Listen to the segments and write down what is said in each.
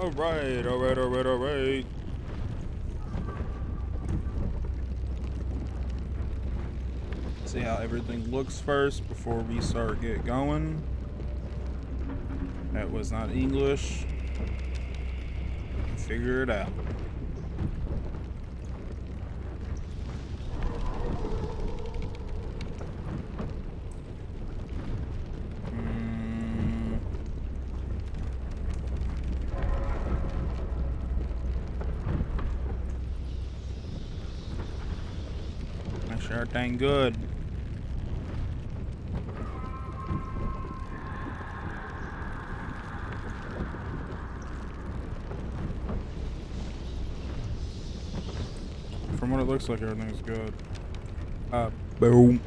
Alright. See how everything looks first before we get going. That was not English. Figure it out. Make sure everything good. From what it looks like, everything's good. Boom.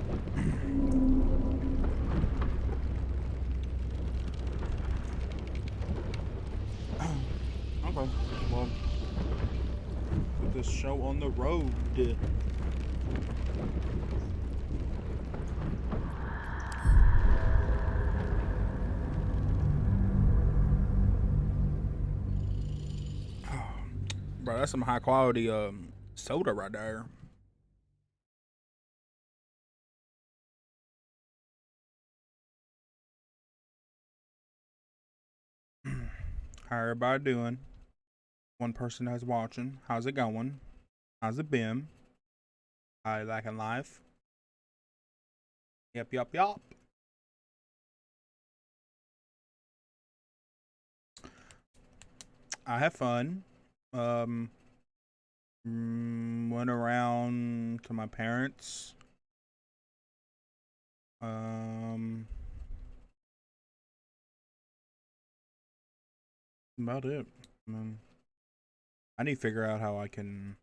Okay, well, put this show on the road. Bro, that's some high quality soda right there. How everybody doing? One person that's watching. How's it going? How's it been? How you liking life? Yep, yep, yep. I had fun. Um, went around to my parents. About it. I need to figure out how I can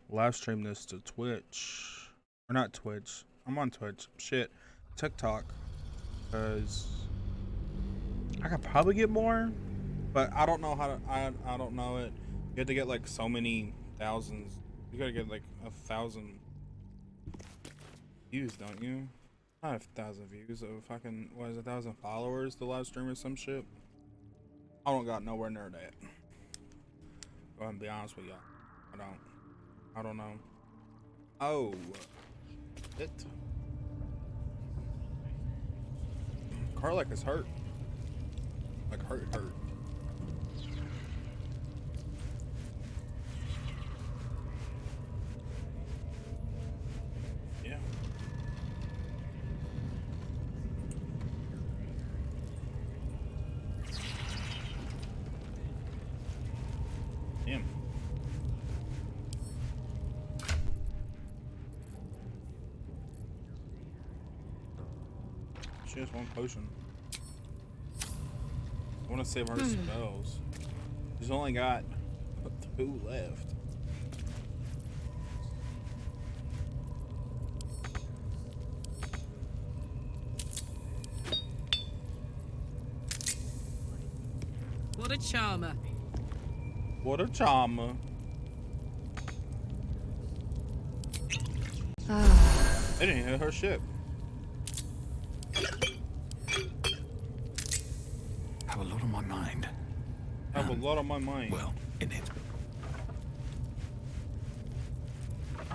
live stream this to Twitch. Or not Twitch. I'm on Twitch. Shit. TikTok. Because I could probably get more. But I don't know how to. I don't know it. You have to get like so many thousands. You gotta get like 1,000 views, don't you? Not 1,000 views. Of fucking what is it, 1,000 followers to live stream or some shit. I don't got nowhere near that. Go ahead and be honest with y'all. I don't know. Oh, it. Karlak is hurt. Like hurt. Yeah. Damn. She has one potion. I want to save her spells. She's only got 2 left. What a charmer. What a charmer. They didn't hit her ship. Have a lot on my mind. Have a lot on my mind. Well, in it.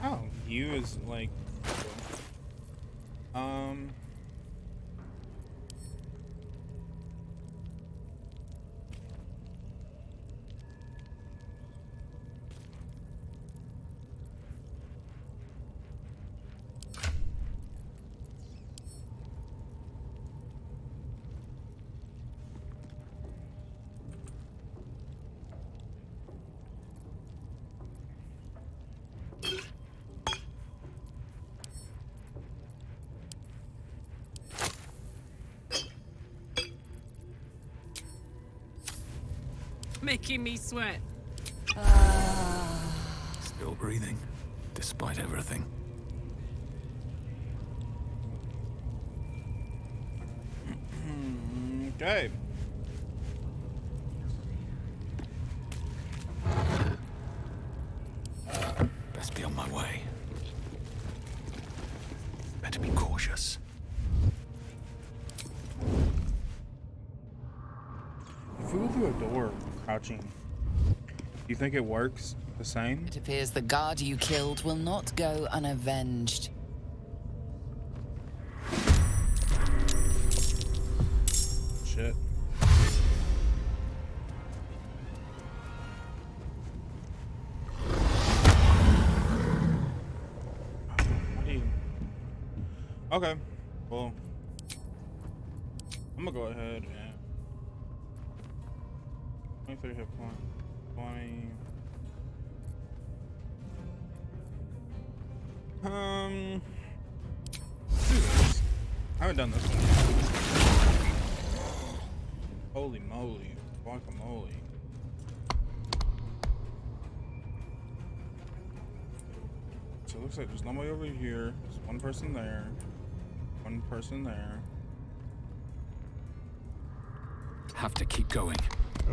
Oh, you is like, Making me sweat. Still breathing, despite everything. okay. Best be on my way. Better be cautious. If we go through a door crouching, do you think it works the same? It appears the guard you killed will not go unavenged. Shit. Okay, well, I'm gonna go ahead and 23 hit point, 20. Do this. I haven't done this one yet. Holy moly, guacamole. So it looks like there's nobody over here. There's one person there. One person there. Have to keep going. The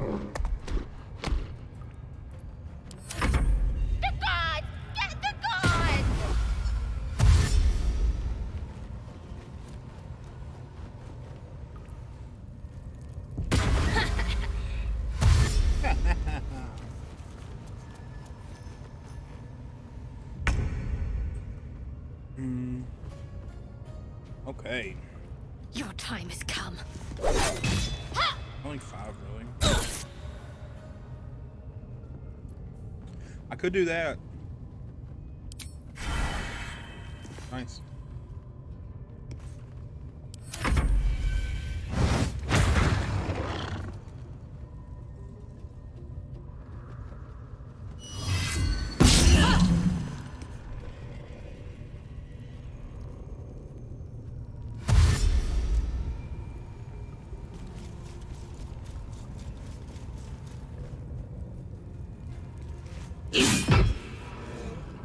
gods! Get the gods! Okay. Your time has come. Only 5, really. I could do that. Nice.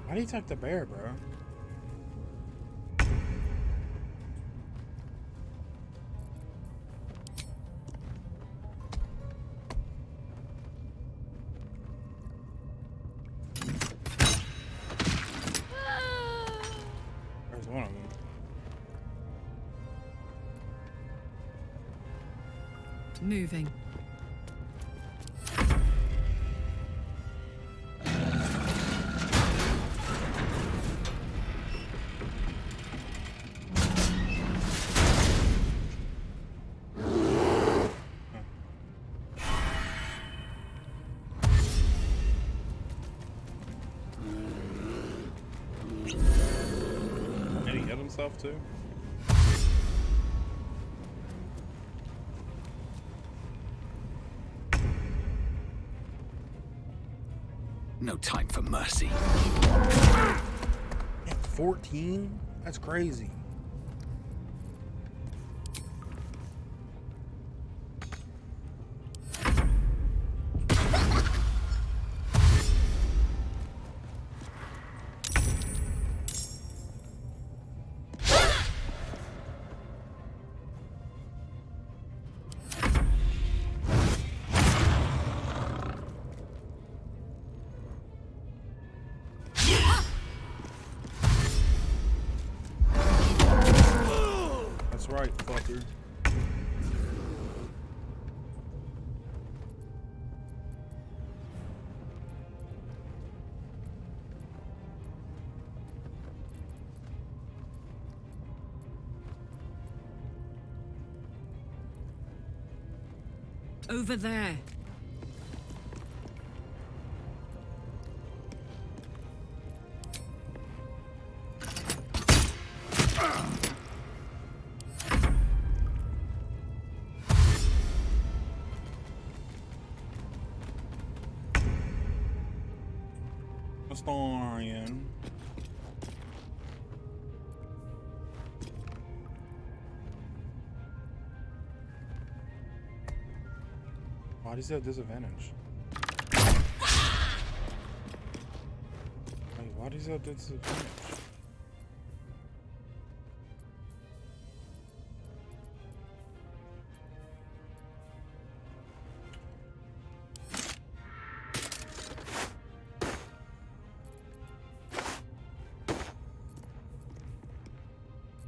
Why do you attack the bear, bro? There's one of them. Moving. Did he hit himself too? No time for mercy. 14? That's crazy. That's right, fucker. Over there. Astarian. Why does he have disadvantage? Wait, why does he have disadvantage?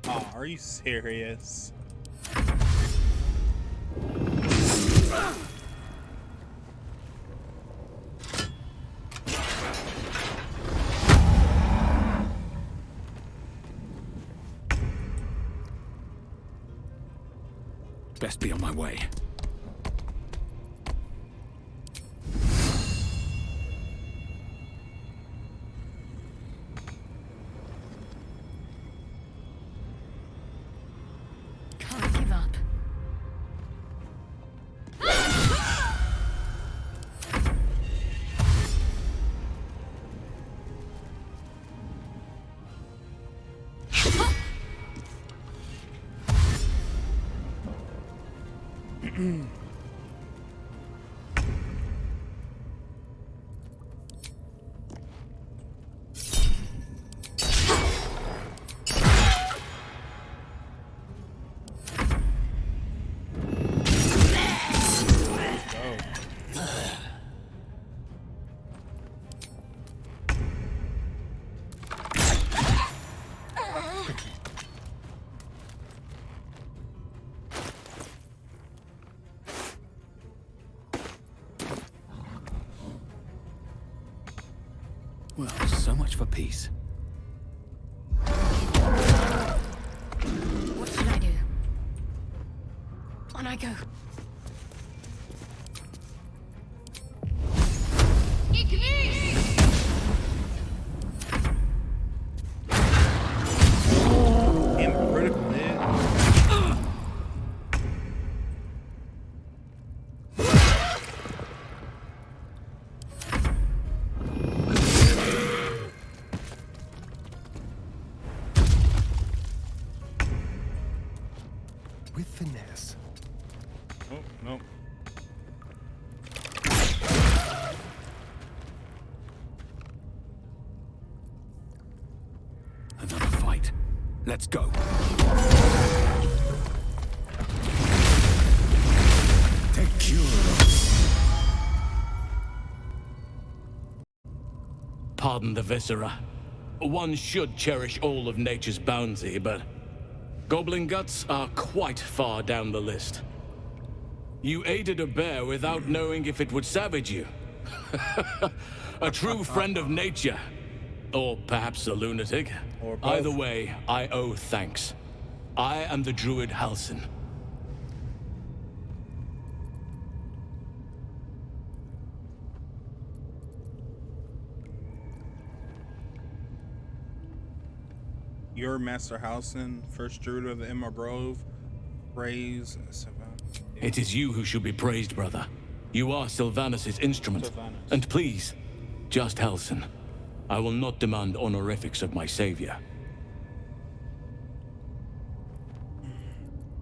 Oh, are you serious? Best be on my way. Can't give up. Well, so much for peace. What's I go? Damn, critical hit. With finesse. Oh, no. Another fight. Let's go. Take cure. Pardon the viscera. One should cherish all of nature's bounty, but goblin guts are quite far down the list. You aided a bear without knowing if it would savage you. A true friend of nature. Or perhaps a lunatic. Or both. Either way, I owe thanks. I am the Druid Halsin. Your Master Housen, first Druid of the Emerald Grove, praise Sylvanas. It is you who should be praised, brother. You are Sylvanas' instrument. Sylvanas. And please, just Halsin. I will not demand honorifics of my savior.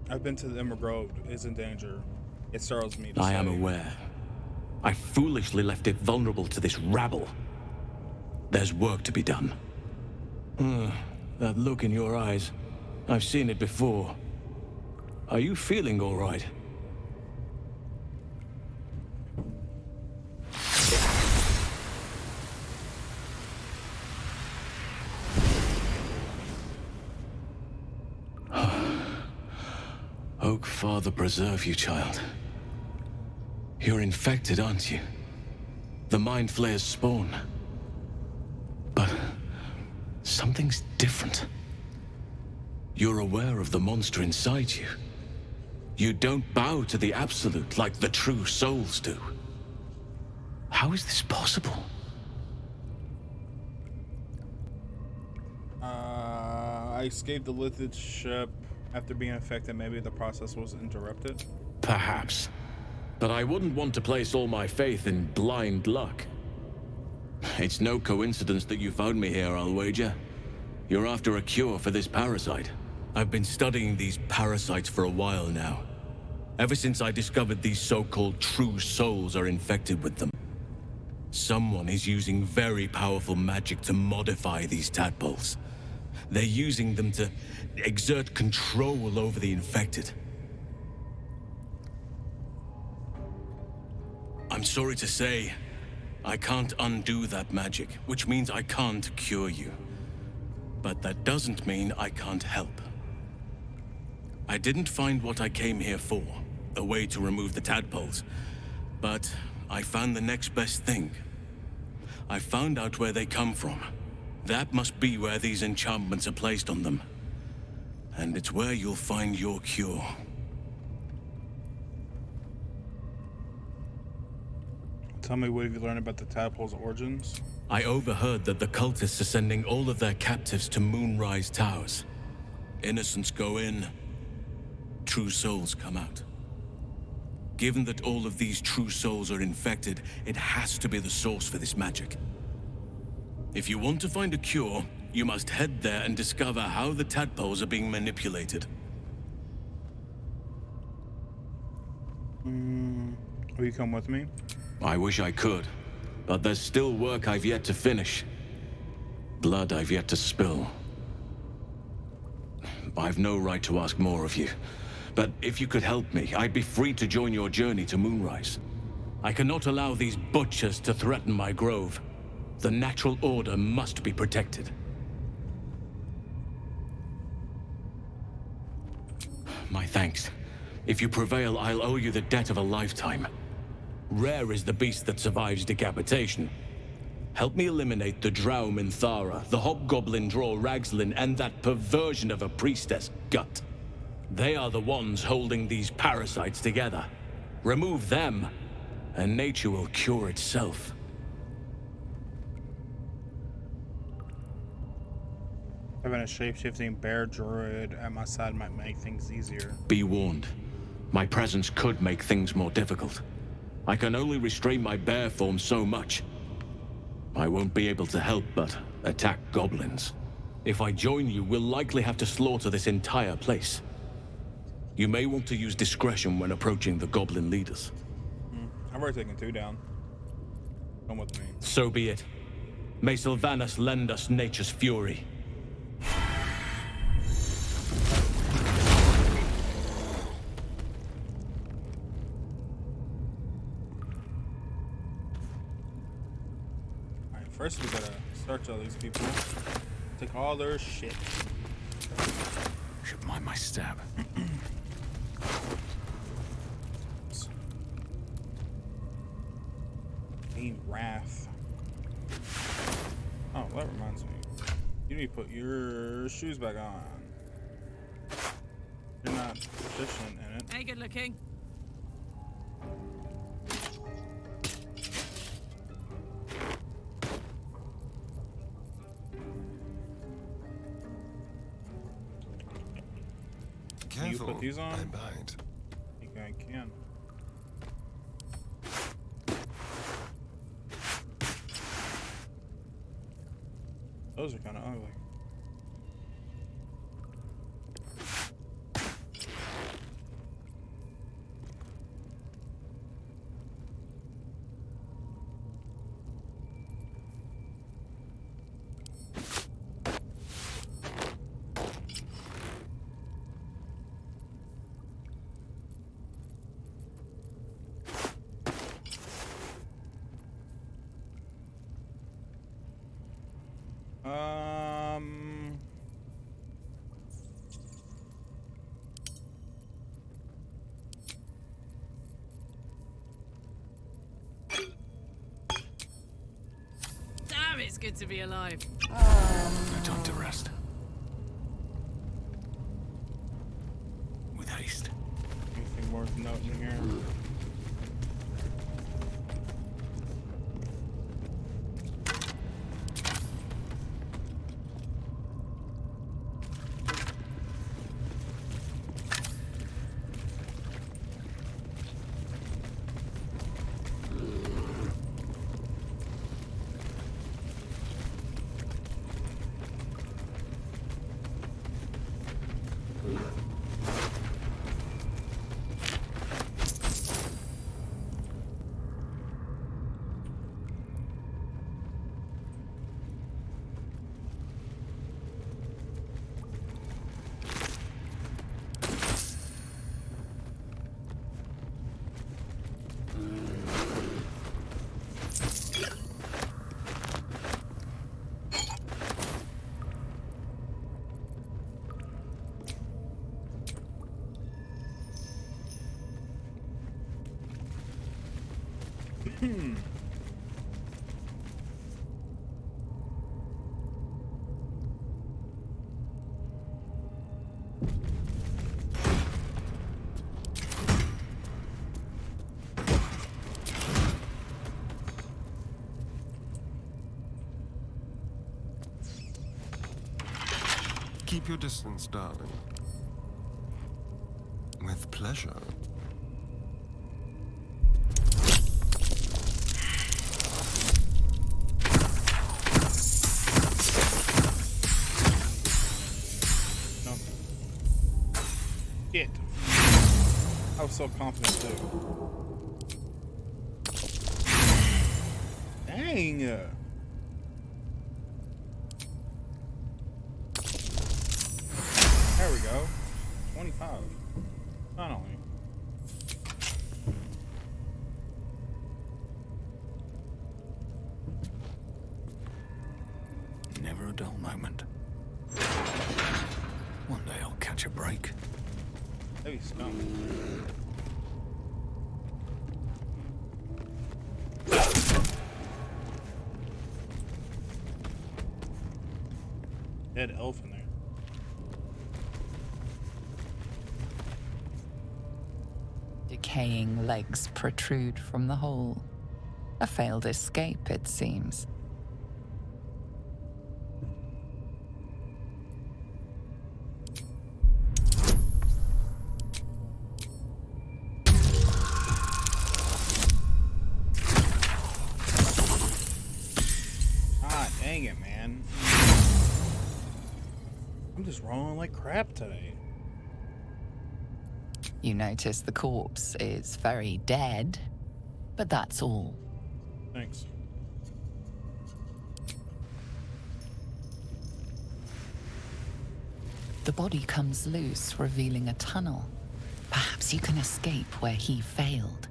I've been to the Emerald Grove. It's in danger. It startles me to I say. am aware. I foolishly left it vulnerable to this rabble. There's work to be done. That look in your eyes. I've seen it before. Are you feeling all right? Oak Father preserve you, child. You're infected, aren't you? The Mind Flayer's spawn. But something's different. You're aware of the monster inside you. You don't bow to the Absolute like the true souls do. How is this possible? I escaped the Lithid ship after being infected. Maybe the process was interrupted. Perhaps. But I wouldn't want to place all my faith in blind luck. It's no coincidence that you found me here, I'll wager. You're after a cure for this parasite. I've been studying these parasites for a while now. Ever since I discovered these so-called true souls are infected with them. Someone is using very powerful magic to modify these tadpoles. They're using them to exert control over the infected. I'm sorry to say, I can't undo that magic, which means I can't cure you. But that doesn't mean I can't help. I didn't find what I came here for, a way to remove the tadpoles, but I found the next best thing. I found out where they come from. That must be where these enchantments are placed on them. And it's where you'll find your cure. Tell me, what have you learned about the tadpole's origins? I overheard that the cultists are sending all of their captives to Moonrise Towers. Innocents go in, true souls come out. Given that all of these true souls are infected, it has to be the source for this magic. If you want to find a cure, you must head there and discover how the tadpoles are being manipulated. Will you come with me? I wish I could, but there's still work I've yet to finish. Blood I've yet to spill. I've no right to ask more of you, but if you could help me, I'd be free to join your journey to Moonrise. I cannot allow these butchers to threaten my grove. The natural order must be protected. My thanks. If you prevail, I'll owe you the debt of a lifetime. Rare is the beast that survives decapitation. Help me eliminate the Drow Minthara, the Hobgoblin Draw Ragslin, and that perversion of a priestess, Gut. They are the ones holding these parasites together. Remove them, and nature will cure itself. Having a shape-shifting bear druid at my side might make things easier. Be warned. My presence could make things more difficult. I can only restrain my bear form so much. I won't be able to help but attack goblins. If I join you, we'll likely have to slaughter this entire place. You may want to use discretion when approaching the goblin leaders. I've already taken 2 down. Come with me. So be it. May Sylvanus lend us nature's fury. Alright, first we gotta search all these people. Take all their shit. Should mind my stab. Gain wrath. Oh, that reminds me. You need to put your shoes back on. You're not proficient in it. Hey, good looking. Can you put these on? I'm behind. I think I can. Those are kind of ugly. Damn, it's good to be alive. No time to rest. With haste. Anything worth noting here? Keep your distance, darling. With pleasure. No. Shit. I was so confident too. Dang. There we go. 25. Not only. Never a dull moment. One day I'll catch a break. Heavy skunk. Dead elf in there. decaying legs protrude from the hole. A failed escape, it seems. Ah, dang it, man. I'm just rolling like crap today. You notice the corpse is very dead, but that's all. Thanks. The body comes loose, revealing a tunnel. Perhaps you can escape where he failed.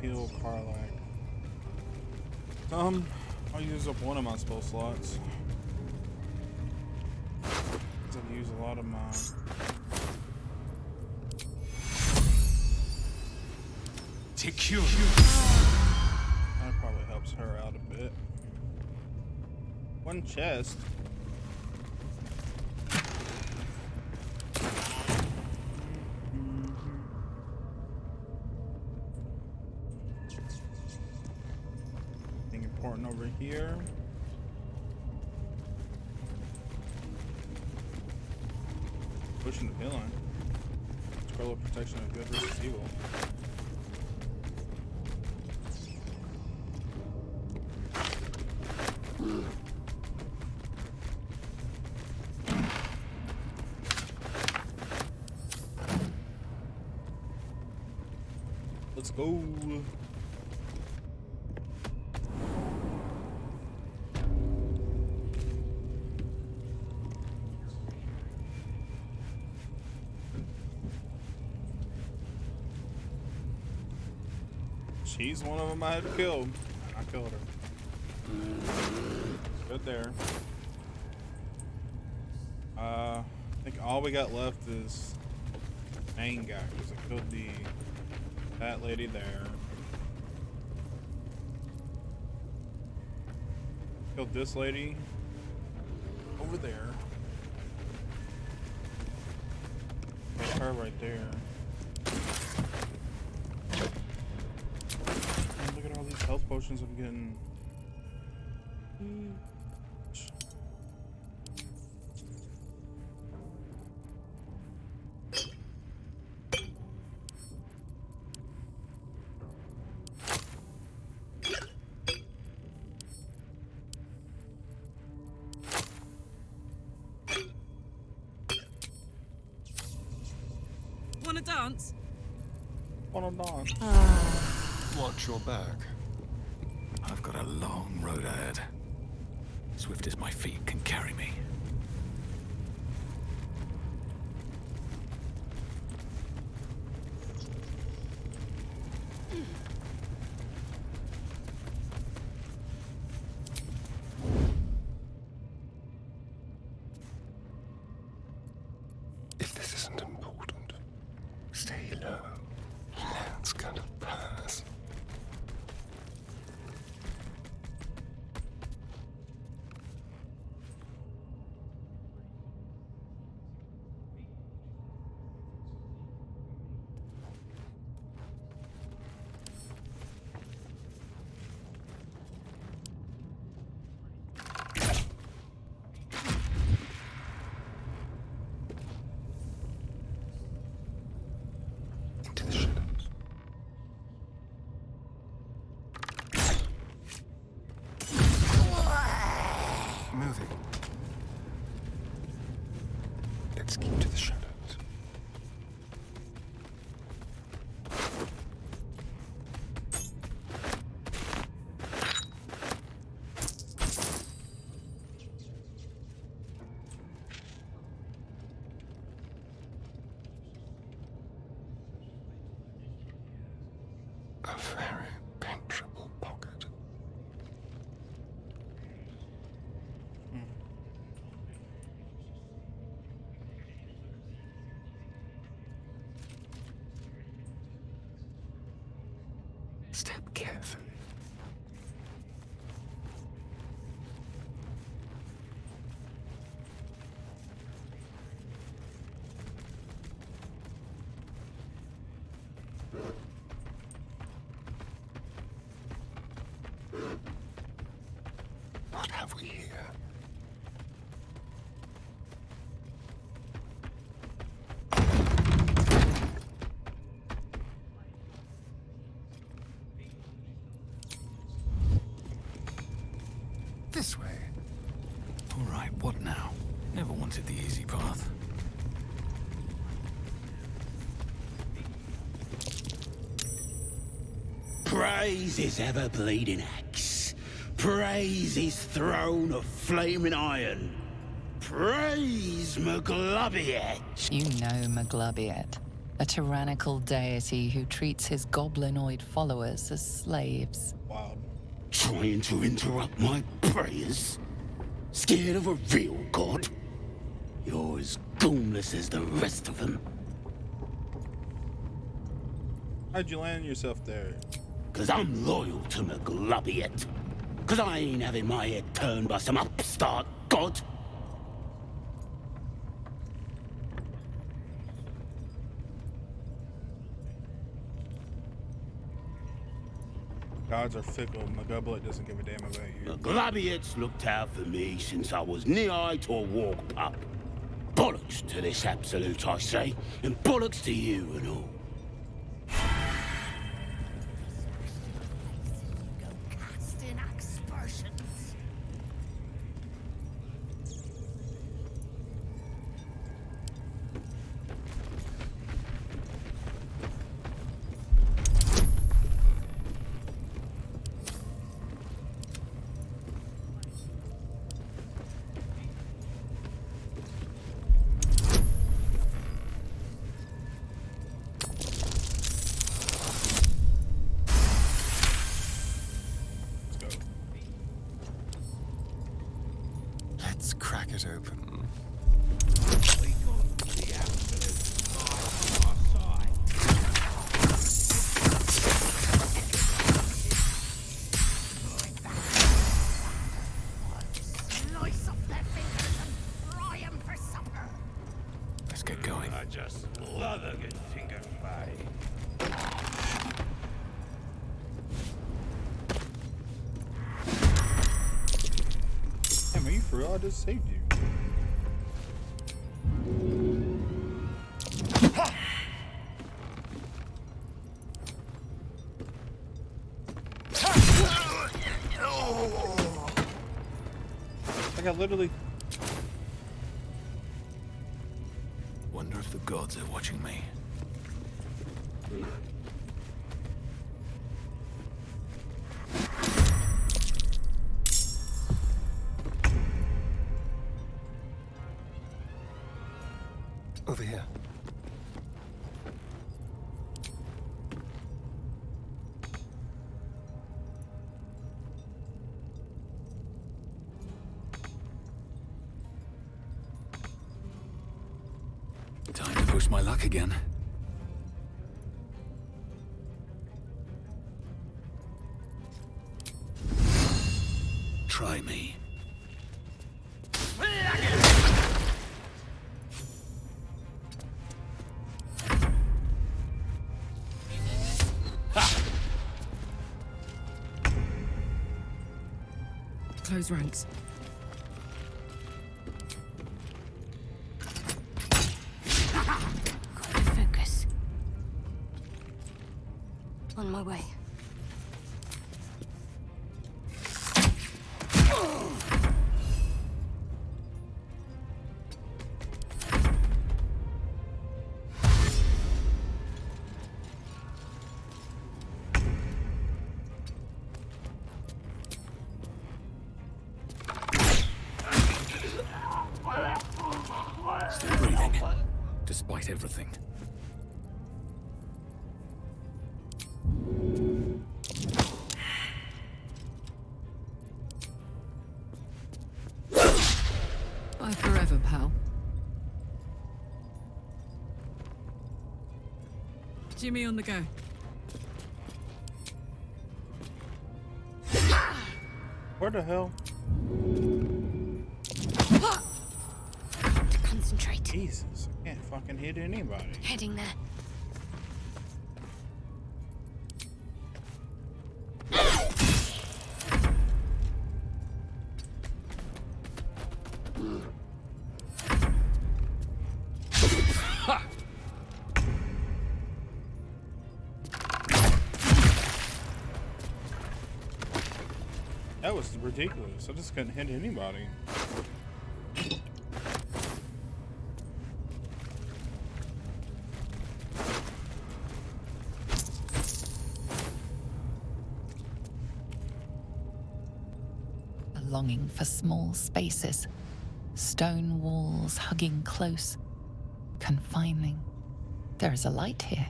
Heal Carlac. I'll use up one of my spell slots. 'Cause I've used a lot of mine. Take you. That probably helps her out a bit. One chest. Thing important over here. Pushing the pylon. Scroll of protection of good versus evil. Let's go. She's one of them I had to kill. I killed her. Good there. I think all we got left is main guy, because I killed that lady there. Killed this lady over there. Killed her right there. And look at all these health potions I'm getting. Wanna dance? Wanna dance. Watch your back. I've got a long road ahead. Swift as my feet can carry me. If this isn't important, stay low. That's gonna pass. Into the shadows. A very penetrable pocket. Step carefully. What have we here? This way. All right, what now? Never wanted the easy path. Praise his ever-bleeding axe. Praise his throne of flaming iron. Praise Maglubiet. You know Maglubiet, a tyrannical deity who treats his goblinoid followers as slaves. Wow. Trying to interrupt my prayers? Scared of a real god? You're as goonless as the rest of them. How'd you land yourself there? 'Cause I'm loyal to Maglubiet. 'Cause I ain't having my head turned by some upstart god. Gods are fickle. Magublet doesn't give a damn about you. Maglubiet's looked out for me since I was knee-high to a walk pup. Bollocks to this absolute, I say, and bollocks to you and all. Casting aspersions. Let's crack it open. Slice off their fingers and fry 'em for supper. Let's get going. I just love a good finger fry. Damn, are you for real? I just saved you. Like I literally. Wonder if the gods are watching me. Over here. Time to push my luck again. Try me. Close ranks. Gotta focus. On my way. Still breathing, despite everything. Jimmy on the go. Where the hell? To concentrate. Jesus, I can't fucking hit anybody. Heading there. That was ridiculous. I just couldn't hit anybody. A longing for small spaces, stone walls hugging close, confining. There is a light here,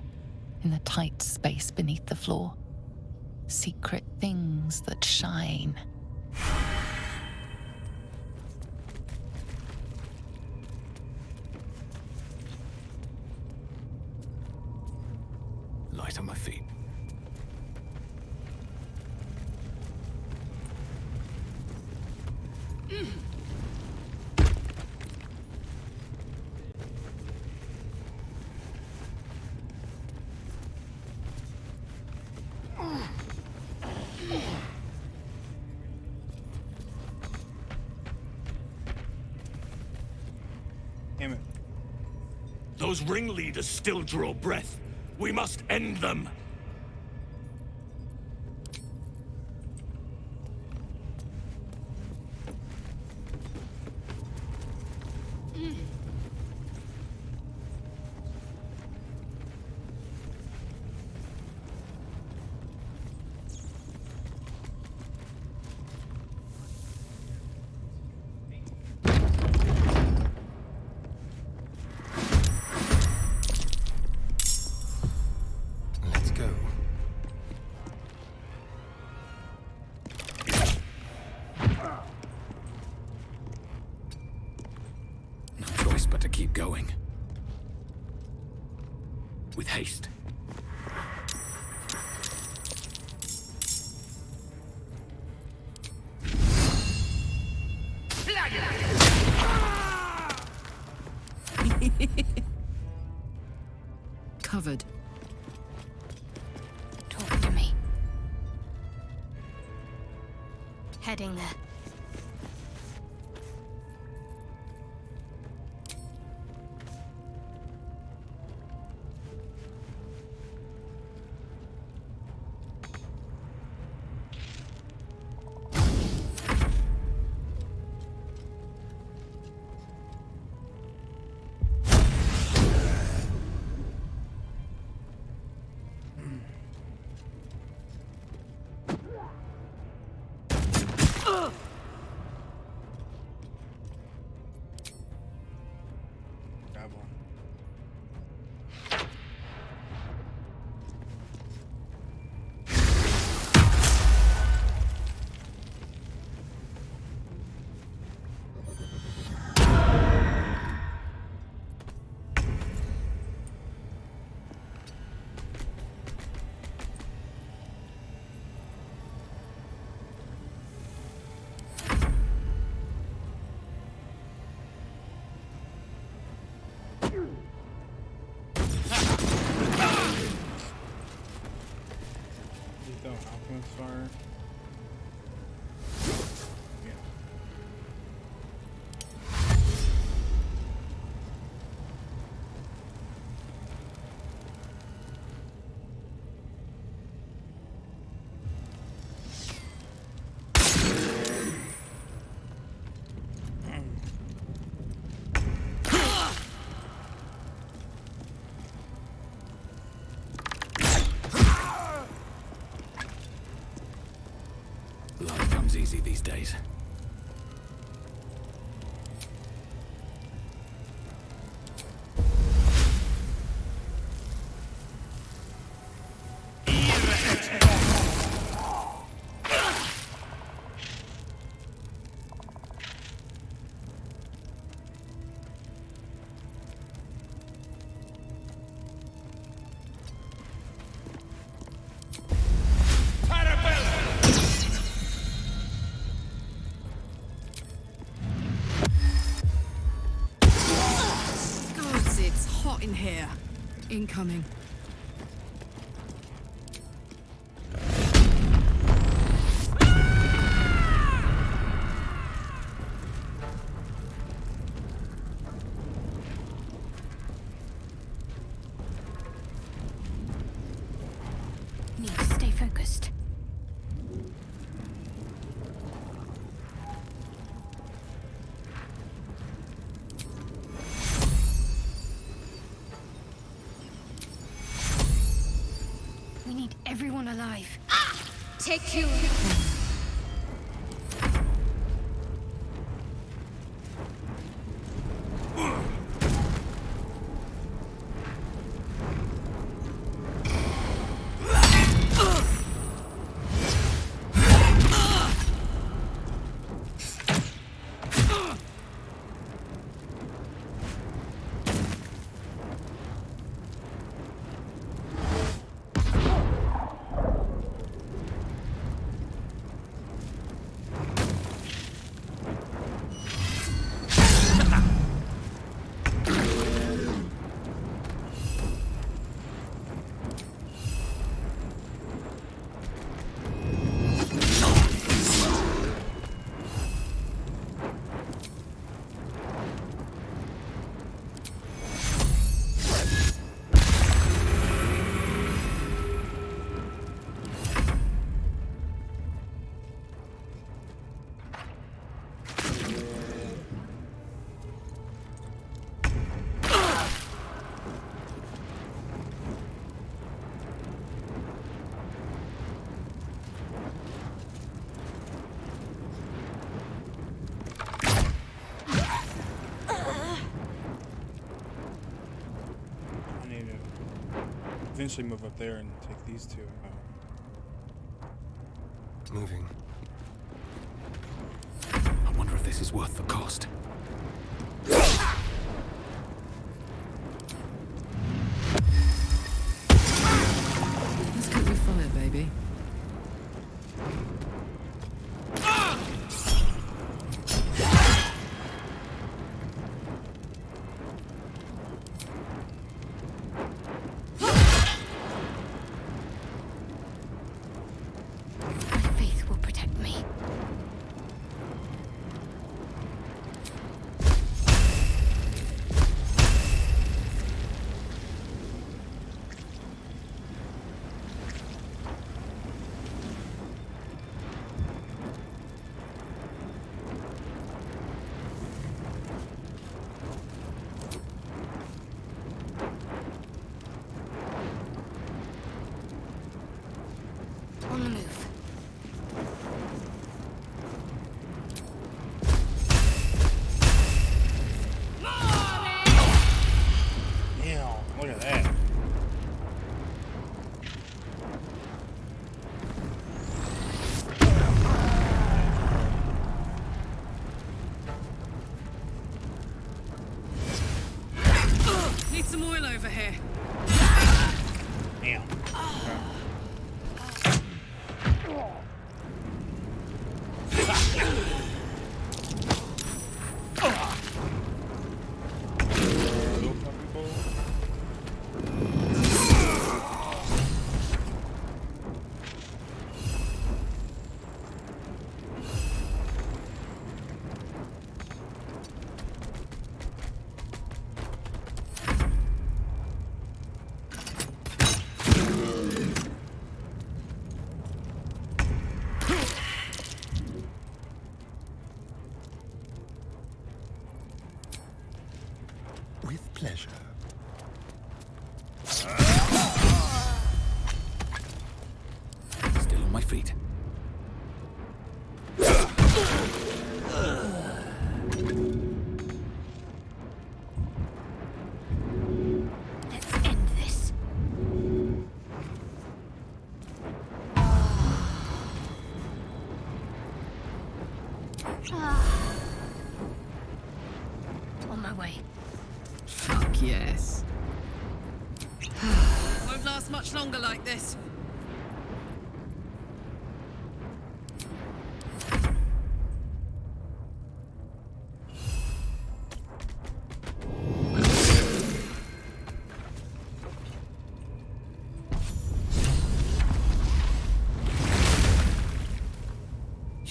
in the tight space beneath the floor. Secret things that shine. Light on my feet. Damn it. Those ringleaders still draw breath. We must end them. Let's go. No choice but to keep going. With haste. Covered. Talk to me. Heading there. Grab one. Please don't alchemist fire. Yeah. Life comes easy these days. Incoming. Need to stay focused. We need everyone alive. Take you. I need to eventually move up there and take these two out. Moving. I wonder if this is worth the cost. Let's keep your fire, baby. My faith will protect me. On the move. Damn, look at that. Need some oil over here. Damn. Little puppy bowl. With pleasure. Still on my feet. Let's end this. On my way. Fuck yes. Won't last much longer like this.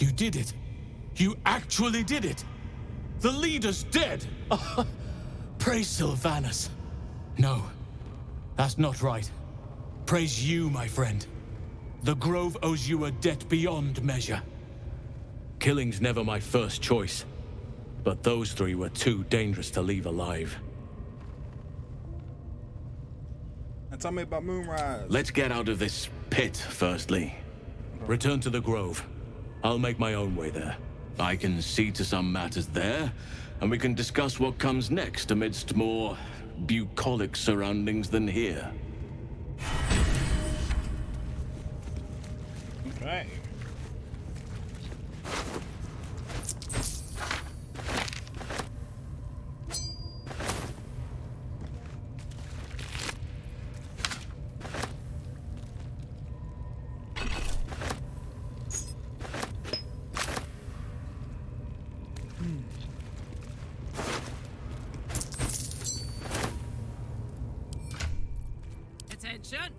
You did it. You actually did it. The leader's dead. Praise Sylvanus. No, that's not right. Praise you, my friend. The Grove owes you a debt beyond measure. Killing's never my first choice, but those three were too dangerous to leave alive. Now tell me about Moonrise. Let's get out of this pit, firstly. Return to the Grove. I'll make my own way there. I can see to some matters there, and we can discuss what comes next amidst more bucolic surroundings than here. Okay. Attention.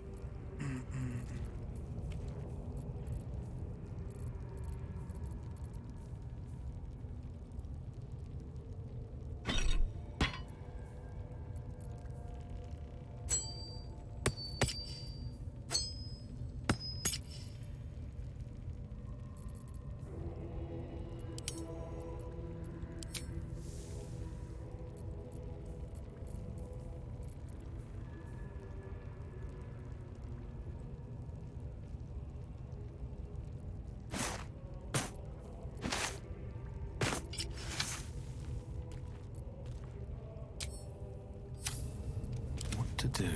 To do.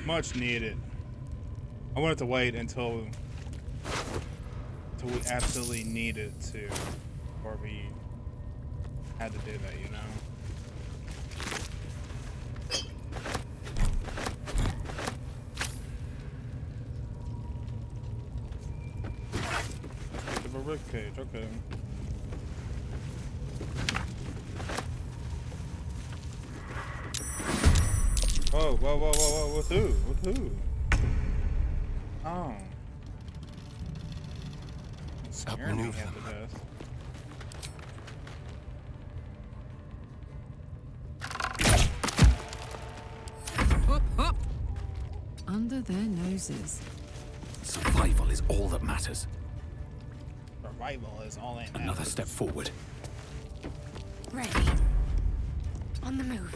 Much needed. I wanted to wait until we absolutely needed to, or we had to do that, you know. Let's get the ribcage, okay. Whoa, whoa, whoa, whoa, whoa, with who? With who? Oh. Scaring me at the best. Hop, hop. Under their noses. Survival is all that matters. Survival is all that matters. Another step forward. Ready. On the move.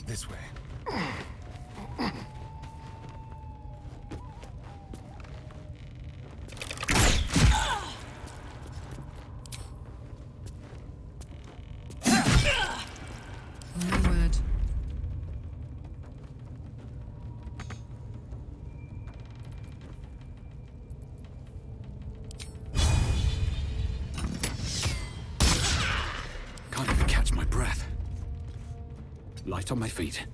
This way. Oh my word. Can't even catch my breath. Light on my feet.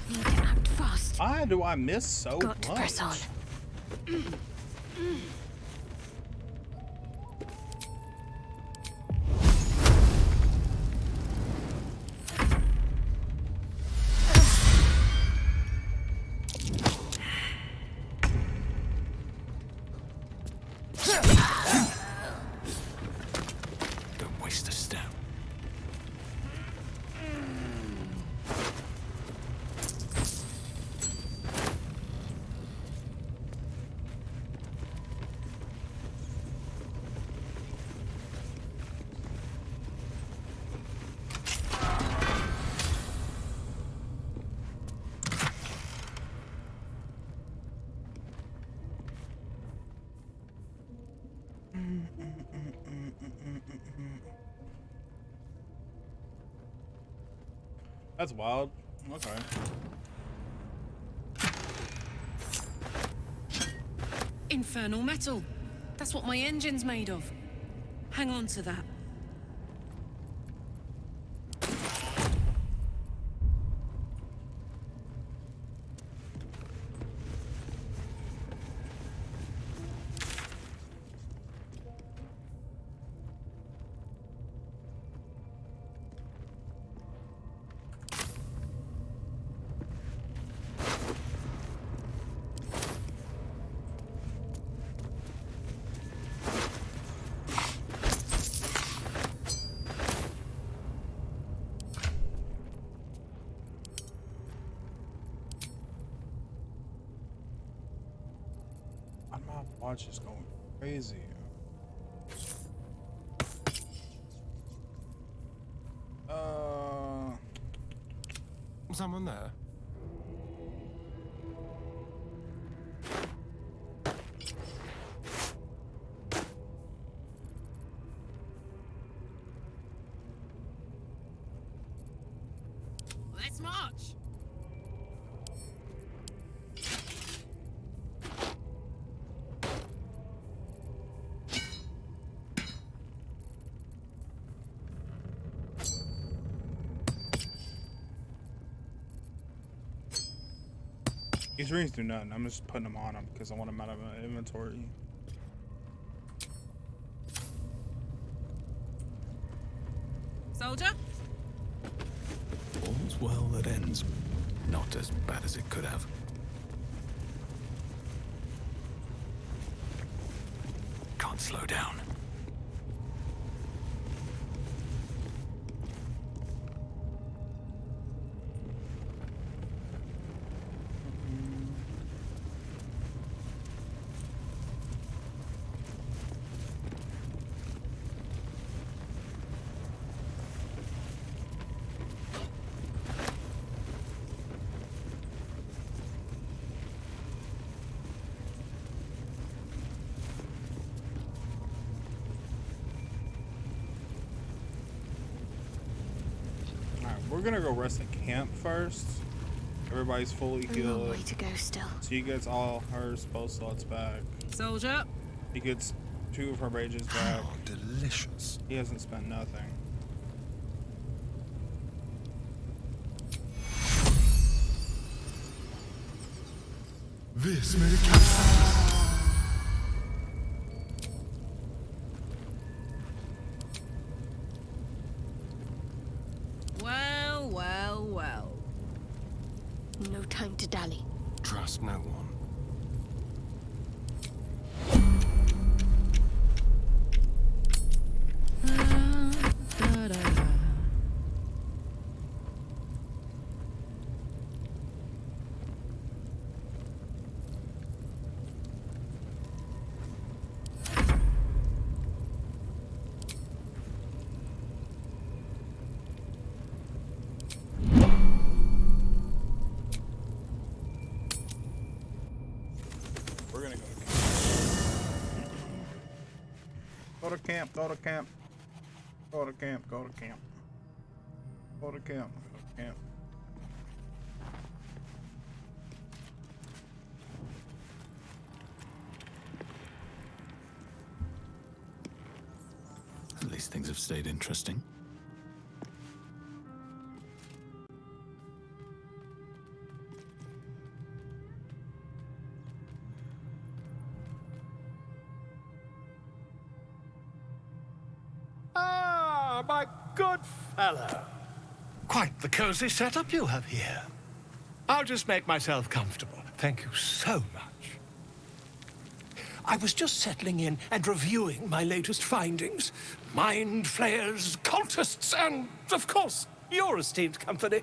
Need to act fast. Why do I miss so Got to much? press on. Don't waste a step. That's wild. Okay. Infernal metal. That's what my engine's made of. Hang on to that. Watch is going crazy. Someone there? Let's march. These rings do nothing. I'm just putting them on him because I want them out of my inventory. Soldier? All's well that ends. Not as bad as it could have. Can't slow down. We're gonna go rest at camp first. Everybody's fully A long healed. way to go still. She gets all her spell slots back. Soldier? He gets 2 of her rages back. Oh, delicious. He hasn't spent nothing. This medication. Well, well, well. No time to dally. Trust no one. We're gonna go to camp. Go to camp. Go to camp. Go to camp. Go to camp. Go to camp. Go to camp. At least things have stayed interesting. Ah, my good fellow. Quite the cozy setup you have here. I'll just make myself comfortable. Thank you so much. I was just settling in and reviewing my latest findings. Mind flayers, cultists, and, of course, your esteemed company.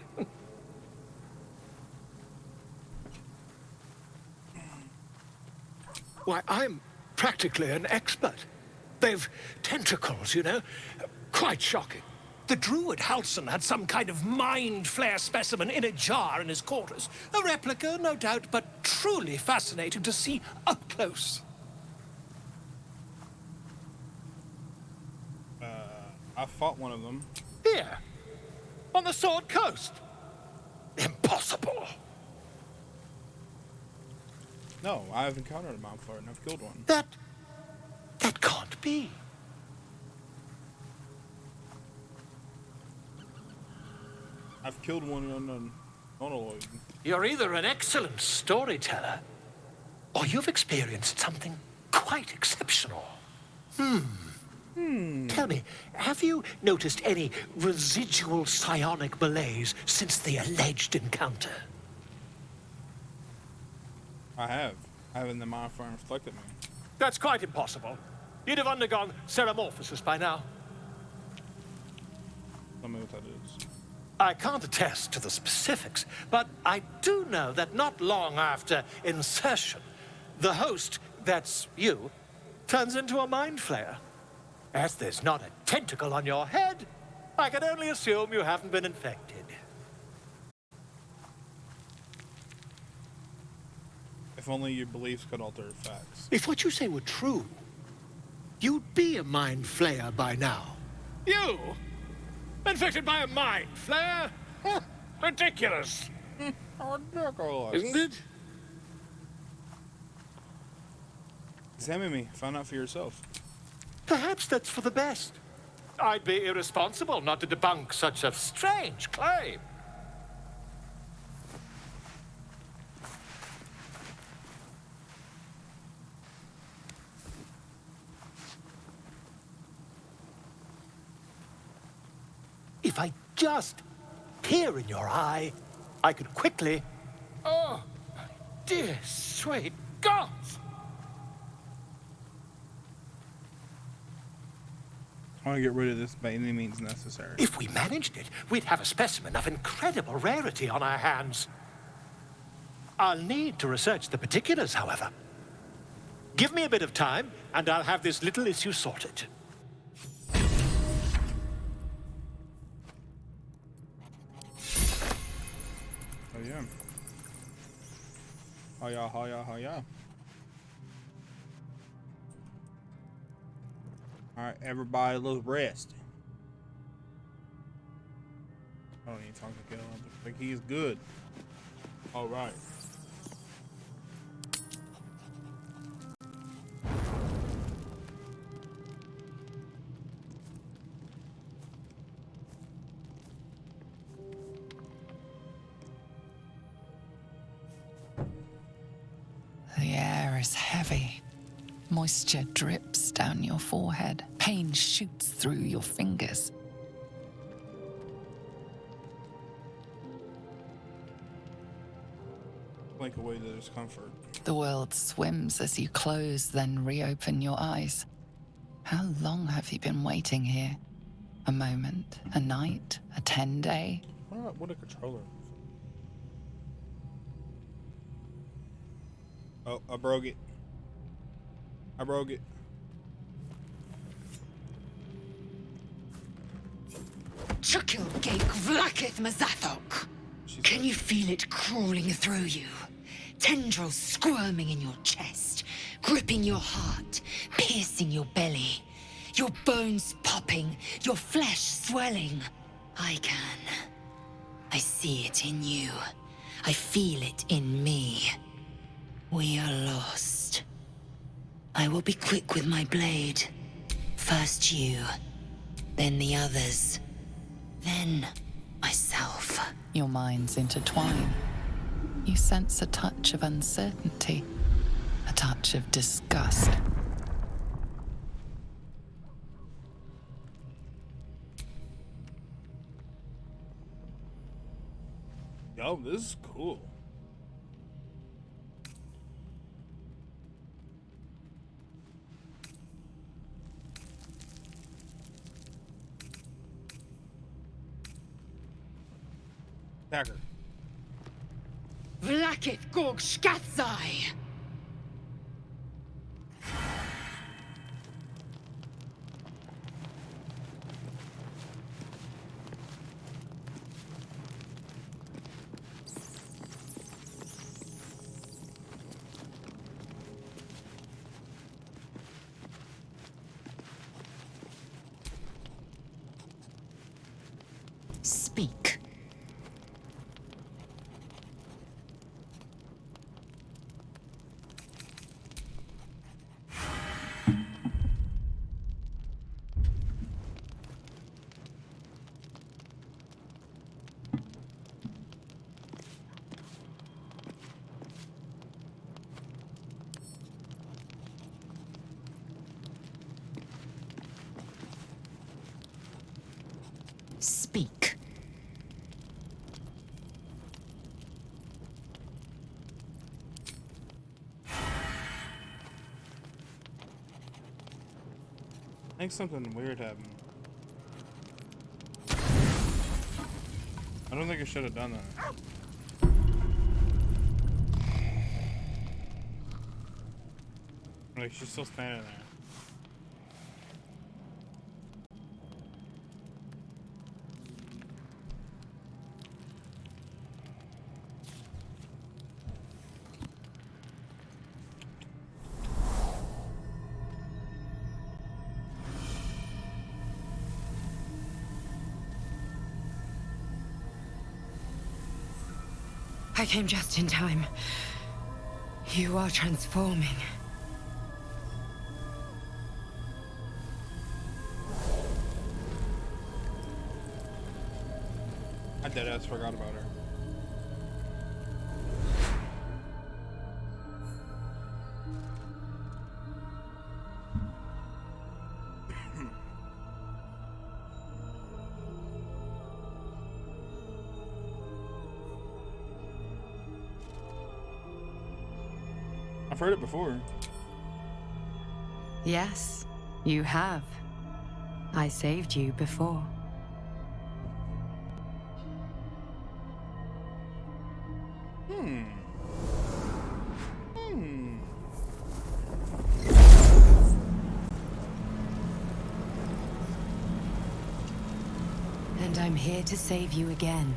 Why, I'm practically an expert. They've tentacles, you know. Quite shocking. The Druid Halson had some kind of mind flare specimen in a jar in his quarters. A replica, no doubt, but truly fascinating to see up close. I fought one of them. Here, on the Sword Coast. Impossible. No, I've encountered a Mount Flirt and I've killed one. That can't be. I've killed one on an Monoloid. You're either an excellent storyteller, or you've experienced something quite exceptional. Tell me, have you noticed any residual psionic malaise since the alleged encounter? I have. Having the Mount Flirt inflicted me. That's quite impossible. You'd have undergone ceramorphosis by now. Tell me what that is. I can't attest to the specifics, but I do know that not long after insertion, the host that's you, turns into a mind flayer. As there's not a tentacle on your head, I can only assume you haven't been infected. If only your beliefs could alter facts. If what you say were true, you'd be a mind flayer by now. You? Infected by a mind flayer? Huh, ridiculous. Isn't it? Examine me. Find out for yourself. Perhaps that's for the best. I'd be irresponsible not to debunk such a strange claim. If I just peer in your eye, I could quickly... Oh, dear sweet gods! I want to get rid of this by any means necessary. If we managed it, we'd have a specimen of incredible rarity on our hands. I'll need to research the particulars, however. Give me a bit of time, and I'll have this little issue sorted. Oh yeah. Oh yeah, oh yeah, oh yeah. Alright, everybody, let's rest. I don't need to talk to Gil. I think he's good. Alright. The air is heavy. Moisture drips down your forehead. Pain shoots through your fingers. Blink away the discomfort. The world swims as you close, then reopen your eyes. How long have you been waiting here? A moment, a night, a 10-day? What a controller. Oh, I broke it. I broke it. Chukil Gake Vlakith Mazathok. Can you feel it crawling through you? Tendrils squirming in your chest, gripping your heart, piercing your belly. Your bones popping, your flesh swelling. I can. I see it in you. I feel it in me. We are lost. I will be quick with my blade. First you, then the others, then myself. Your minds intertwine. You sense a touch of uncertainty, a touch of disgust. Yo, this is cool. Attacker. Vlakith Gorg Shkatzai! Speak. Speak. I think something weird happened. I don't think I should have done that. Like, she's still standing there. I came just in time. You are transforming. I deadass forgot about her. I've heard it before. Yes, you have. I saved you before. And I'm here to save you again.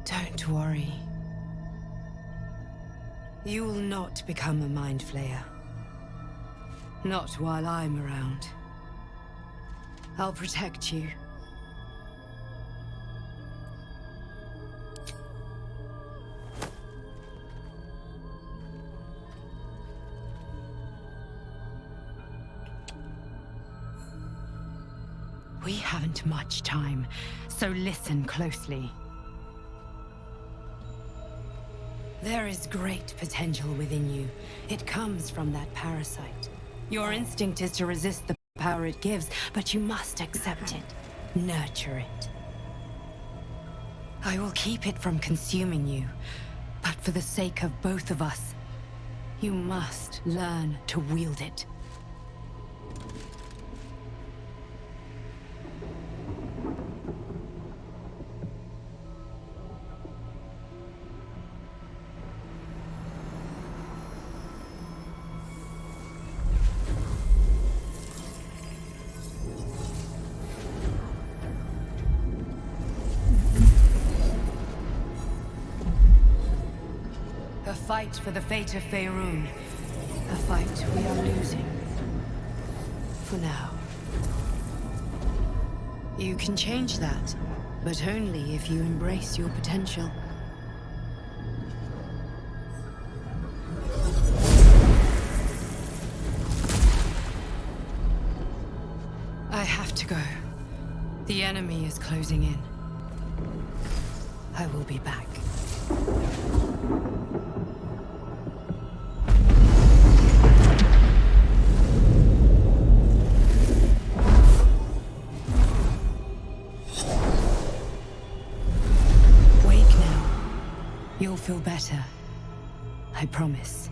Don't worry. You will not become a mind flayer. Not while I'm around. I'll protect you. We haven't much time, so listen closely. There is great potential within you. It comes from that parasite. Your instinct is to resist the power it gives, but you must accept it. Nurture it. I will keep it from consuming you, but for the sake of both of us, you must learn to wield it. A fight for the fate of Faerun. A fight we are losing. For now. You can change that, but only if you embrace your potential. I have to go. The enemy is closing in. I will be back. You'll feel better. I promise.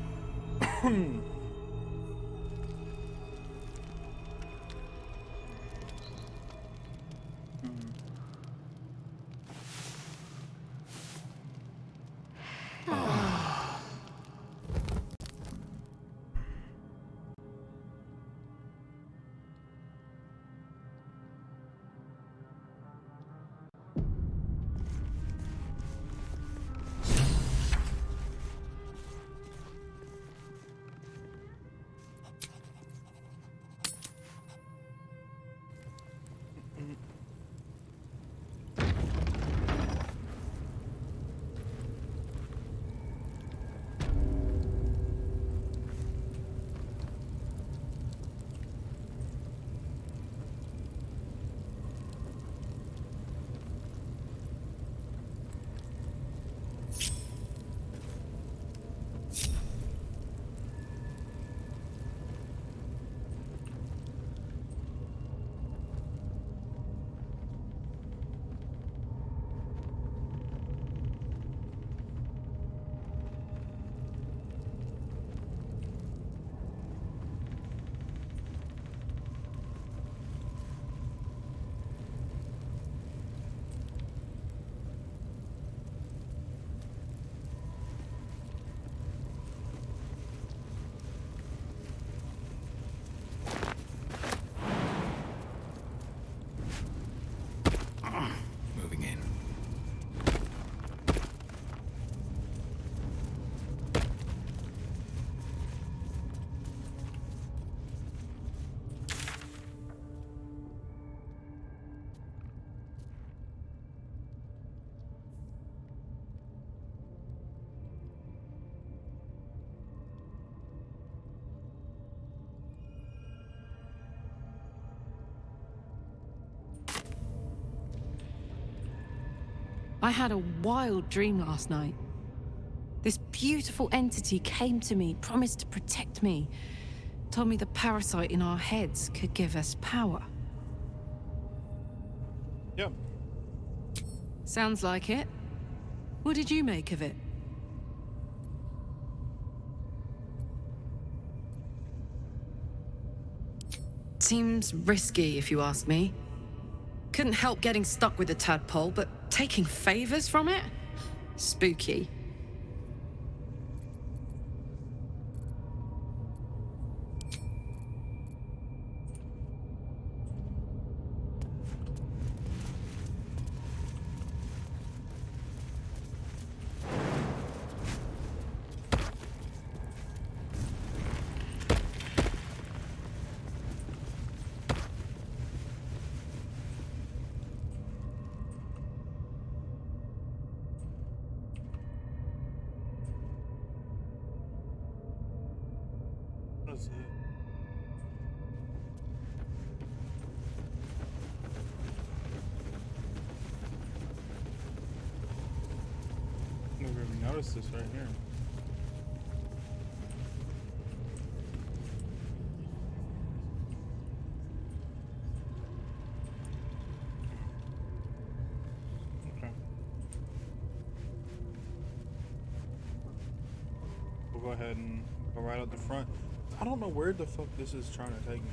I had a wild dream last night. This beautiful entity came to me, promised to protect me, told me the parasite in our heads could give us power. Yep. Sounds like it. What did you make of it? Seems risky, if you ask me. Couldn't help getting stuck with the tadpole, but taking favors from it? Spooky. What is it? Never even noticed this right here. Okay. We'll go ahead and go right out the front. I don't know where the fuck this is trying to take me.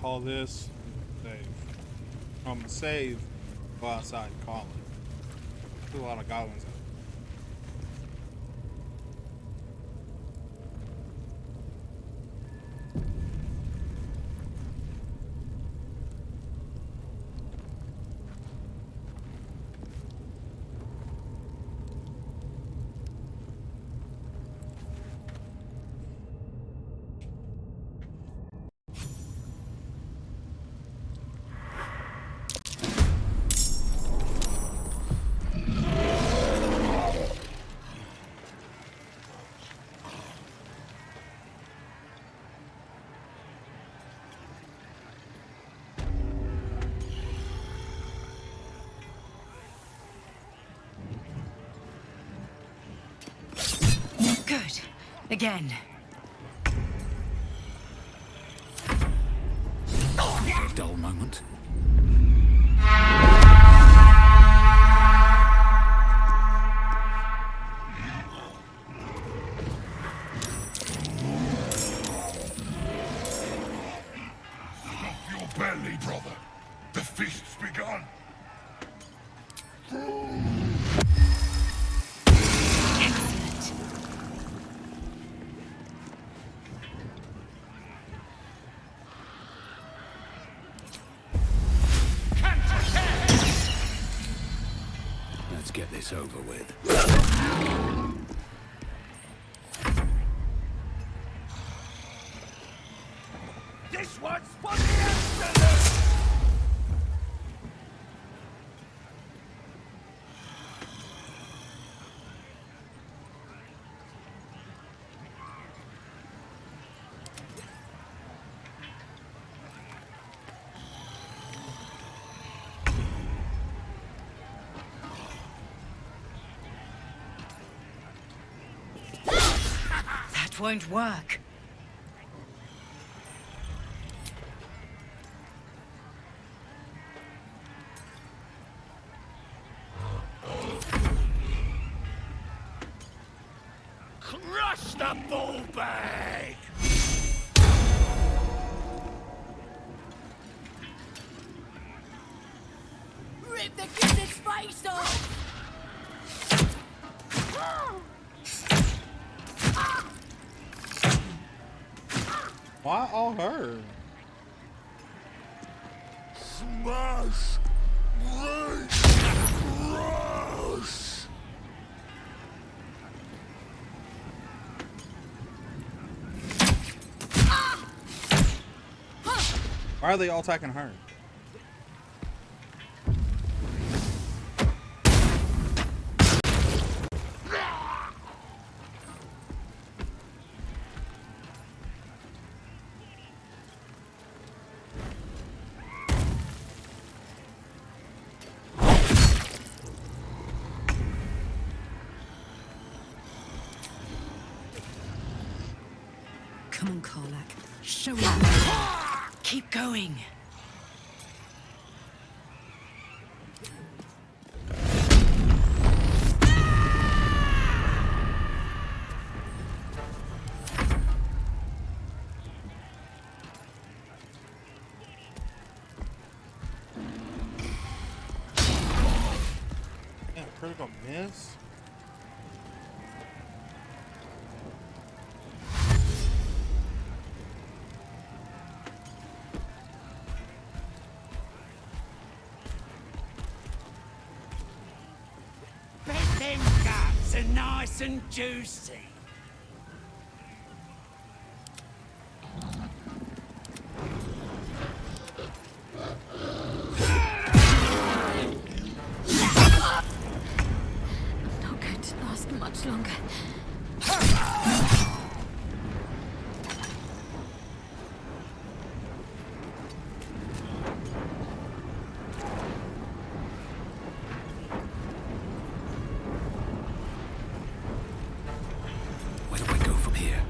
Call this save. I'm gonna save. Go outside and call it. There's a lot of goblins out. Good. Again. A dull moment. Your belly, brother. The feast's begun. Let's get this over with. This one's for the absolute! That won't work. Crush the bull bag! Rip the kid's face off! Why all her? Smash! Break! Crush! Why are they all attacking her? Come on, Karlak. Show me. Keep going. Yeah, critical miss. Bet them guts are nice and juicy. Not going to last much longer. Where do I go from here?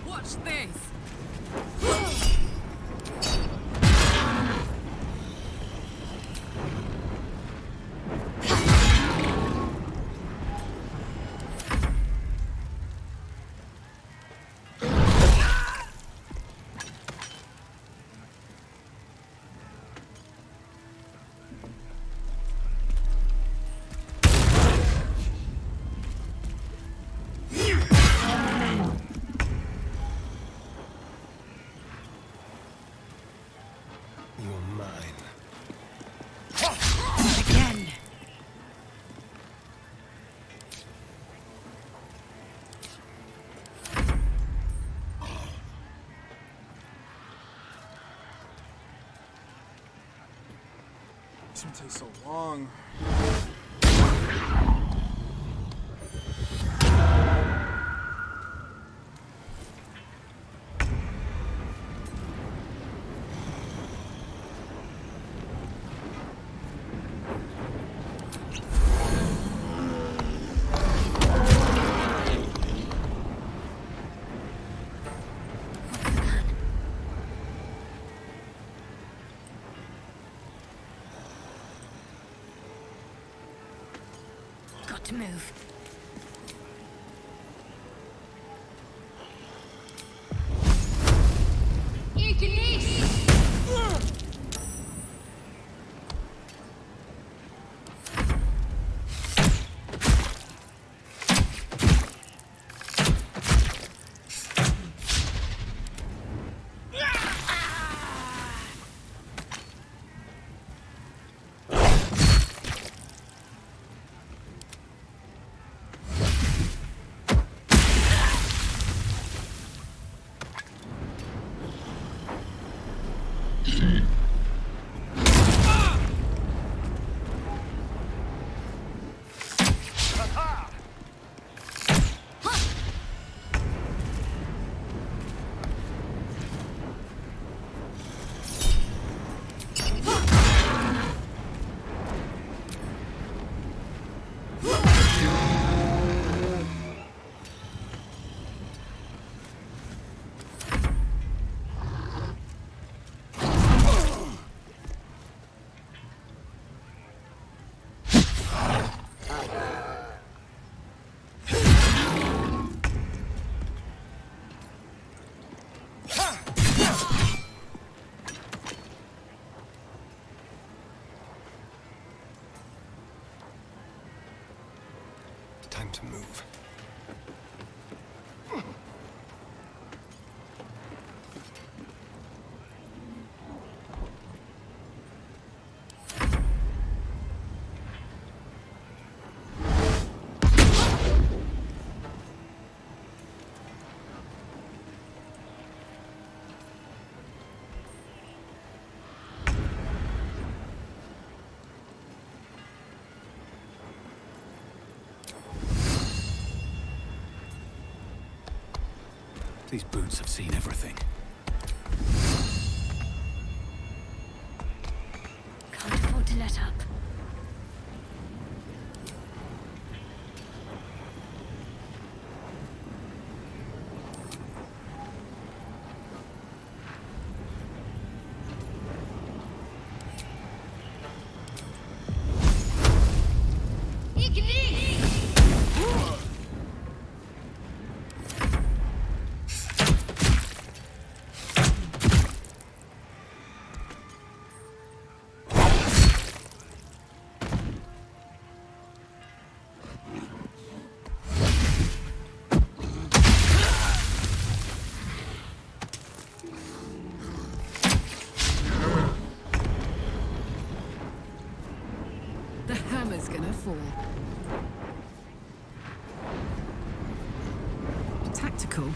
Watch this. You're mine. Again. This one takes so long. Got to move. Time to move. These boots have seen everything. Can't afford to let up. The hammer's gonna fall. Tactical.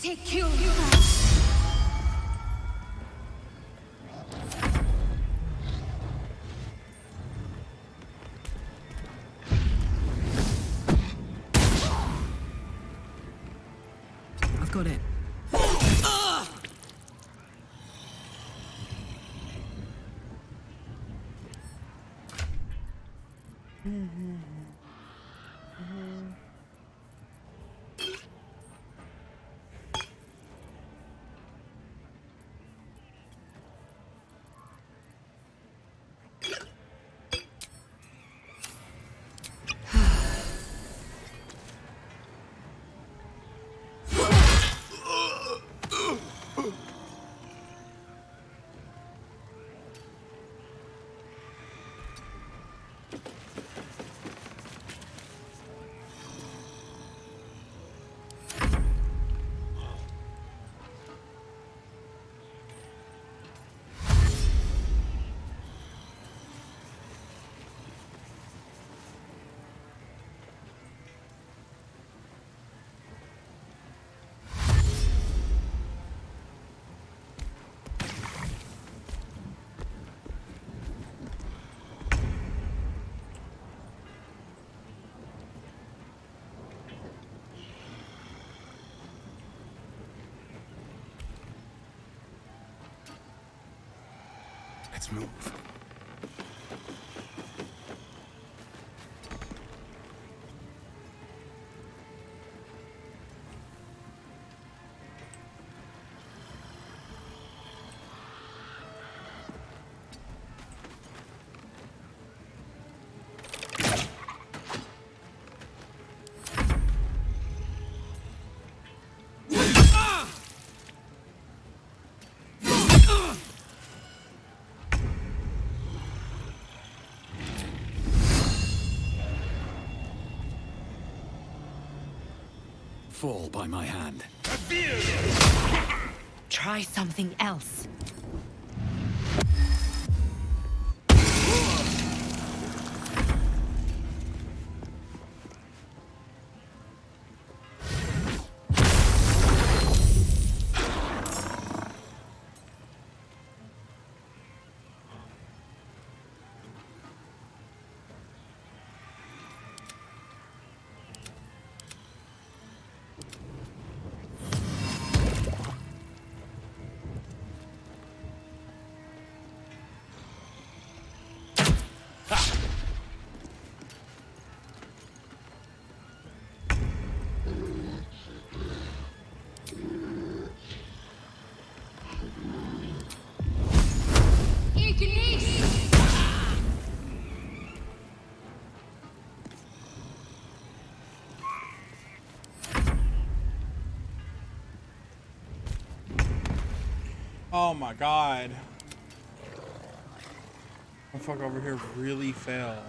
Take you. I've got it. Let's move. Fall by my hand. Try something else. Oh my god. The fuck over here really fell.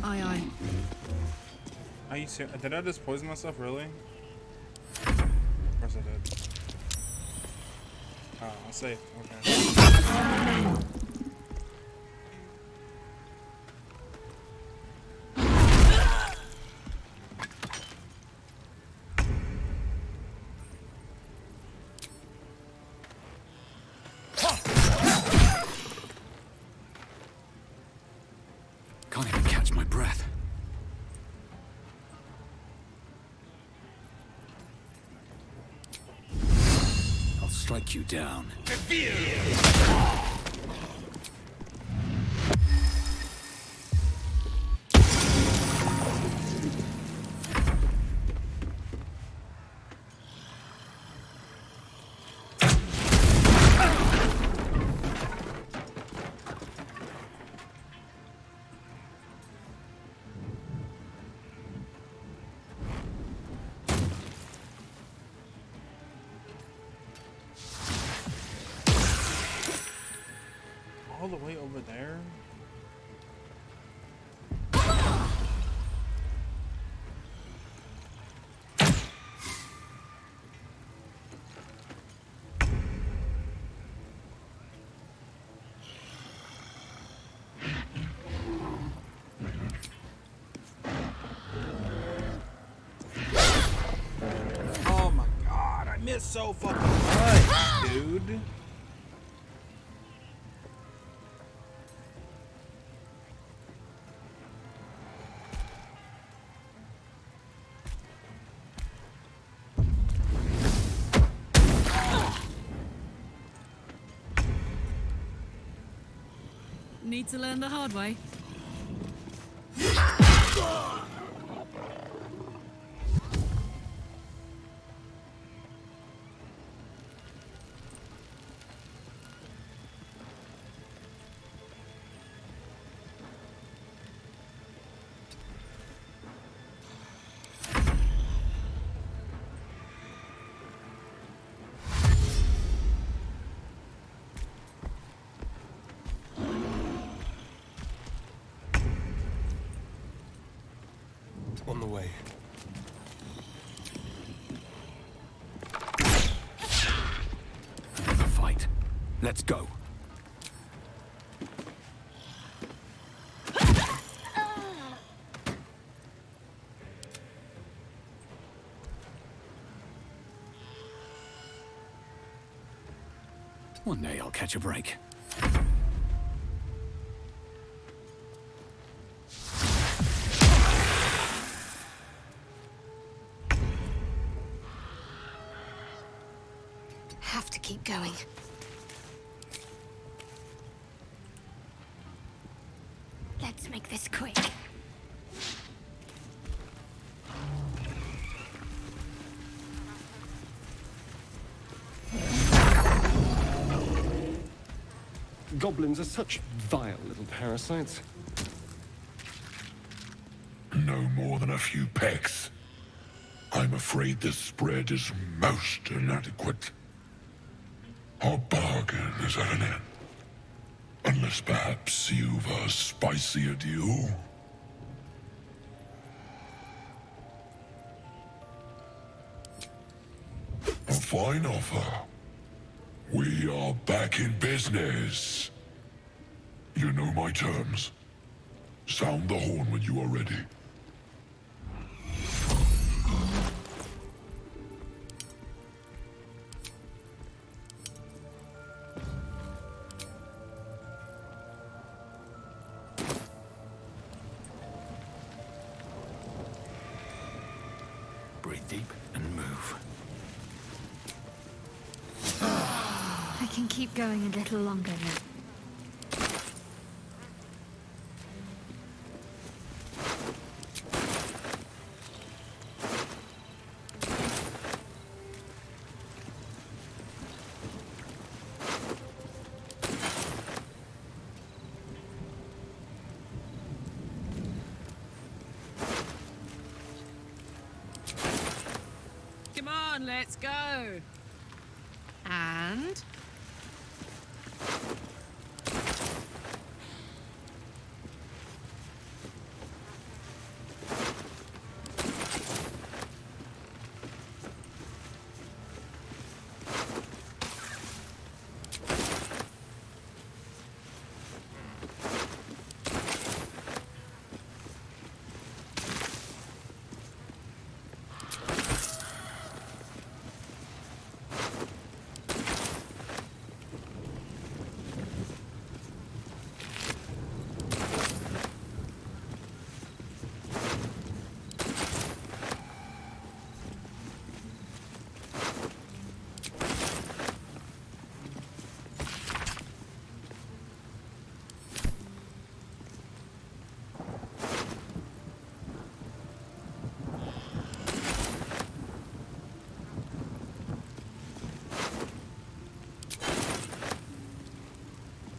Aye, aye. Are you serious? Did I just poison myself, really? Of course I did. Oh, I'm safe. Okay. Can't even catch my breath. I'll strike you down. the way over there? Oh my god, I missed so fucking much, dude. Need to learn the hard way. On the way. Another fight. Let's go. One day I'll catch a break. Have to keep going. Let's make this quick. Goblins are such vile little parasites. No more than a few pecks. I'm afraid the spread is most inadequate. Our bargain is at an end. Unless perhaps you've a spicier deal? A fine offer. We are back in business. You know my terms. Sound the horn when you are ready. Breathe deep and move. I can keep going a little longer now. Come on, let's go. And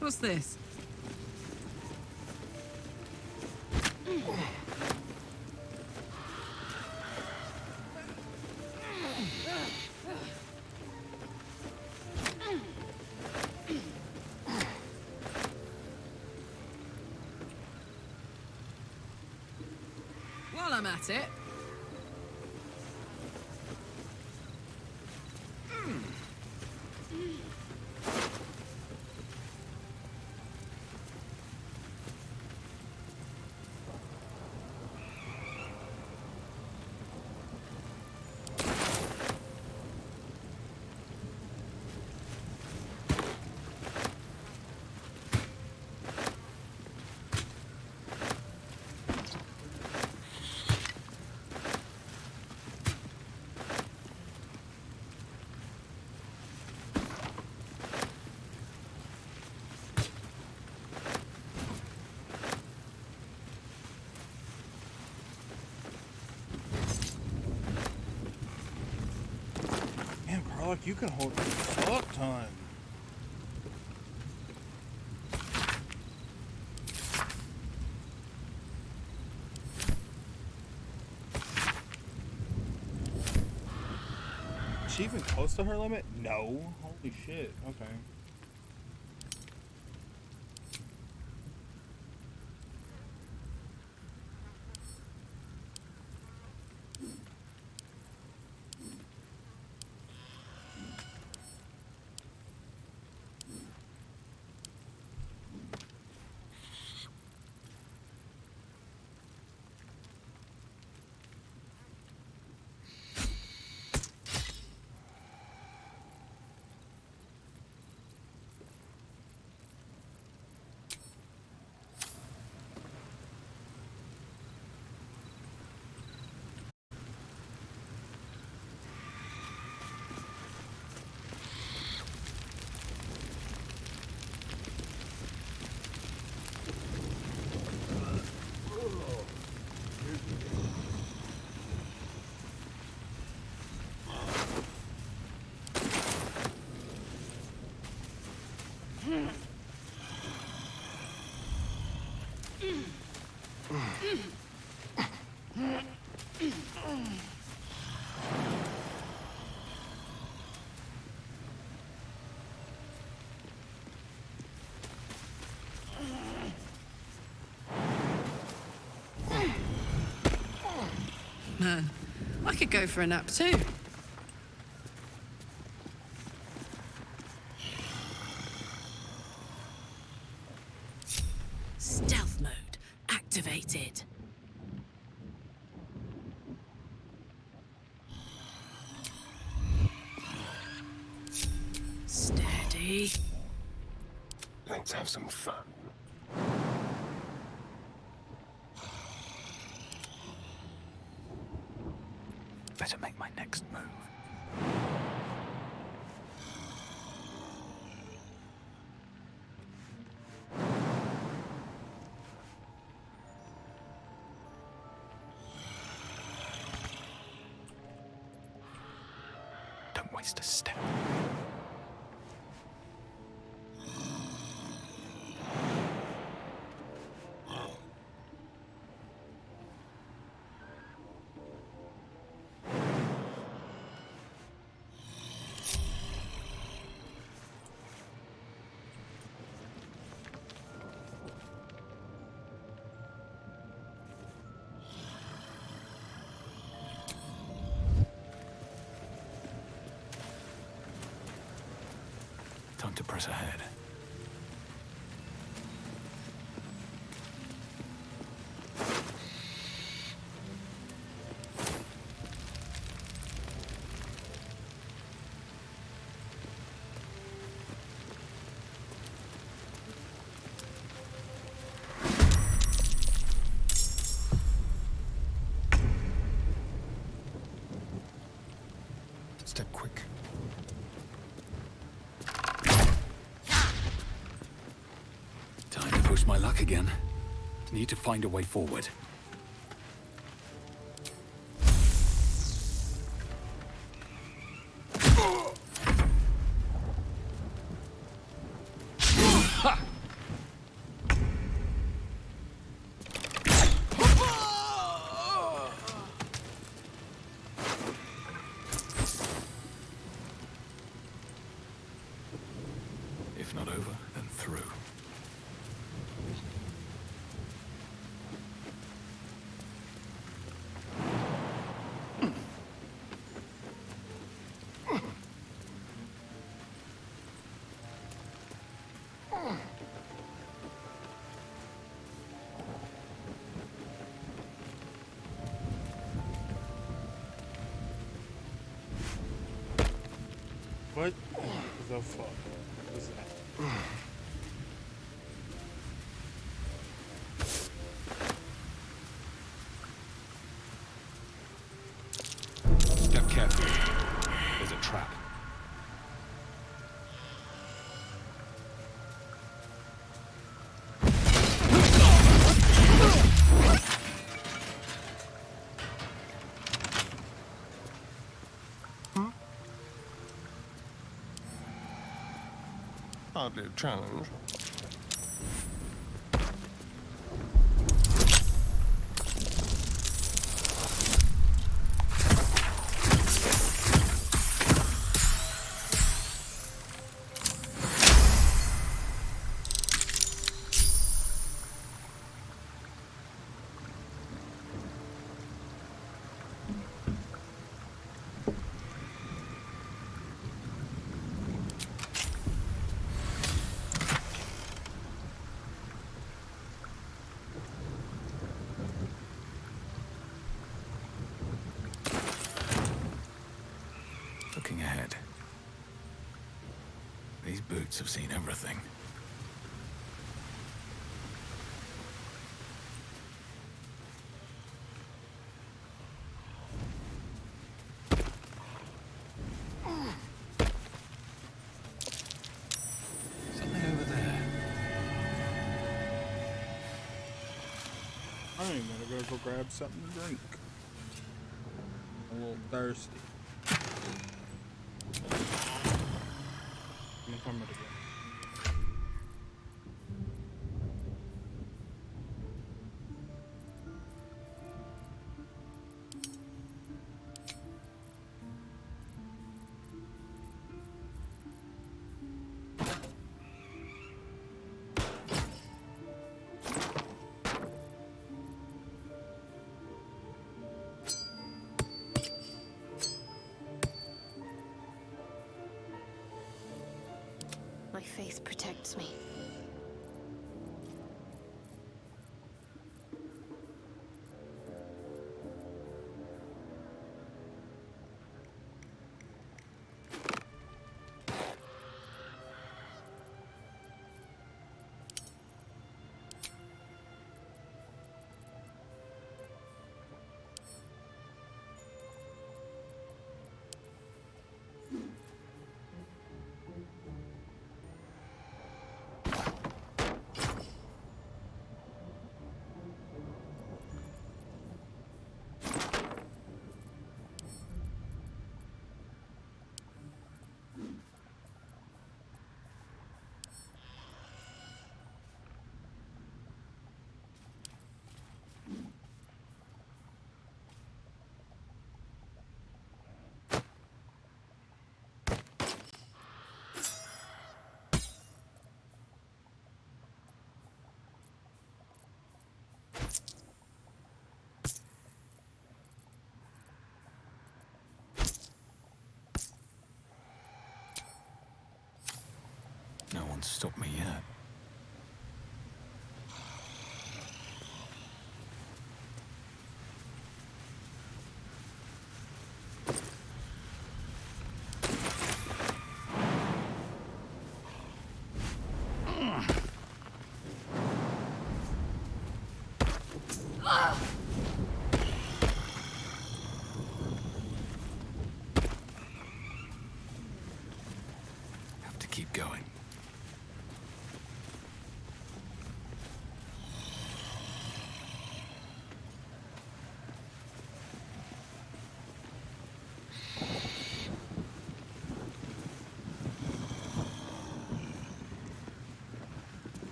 what's this? I'm at it. Man, Garlic, you can hold a fuck ton. Is she even close to her limit? No. Holy shit. Okay. Man, I could go for a nap too. Stealth mode activated. Steady. Let's have some fun. Better make my next move. Don't waste a step. Time to press ahead. Step quick. Time to push my luck again. Need to find a way forward. If not over, then through. What the fuck was that? Step carefully. There's a trap. Hardly a challenge. Looking ahead. These boots have seen everything. Something over there. I ain't gonna go grab something to drink. I'm a little thirsty. Let me come it again. My faith protects me. No one's stopped me yet. Have to keep going.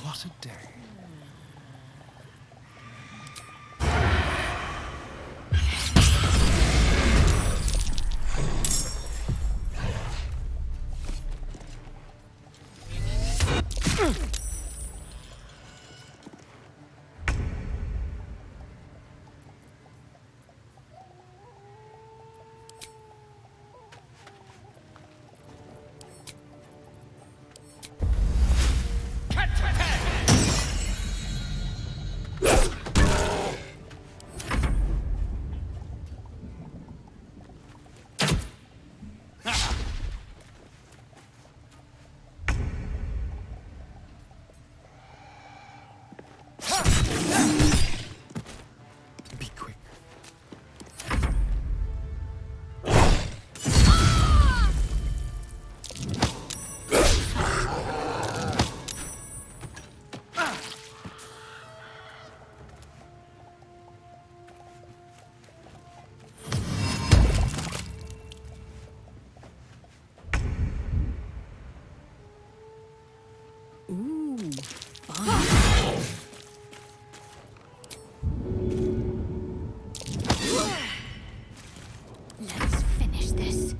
What a day. Ooh, fun. Let's finish this.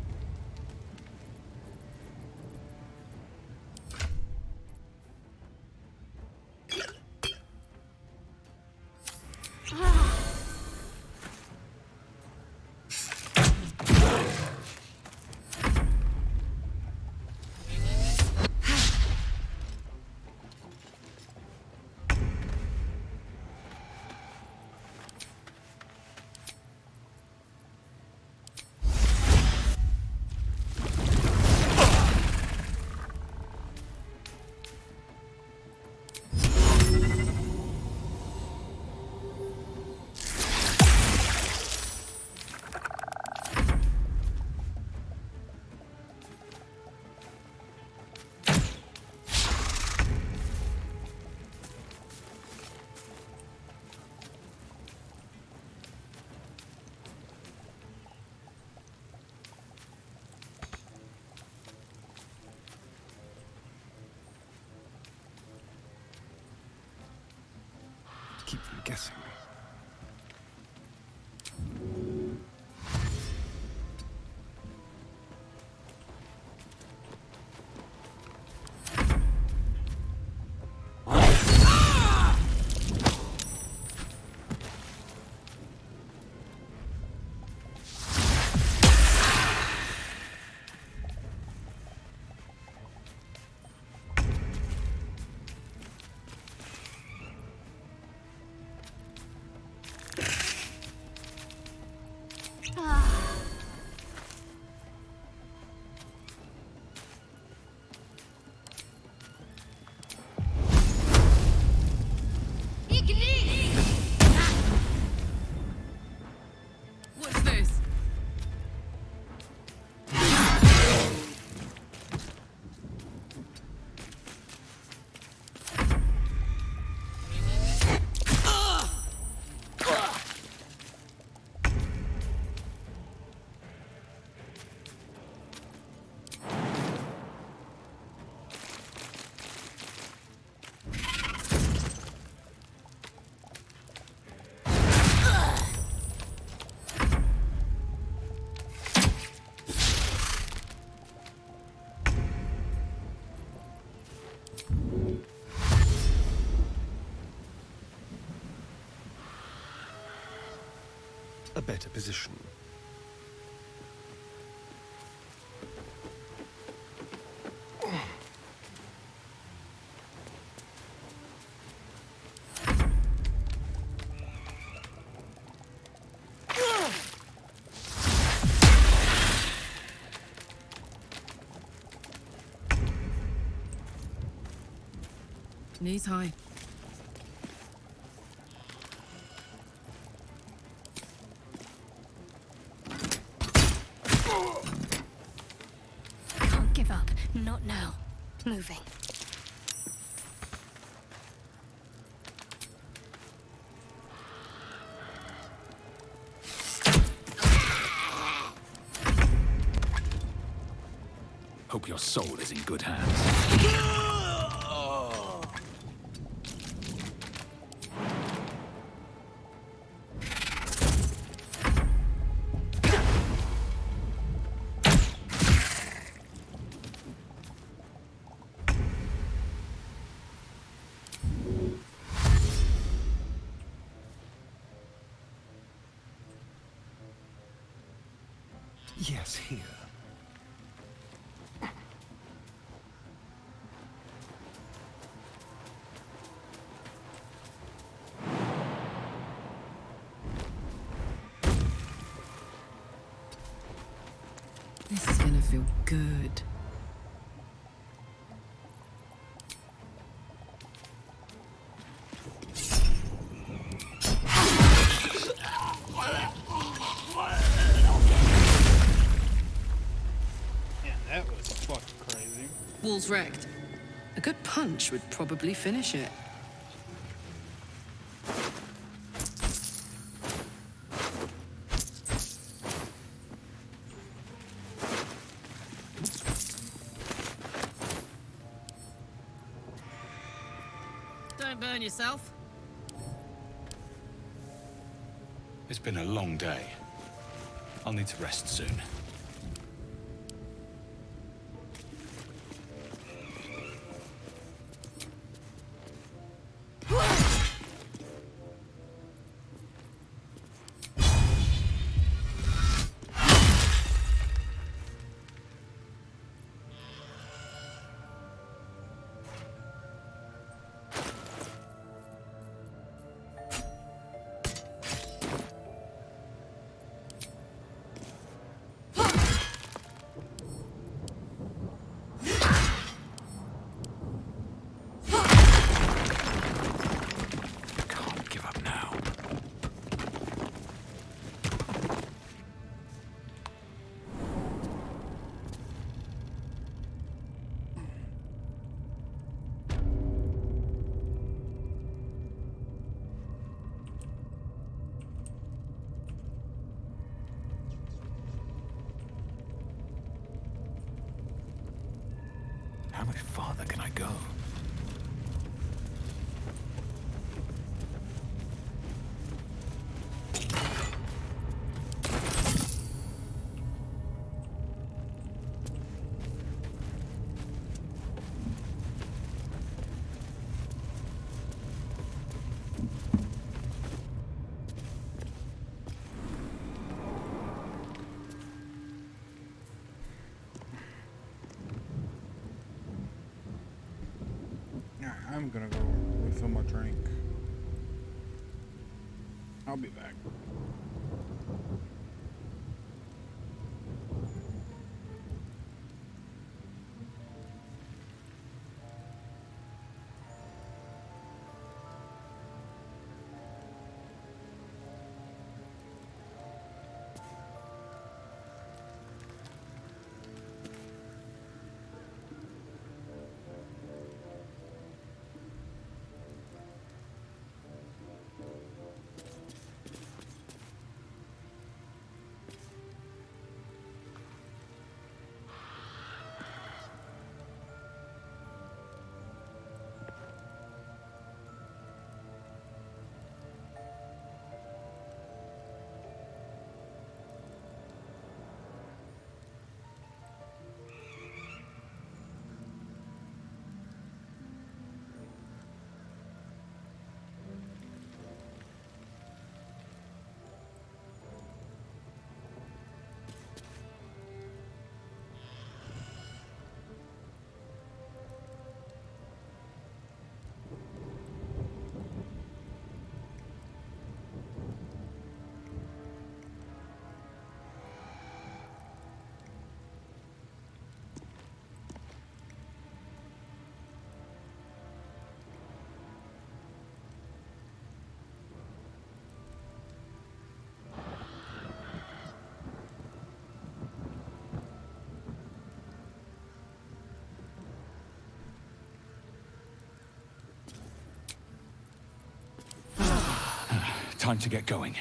Keep them guessing. What's this? A better position. Knees high. Can't give up. Not now. Moving. Hope your soul is in good hands. Yes, here. This is gonna feel good. Yeah, that was fucking crazy. Wall's wrecked. A good punch would probably finish it. Don't burn yourself. It's been a long day. I'll need to rest soon. How much farther can I go? I'm gonna go refill my drink. I'll be back. Time to get going.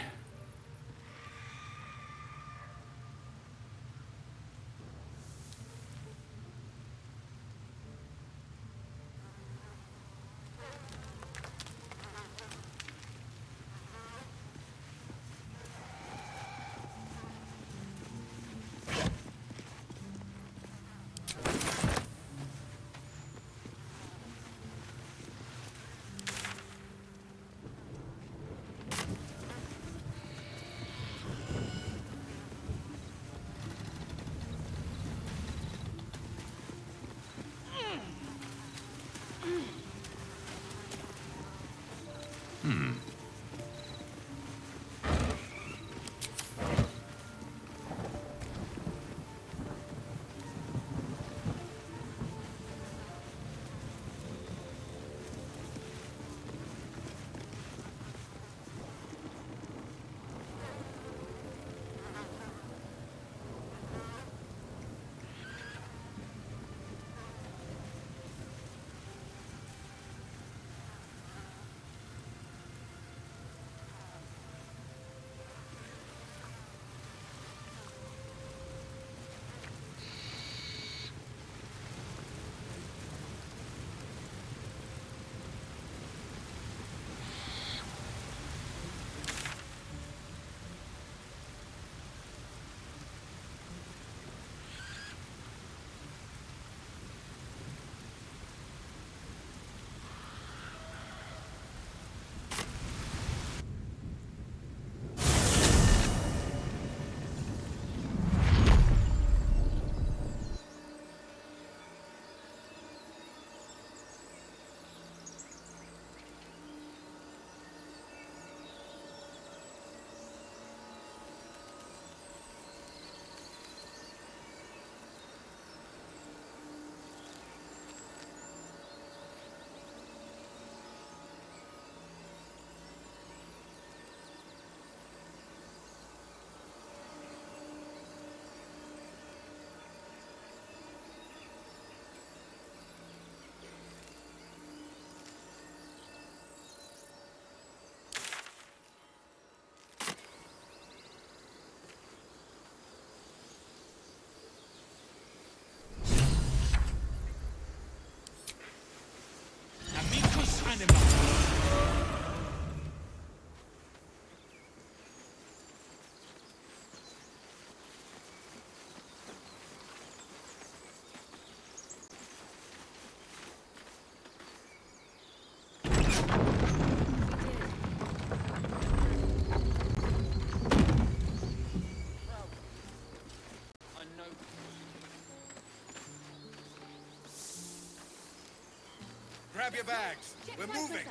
grab your bags. We're moving.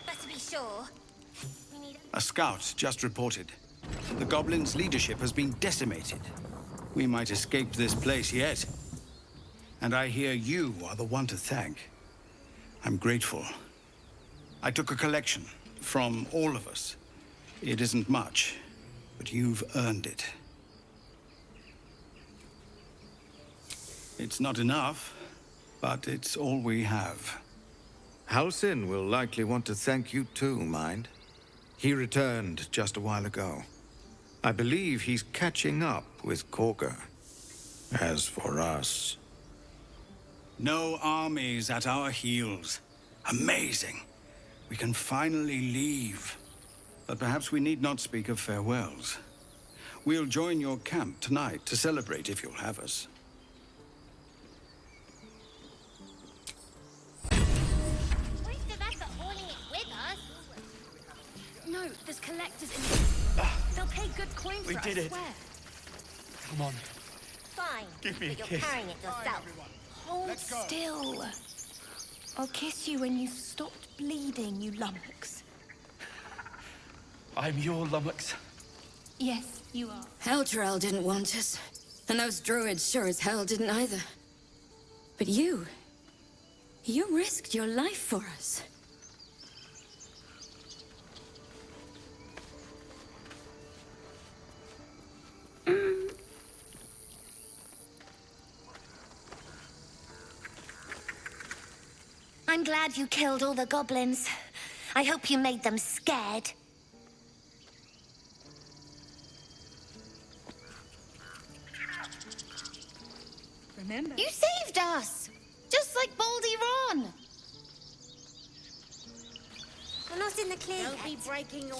Better be sure. A scout just reported. The goblins' leadership has been decimated. We might escape this place yet. And I hear you are the one to thank. I'm grateful. I took a collection from all of us. It isn't much, but you've earned it. It's not enough, but it's all we have. Halsin will likely want to thank you too, mind. He returned just a while ago. I believe he's catching up with Korga. As for us... No armies at our heels. Amazing. We can finally leave. But perhaps we need not speak of farewells. We'll join your camp tonight to celebrate if you'll have us. No, there's collectors in They'll pay good coin for it, I swear. Come on. Fine. Give me a but you're kiss. carrying it yourself. Hold still. I'll kiss you when you've stopped bleeding, you lummox. I'm your lummox. Yes, you are. Heldrael didn't want us. And those druids sure as hell didn't either. But you risked your life for us. I'm glad you killed all the goblins. I hope you made them scared. Remember? You saved us! Just like Baldur. We're not in the clear Don't yet. be breaking your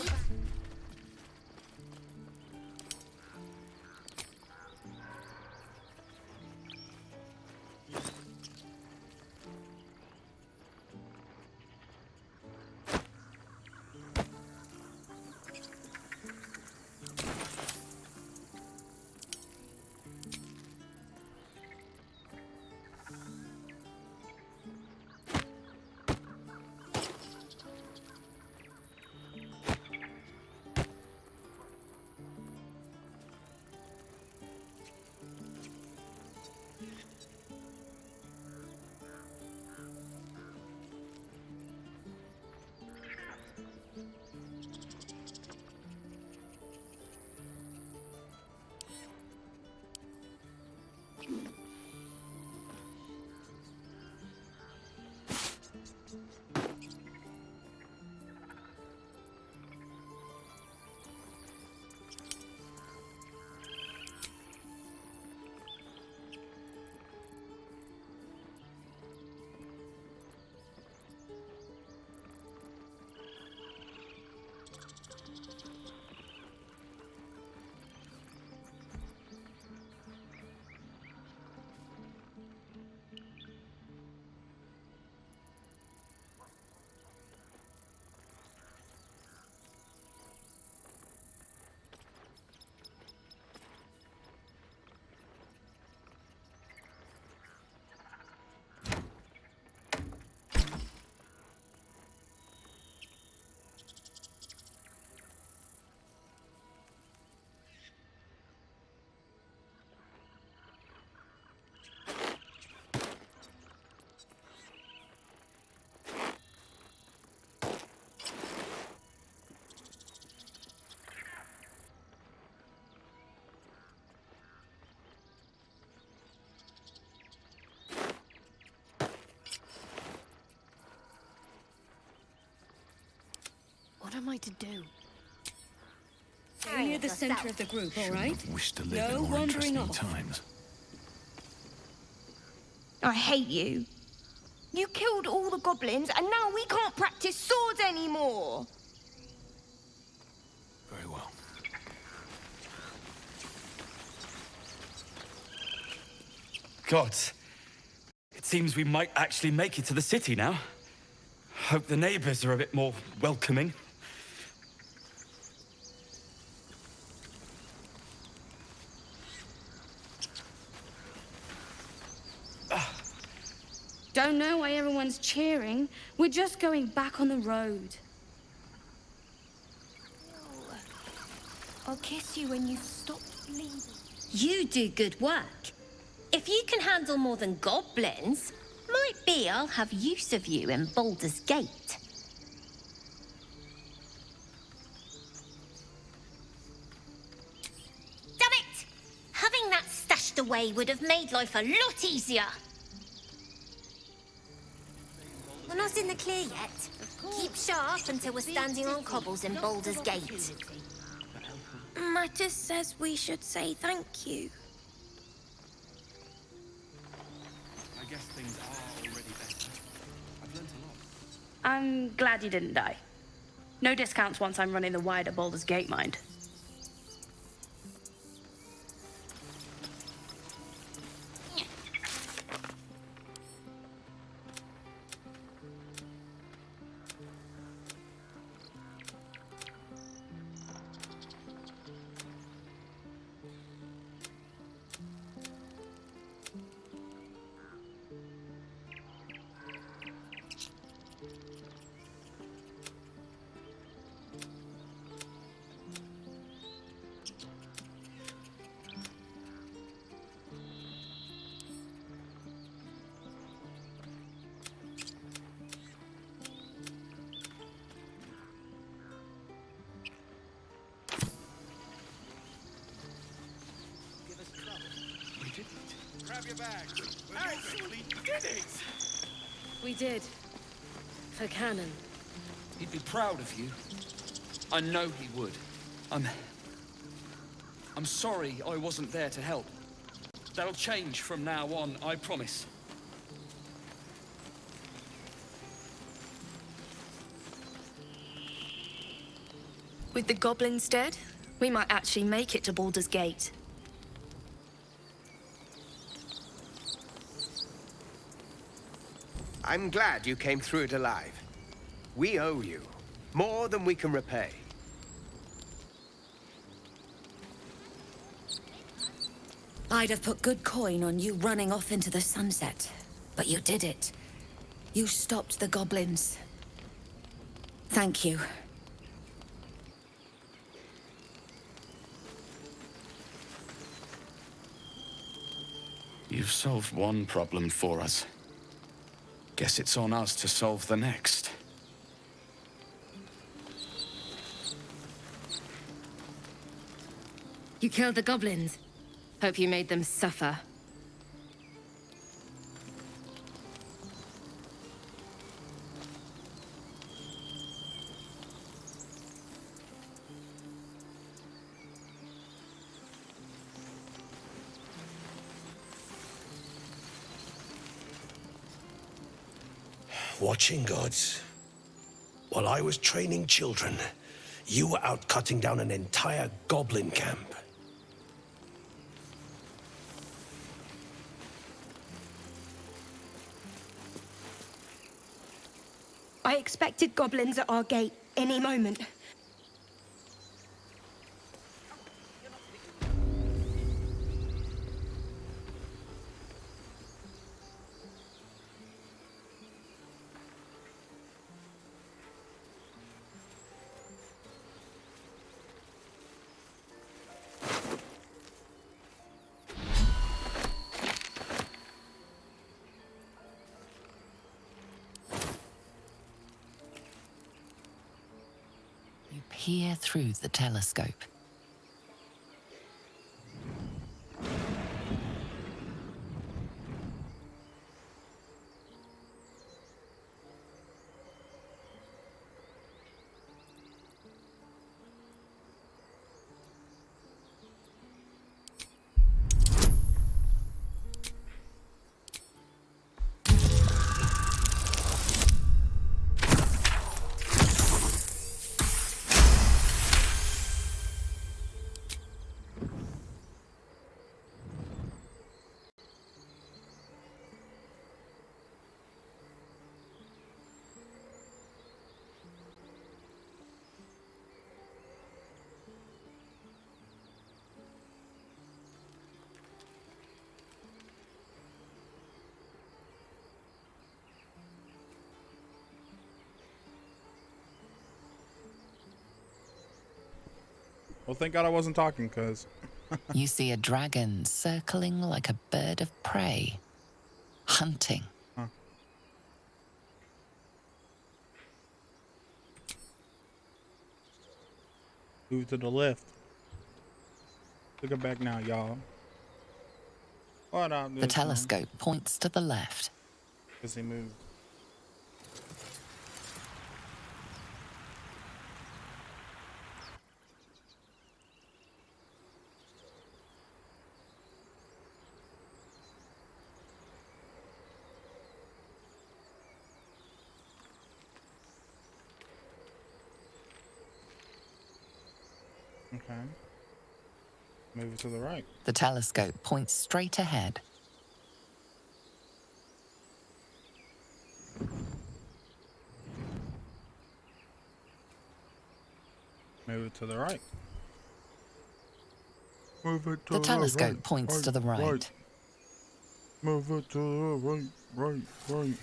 What am I to do? Stay near the center of the group, all right? Wish to live No in more wandering interesting off. times. I hate you. You killed all the goblins, and now we can't practice swords anymore. Very well. Gods. It seems we might actually make it to the city now. Hope the neighbors are a bit more welcoming. Don't know why everyone's cheering. We're just going back on the road. I'll kiss you when you stop bleeding. You do good work. If you can handle more than goblins, might be I'll have use of you in Baldur's Gate. Damn it! Having that stashed away would have made life a lot easier. We're not in the clear yet. Keep sharp until we're standing on cobbles in Baldur's Gate. Mattis says we should say thank you. I guess things are already better. I've learned a lot. I'm glad you didn't die. No discounts once I'm running the wider Baldur's Gate, mind. Grab your bag. We actually did it! We did. For Cannon. He'd be proud of you. I know he would. I'm sorry I wasn't there to help. That'll change from now on, I promise. With the goblins dead, we might actually make it to Baldur's Gate. I'm glad you came through it alive. We owe you more than we can repay. I'd have put good coin on you running off into the sunset, but you did it. You stopped the goblins. Thank you. You've solved one problem for us. Guess it's on us to solve the next. You killed the goblins. Hope you made them suffer. Watching gods. While I was training children, you were out cutting down an entire goblin camp. I expected goblins at our gate any moment. Peer through the telescope. Well, thank God I wasn't talking, cuz. You see a dragon circling like a bird of prey, hunting. Huh. Move to the left. Look it back now, y'all. What up, The telescope points to the left. Because he moved. Okay. Move it to the right. The telescope points straight ahead. Move it to the right. Move it to The the telescope right. points to the right. Move it to the right.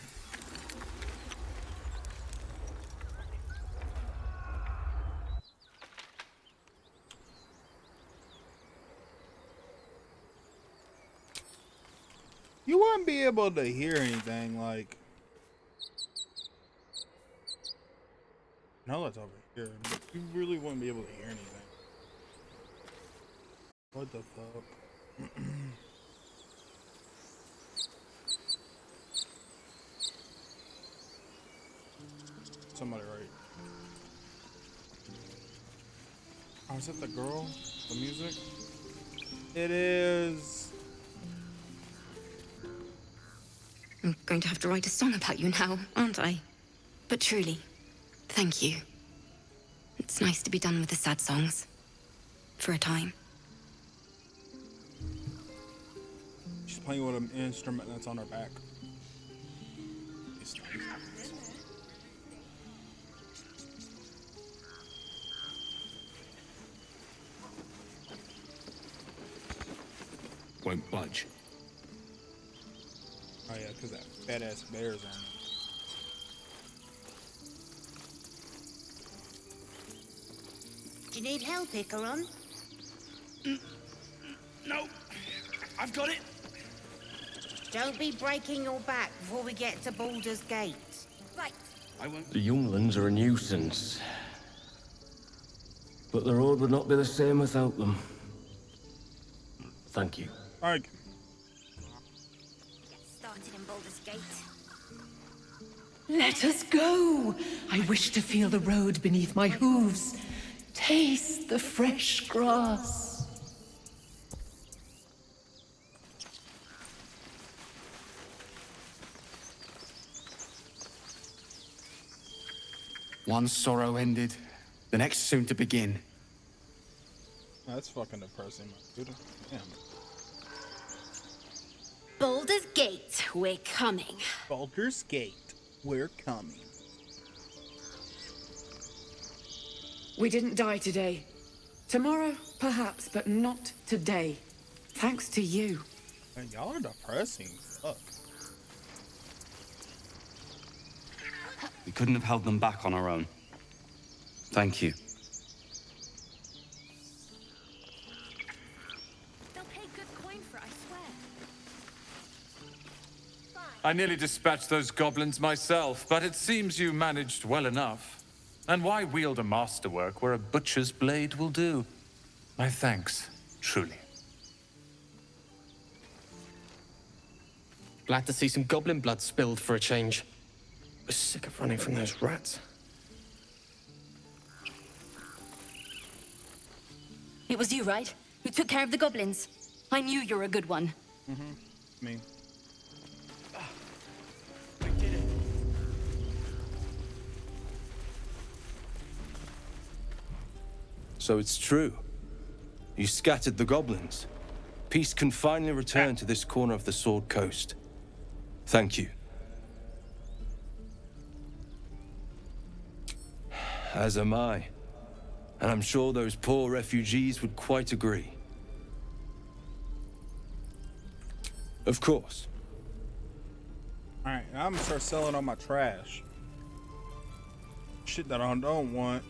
You wouldn't be able to hear anything like. No, that's over here. But you really wouldn't be able to hear anything. What the fuck? Somebody right. Oh, is that the girl? The music? It is. I'm going to have to write a song about you now, aren't I? But truly, thank you. It's nice to be done with the sad songs. For a time. She's playing with an instrument that's on her back. Won't budge. Oh yeah, because that fat ass bear's on it. Do you need help, Icaron? No, I've got it. Don't be breaking your back before we get to Baldur's Gate. Right. I won't. The younglings are a nuisance. But the road would not be the same without them. Thank you. Alright. Get started in Baldur's Gate. Let us go! I wish to feel the road beneath my hooves. Taste the fresh grass. One sorrow ended, the next soon to begin. That's fucking depressing, dude. Damn. Baldur's Gate, we're coming. Baldur's Gate, we're coming. We didn't die today. Tomorrow, perhaps, but not today. Thanks to you. Man, y'all are depressing. Fuck. We couldn't have held them back on our own. Thank you. They'll pay good coin for it, I swear. I nearly dispatched those goblins myself, but it seems you managed well enough. And why wield a masterwork where a butcher's blade will do? My thanks, truly. Glad to see some goblin blood spilled for a change. We're sick of running from those rats. It was you, right? Who took care of the goblins? I knew you were a good one. Mm-hmm. Me. So it's true. You scattered the goblins. Peace can finally return to this corner of the Sword Coast. Thank you. As am I. And I'm sure those poor refugees would quite agree. Of course. Alright, I'm gonna start selling all my trash. Shit that I don't want.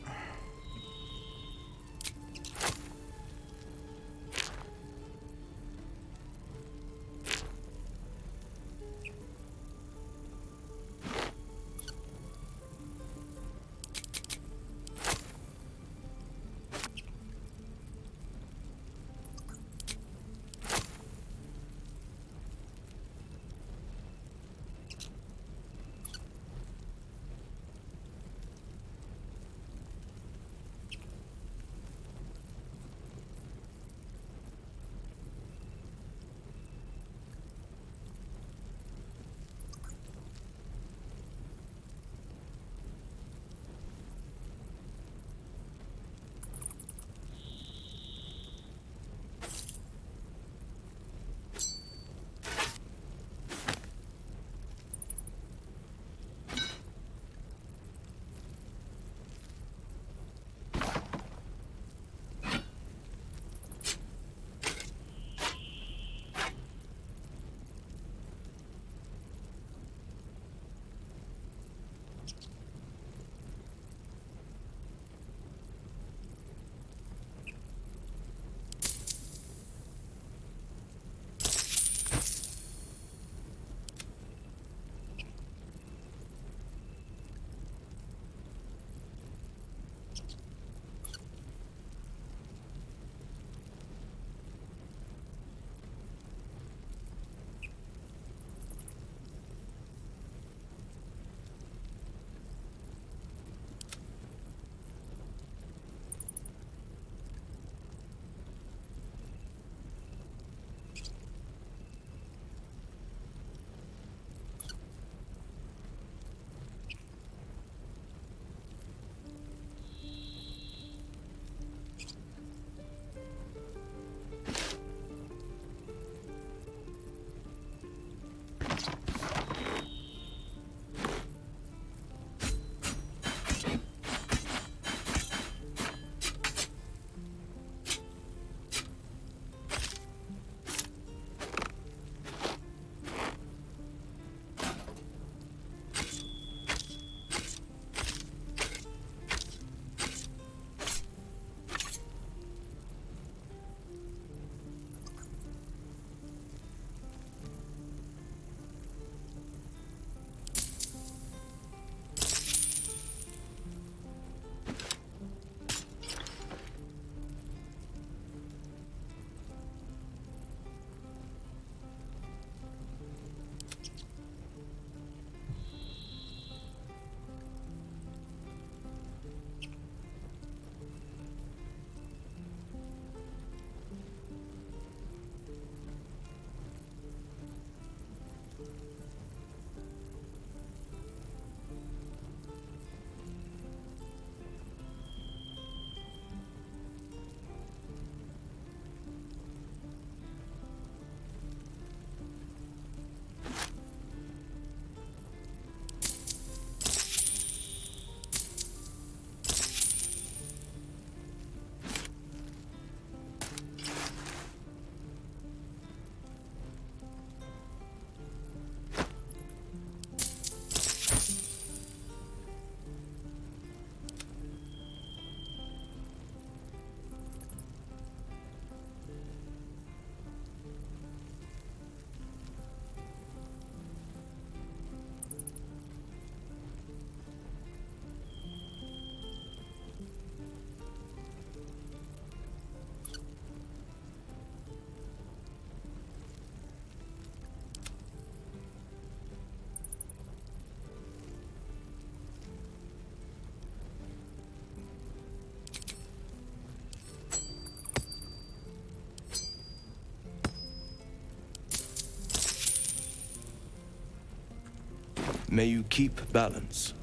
May you keep balance.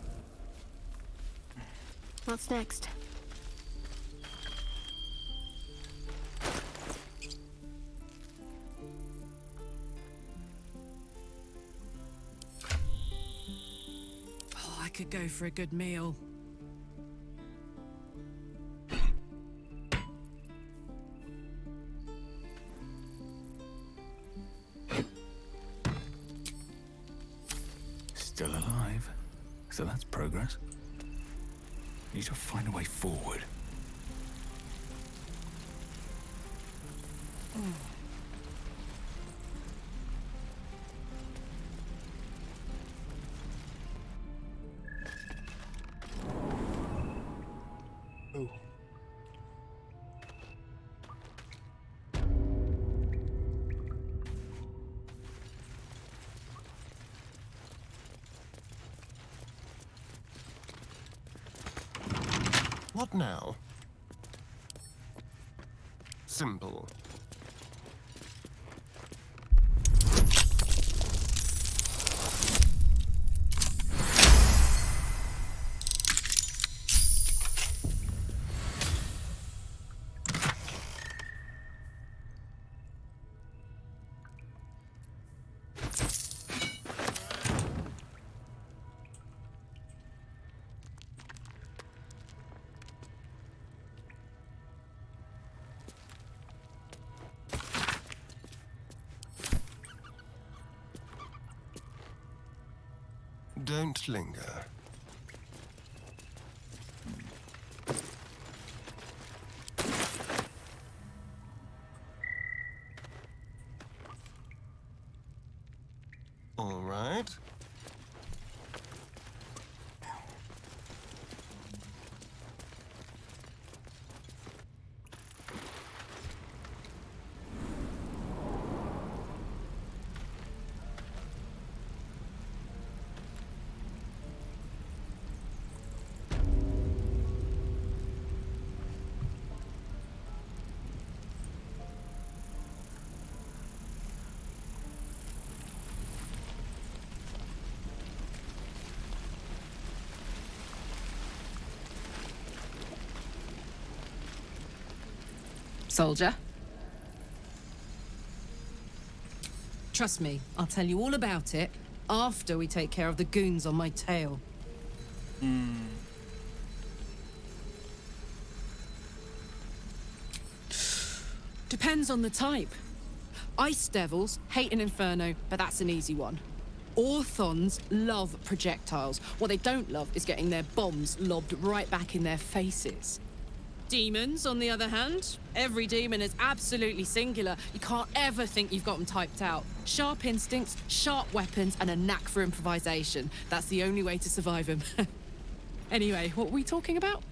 What's next? Oh, I could go for a good meal. Still alive, so that's progress. Need to find a way forward. Ooh. What now? Simple. Don't linger. All right. Soldier. Trust me, I'll tell you all about it after we take care of the goons on my tail. Depends on the type. Ice devils hate an inferno, but that's an easy one. Orthons love projectiles. What they don't love is getting their bombs lobbed right back in their faces. Demons, on the other hand, every demon is absolutely singular. You can't ever think you've got them typed out. Sharp instincts, sharp weapons, and a knack for improvisation. That's the only way to survive them. Anyway, what were we talking about?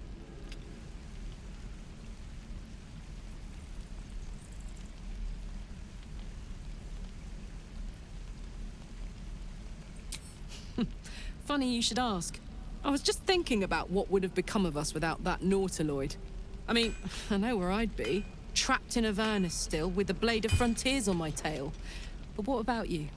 Funny you should ask. I was just thinking about what would have become of us without that Nautiloid. I mean, I know where I'd be. Trapped in Avernus still, with the Blade of Frontiers on my tail. But what about you?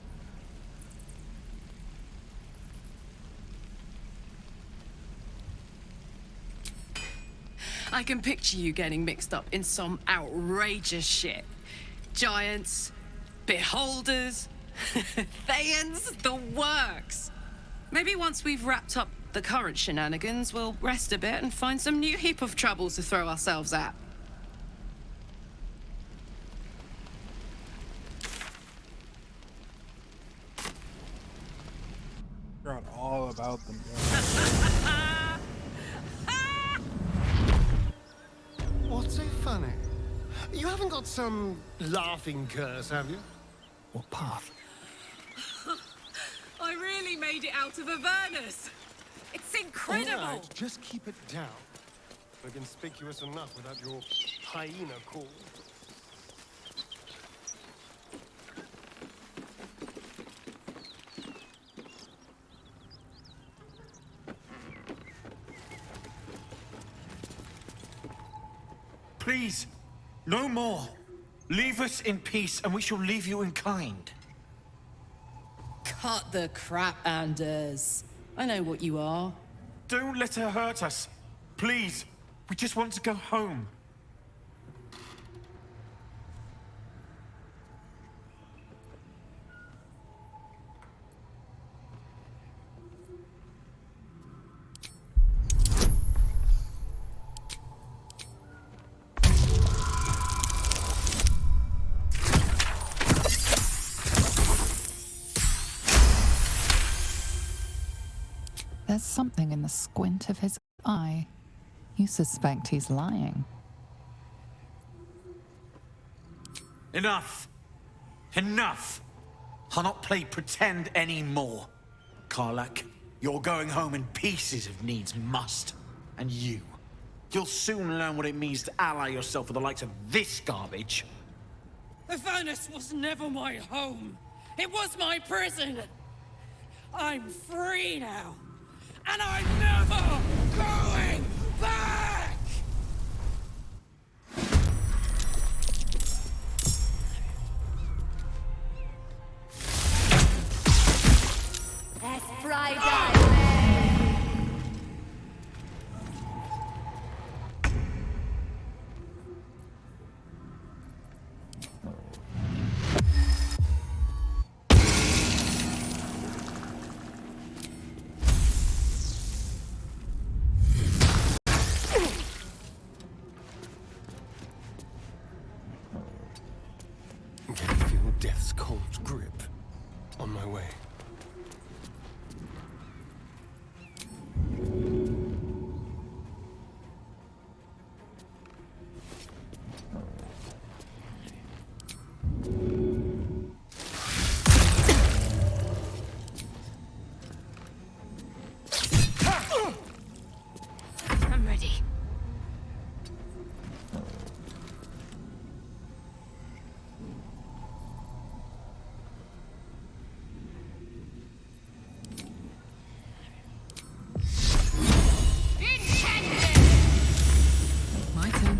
I can picture you getting mixed up in some outrageous shit. Giants, beholders, Thayans, the works. Maybe once we've wrapped up the current shenanigans, we'll rest a bit and find some new heap of troubles to throw ourselves at. Forgot all about them, bro. What's so funny? You haven't got some laughing curse, have you? What path? I really made it out of Avernus. It's incredible. All right, just keep it down. We're conspicuous enough without your hyena call. Please, no more. Leave us in peace, and we shall leave you in kind. Cut the crap, Anders. I know what you are. Don't let her hurt us. Please. We just want to go home. There's something in the squint of his eye. You suspect he's lying. Enough! Enough! I'll not play pretend anymore. Karlak, you're going home in pieces if needs must. And you'll soon learn what it means to ally yourself with the likes of this garbage. Avernus was never my home. It was my prison. I'm free now. And I'm never going back! It's Friday. I can feel death's cold grip on my way. I'm ready. My turn.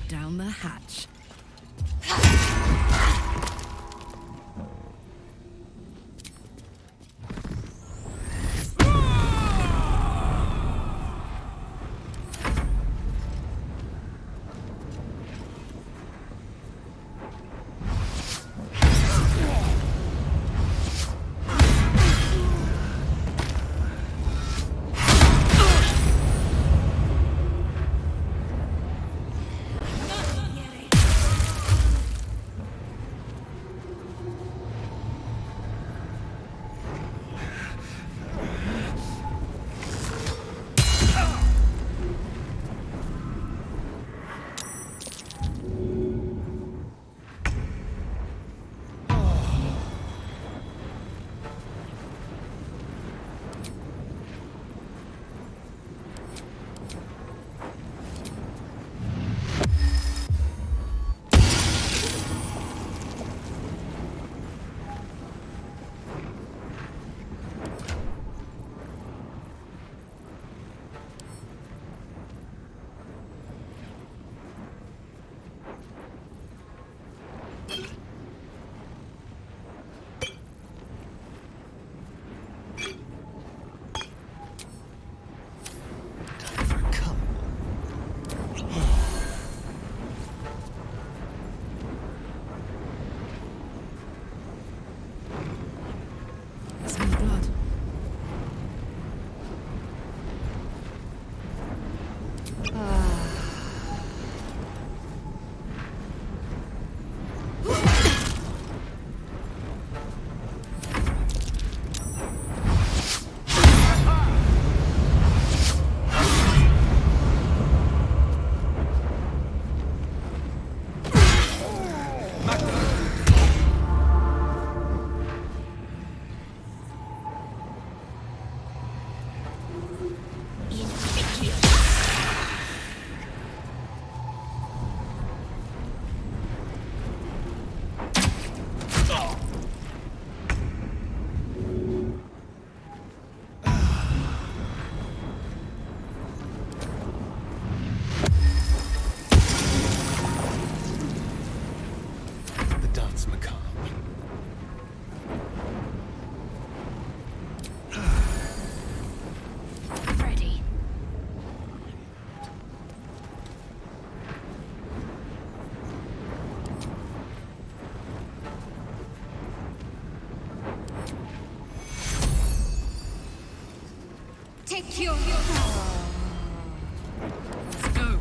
Down the hatch. macabre. Ready. Take your... Let's go.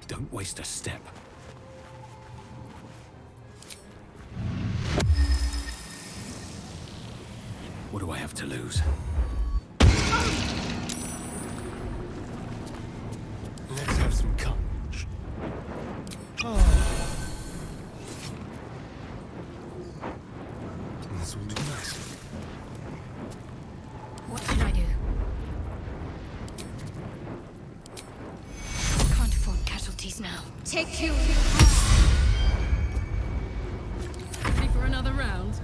Don't waste a step. What do I have to lose? Let's have some courage. This will do nicely. What should I do? Can't afford casualties now. Take you. Ready for another round?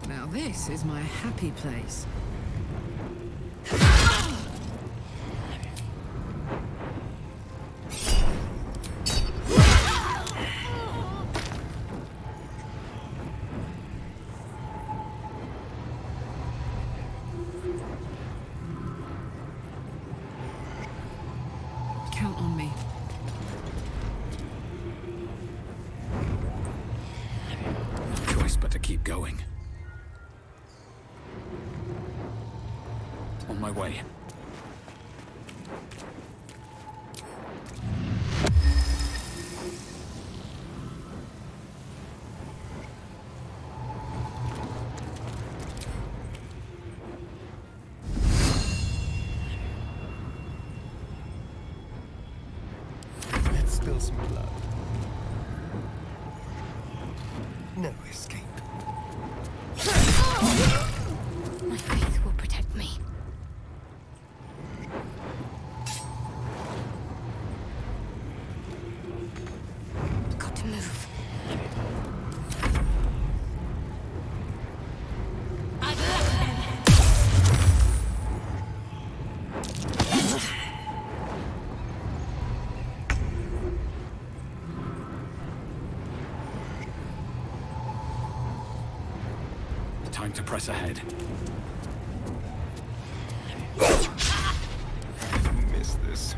Now this is my happy place. Count on me. No choice but to keep going. On my way. Let's spill some blood. No escape. My faith will protect me. Got to move. Time to press ahead. Miss this.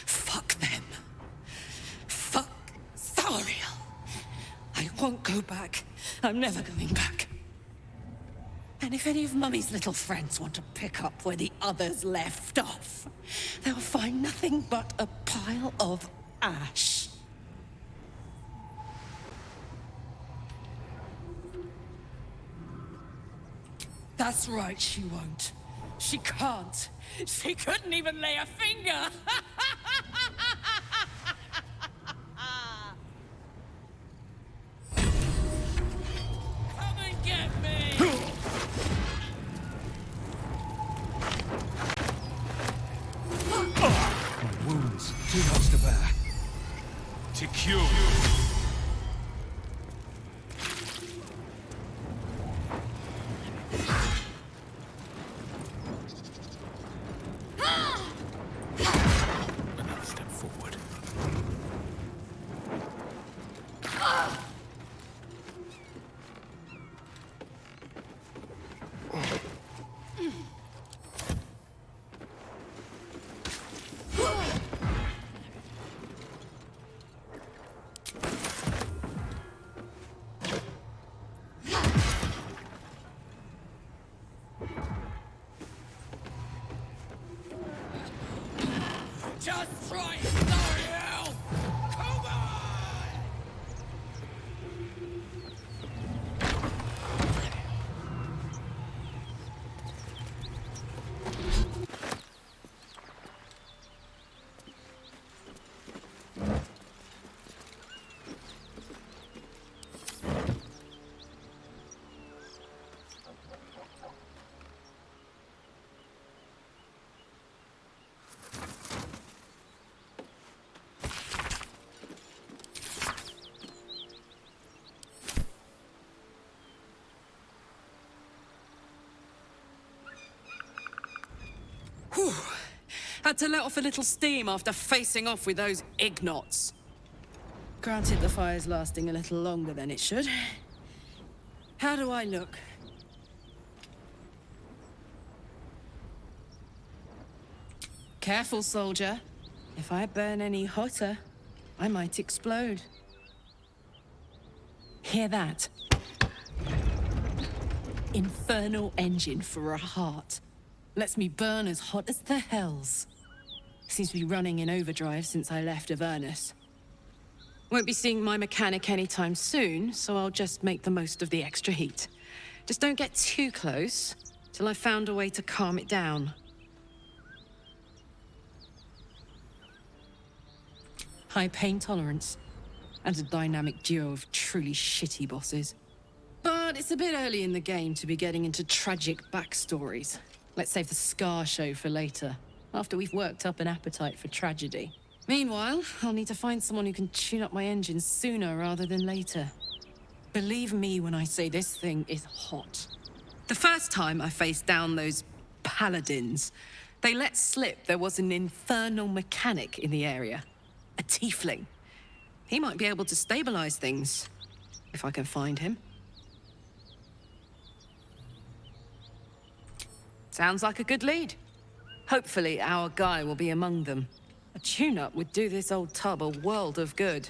Fuck them. Fuck Thariel. I won't go back. I'm never going back. And if any of Mummy's little friends want to pick up where the others left off, they'll find nothing but a pile of ash. That's right, she won't. She can't. She couldn't even lay a finger. Come and get me! My wounds, too much to bear. To cure. just try to you! Come on! Whew. Had to let off a little steam after facing off with those ignots. Granted, the fire's lasting a little longer than it should. How do I look? Careful, soldier. If I burn any hotter, I might explode. Hear that? Infernal engine for a heart. Lets me burn as hot as the hells. Seems to be running in overdrive since I left Avernus. Won't be seeing my mechanic anytime soon, so I'll just make the most of the extra heat. Just don't get too close, till I've found a way to calm it down. High pain tolerance, and a dynamic duo of truly shitty bosses. But it's a bit early in the game to be getting into tragic backstories. Let's save the Scar show for later, after we've worked up an appetite for tragedy. Meanwhile, I'll need to find someone who can tune up my engine sooner rather than later. Believe me when I say this thing is hot. The first time I faced down those paladins, they let slip there was an infernal mechanic in the area. A tiefling. He might be able to stabilize things, if I can find him. Sounds like a good lead. Hopefully our guy will be among them. A tune-up would do this old tub a world of good.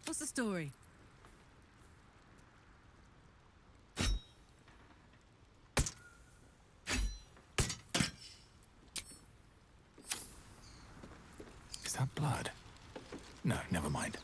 What's the story? Is that blood? No, never mind.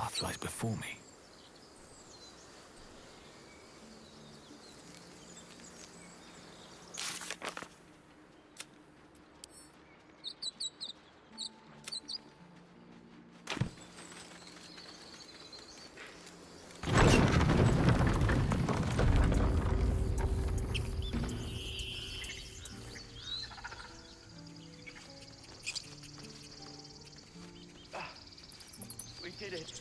path lies before me. We did it.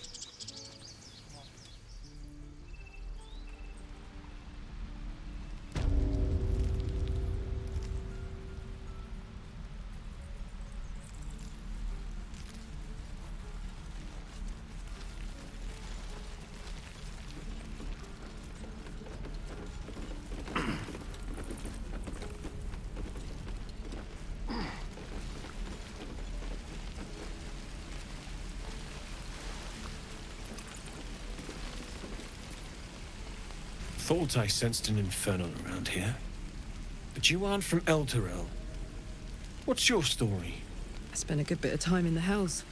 Thought I sensed an infernal around here. But you aren't from Elturel. What's your story? I spent a good bit of time in the Hells.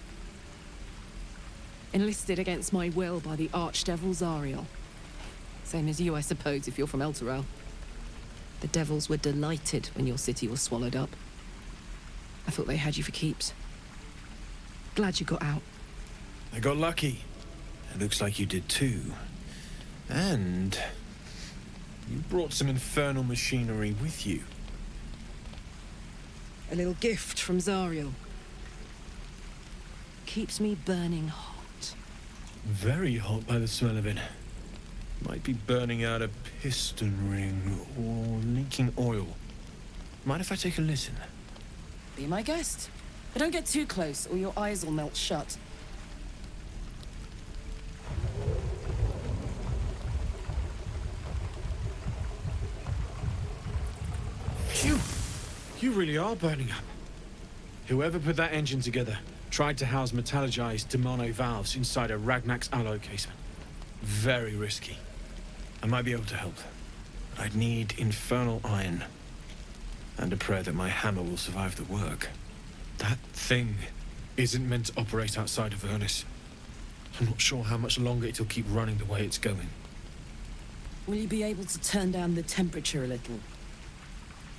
Enlisted against my will by the Archdevil Zariel. Same as you, I suppose, if you're from Elturel. The devils were delighted when your city was swallowed up. I thought they had you for keeps. Glad you got out. I got lucky. It looks like you did too. And you brought some infernal machinery with you. A little gift from Zariel. Keeps me burning hot. Very hot by the smell of it. Might be burning out a piston ring or leaking oil. Mind if I take a listen? Be my guest. But don't get too close or your eyes will melt shut. Phew! You really are burning up. Whoever put that engine together tried to house metallurgized Demano valves inside a Ragnak's alloy casement. Very risky. I might be able to help, but I'd need infernal iron. And a prayer that my hammer will survive the work. That thing isn't meant to operate outside of Vernus. I'm not sure how much longer it'll keep running the way it's going. Will you be able to turn down the temperature a little?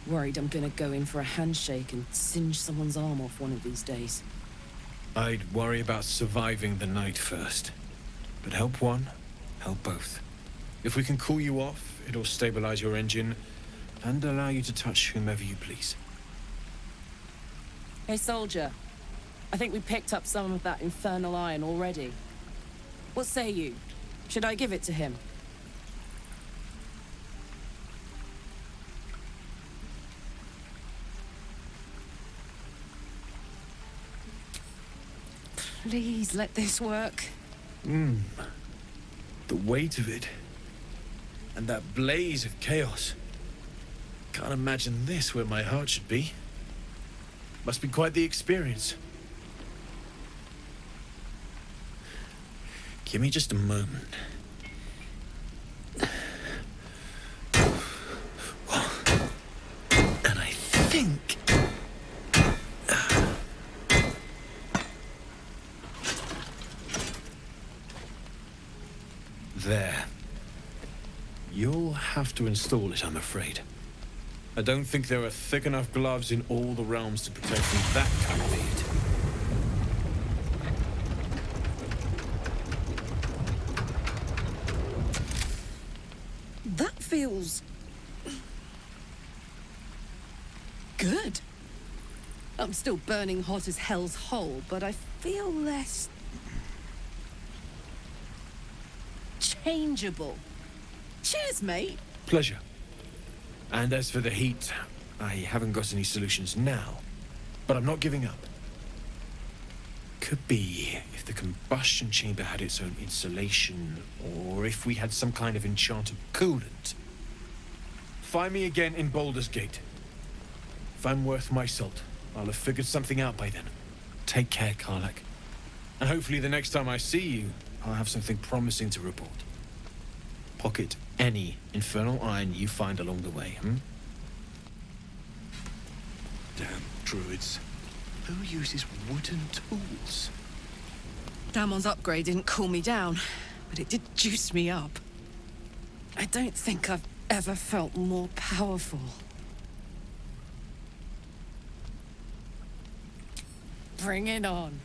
Worried I'm gonna go in for a handshake and singe someone's arm off one of these days. I'd worry about surviving the night first. But help one, help both. If we can cool you off, it'll stabilize your engine and allow you to touch whomever you please. Hey, soldier. I think we picked up some of that infernal iron already. What say you? Should I give it to him? Please let this work. The weight of it. And that blaze of chaos. Can't imagine this where my heart should be. Must be quite the experience. Give me just a moment. And I think... There. You'll have to install it, I'm afraid. I don't think there are thick enough gloves in all the realms to protect from that kind of heat. That feels... good. I'm still burning hot as hell's hole, but I feel less... changeable. Cheers, mate. Pleasure. And as for the heat, I haven't got any solutions now, but I'm not giving up. Could be if the combustion chamber had its own insulation, or if we had some kind of enchanted coolant. Find me again in Baldur's Gate. If I'm worth my salt, I'll have figured something out by then. Take care, Karlach. And hopefully the next time I see you, I'll have something promising to report. Pocket any infernal iron you find along the way, Damn druids. Who uses wooden tools? Damon's upgrade didn't cool me down, but it did juice me up. I don't think I've ever felt more powerful. Bring it on.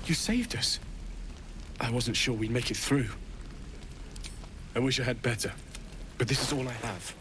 You saved us. I wasn't sure we'd make it through. I wish I had better, but this is all I have.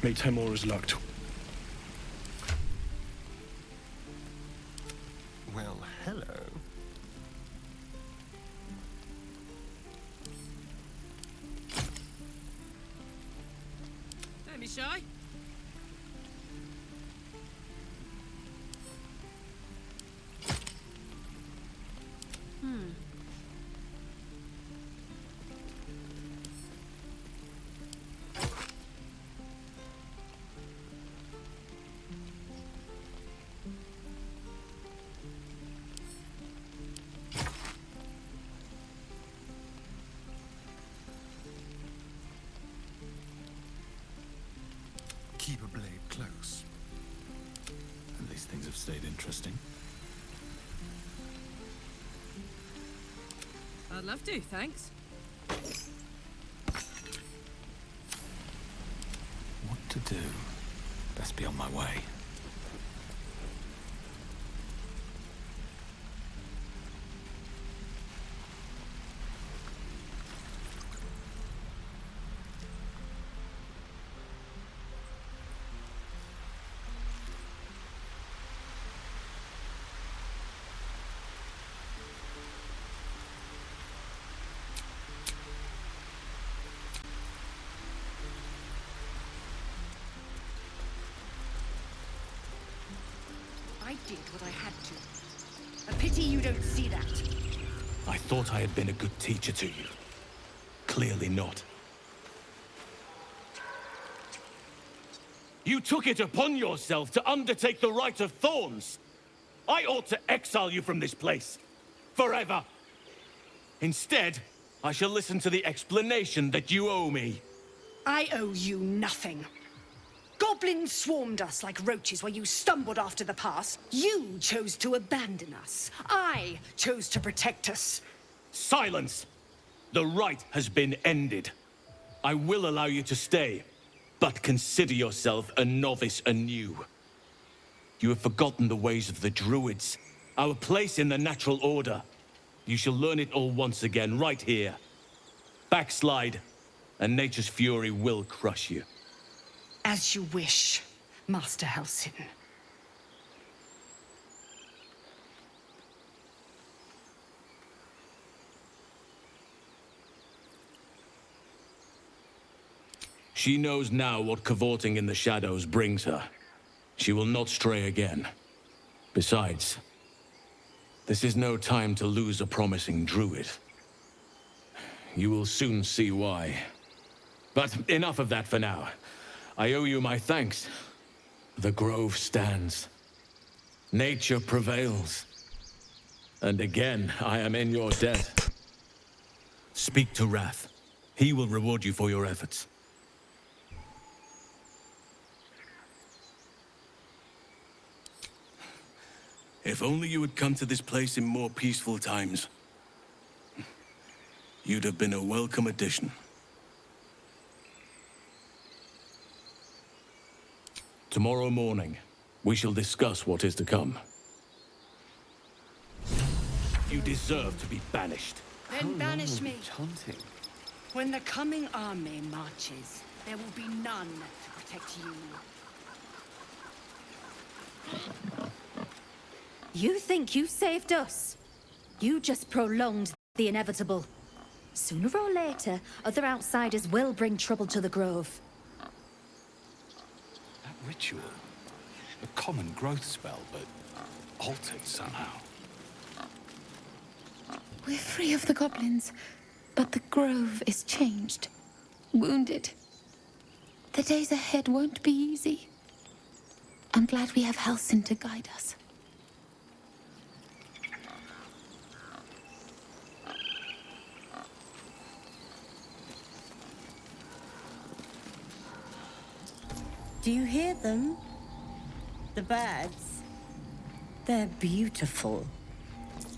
Make Temora's locked. Well, hello. Don't be shy. Keep a blade close. At least things have stayed interesting. I'd love to, thanks. What to do? Best be on my way. I did what I had to. A pity you don't see that. I thought I had been a good teacher to you. Clearly not. You took it upon yourself to undertake the Rite of Thorns. I ought to exile you from this place. Forever. Instead, I shall listen to the explanation that you owe me. I owe you nothing. Goblins swarmed us like roaches while you stumbled after the pass. You chose to abandon us. I chose to protect us. Silence! The rite has been ended. I will allow you to stay, but consider yourself a novice anew. You have forgotten the ways of the Druids, our place in the natural order. You shall learn it all once again, right here. Backslide, and nature's fury will crush you. As you wish, Master Halsin. She knows now what cavorting in the shadows brings her. She will not stray again. Besides, this is no time to lose a promising druid. You will soon see why. But enough of that for now. I owe you my thanks. The grove stands. Nature prevails. And again, I am in your debt. Speak to Wrath. He will reward you for your efforts. If only you had come to this place in more peaceful times. You'd have been a welcome addition. Tomorrow morning, we shall discuss what is to come. You deserve to be banished. Then banish me. Taunting. When the coming army marches, there will be none to protect you. You think you saved us? You just prolonged the inevitable. Sooner or later, other outsiders will bring trouble to the Grove. That ritual. A common growth spell, but altered somehow. We're free of the goblins, but the Grove is changed. Wounded. The days ahead won't be easy. I'm glad we have Halsin to guide us. Do you hear them? The birds. They're beautiful.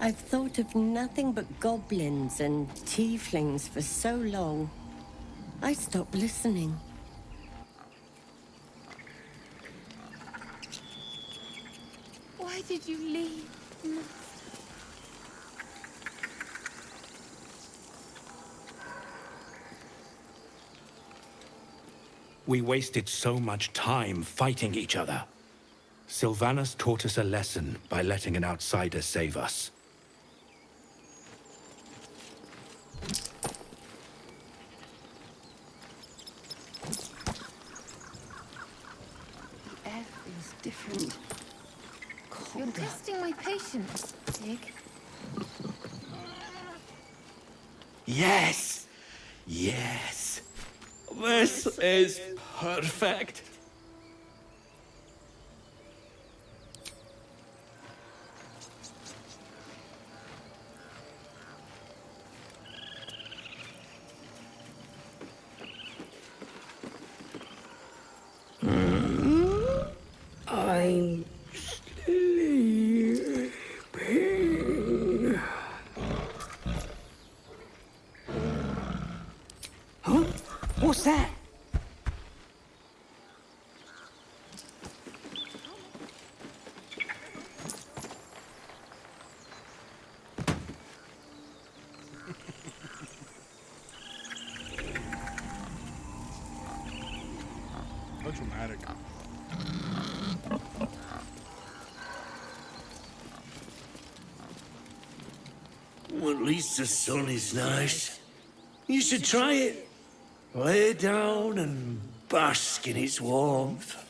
I've thought of nothing but goblins and tieflings for so long. I stopped listening. Why did you leave? We wasted so much time fighting each other. Sylvanas taught us a lesson by letting an outsider save us. The air feels different. You're testing my patience, Dig. Yes! Yes! This is perfect! I'm sleeping. Huh? What's that? So dramatic. Well, at least the sun is nice. You should try it. Lay down and bask in its warmth.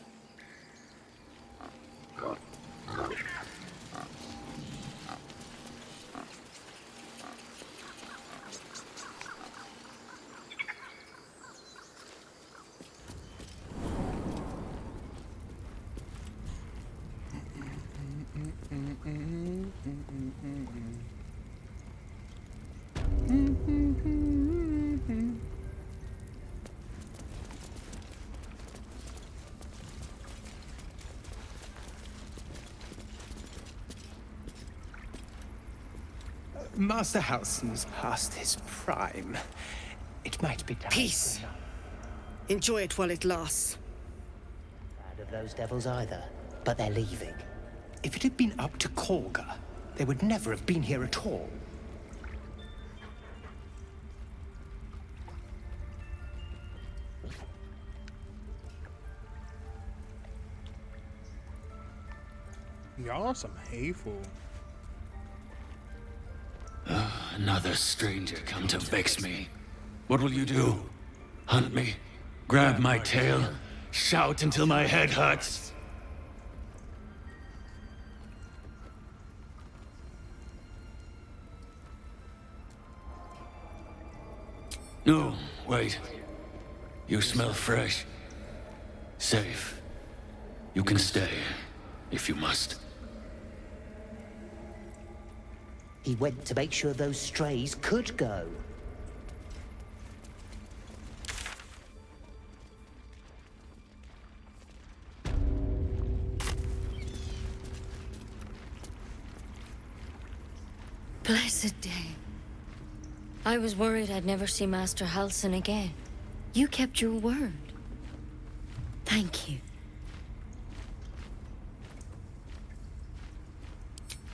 Master Halsin's past his prime. It might be time. Peace. Enjoy it while it lasts. Bad of those devils either, but they're leaving. If it had been up to Korga, they would never have been here at all. Y'all are some hateful. Another stranger come to vex me. What will you do? Hunt me? Grab my tail? Shout until my head hurts? No, wait. You smell fresh. Safe. You can stay, if you must. He went to make sure those strays could go. Blessed day. I was worried I'd never see Master Halsin again. You kept your word. Thank you.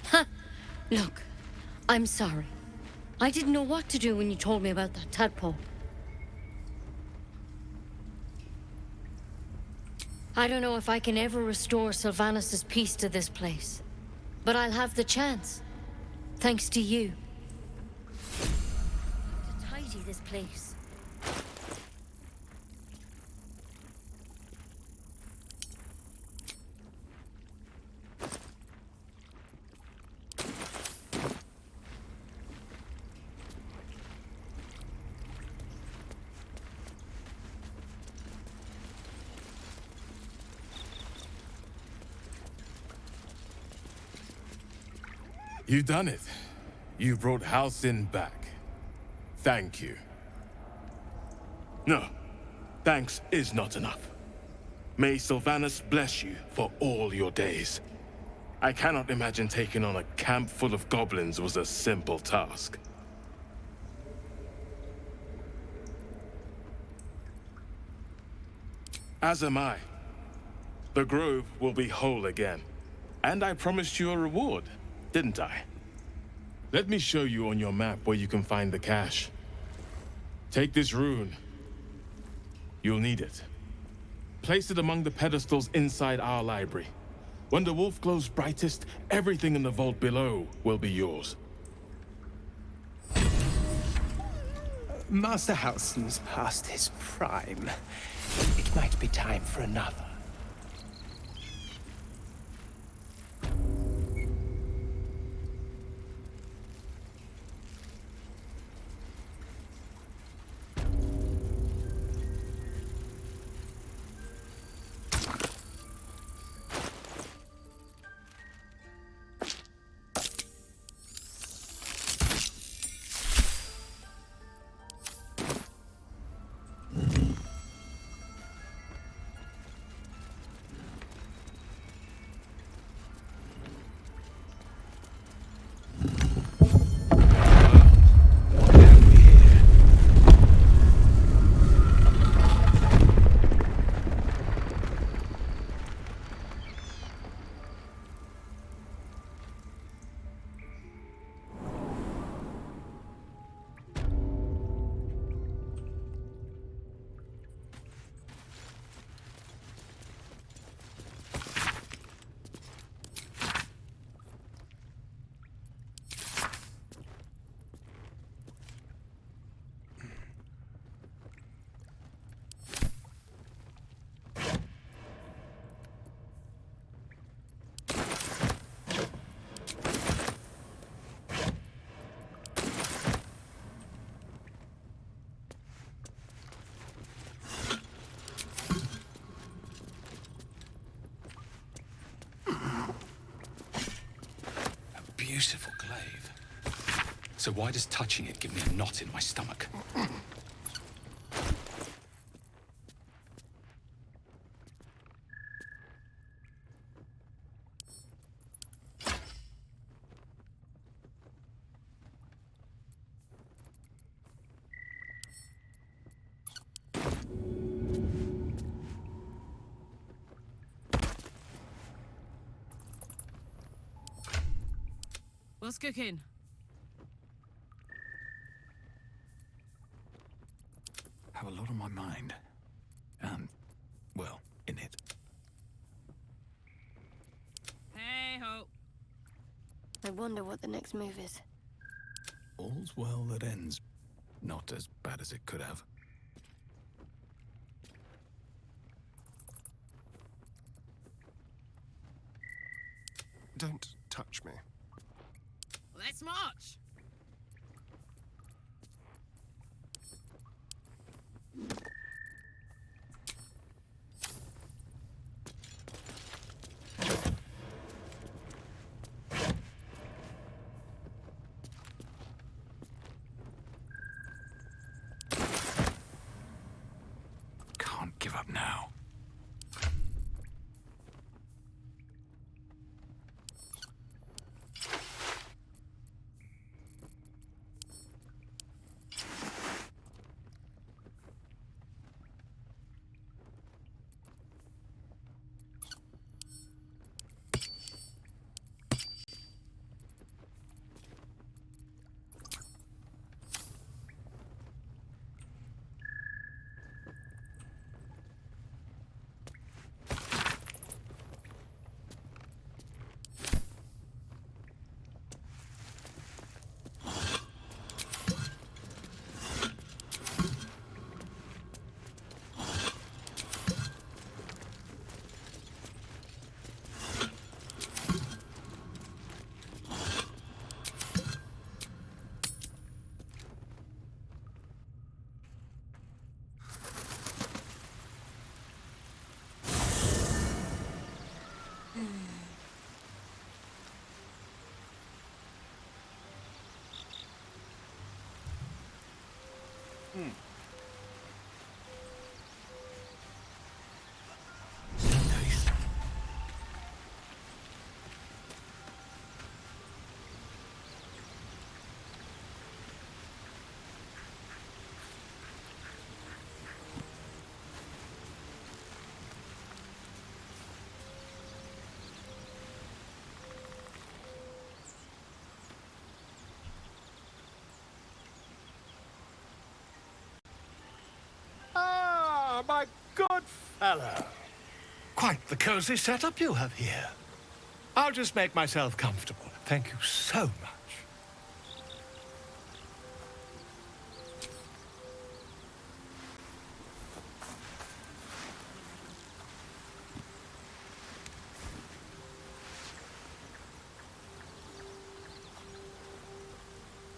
Ha! Look, I'm sorry. I didn't know what to do when you told me about that tadpole. I don't know if I can ever restore Sylvanus' peace to this place. But I'll have the chance. Thanks to you. To tidy this place. You've done it. You brought Halsin back. Thank you. No, thanks is not enough. May Sylvanus bless you for all your days. I cannot imagine taking on a camp full of goblins was a simple task. As am I. The grove will be whole again. And I promised you a reward, didn't I? Let me show you on your map where you can find the cache. Take this rune. You'll need it. Place it among the pedestals inside our library. When the wolf glows brightest, everything in the vault below will be yours. Master Halsin's past his prime. It might be time for another. Beautiful glaive. So why does touching it give me a knot in my stomach? What's cooking? Have a lot on my mind. And, well, in it. Hey ho. I wonder what the next move is. All's well that ends. Not as bad as it could have. Don't touch me. Let's march. Can't give up now. my good fellow. Quite the cozy setup you have here. I'll just make myself comfortable. Thank you so much.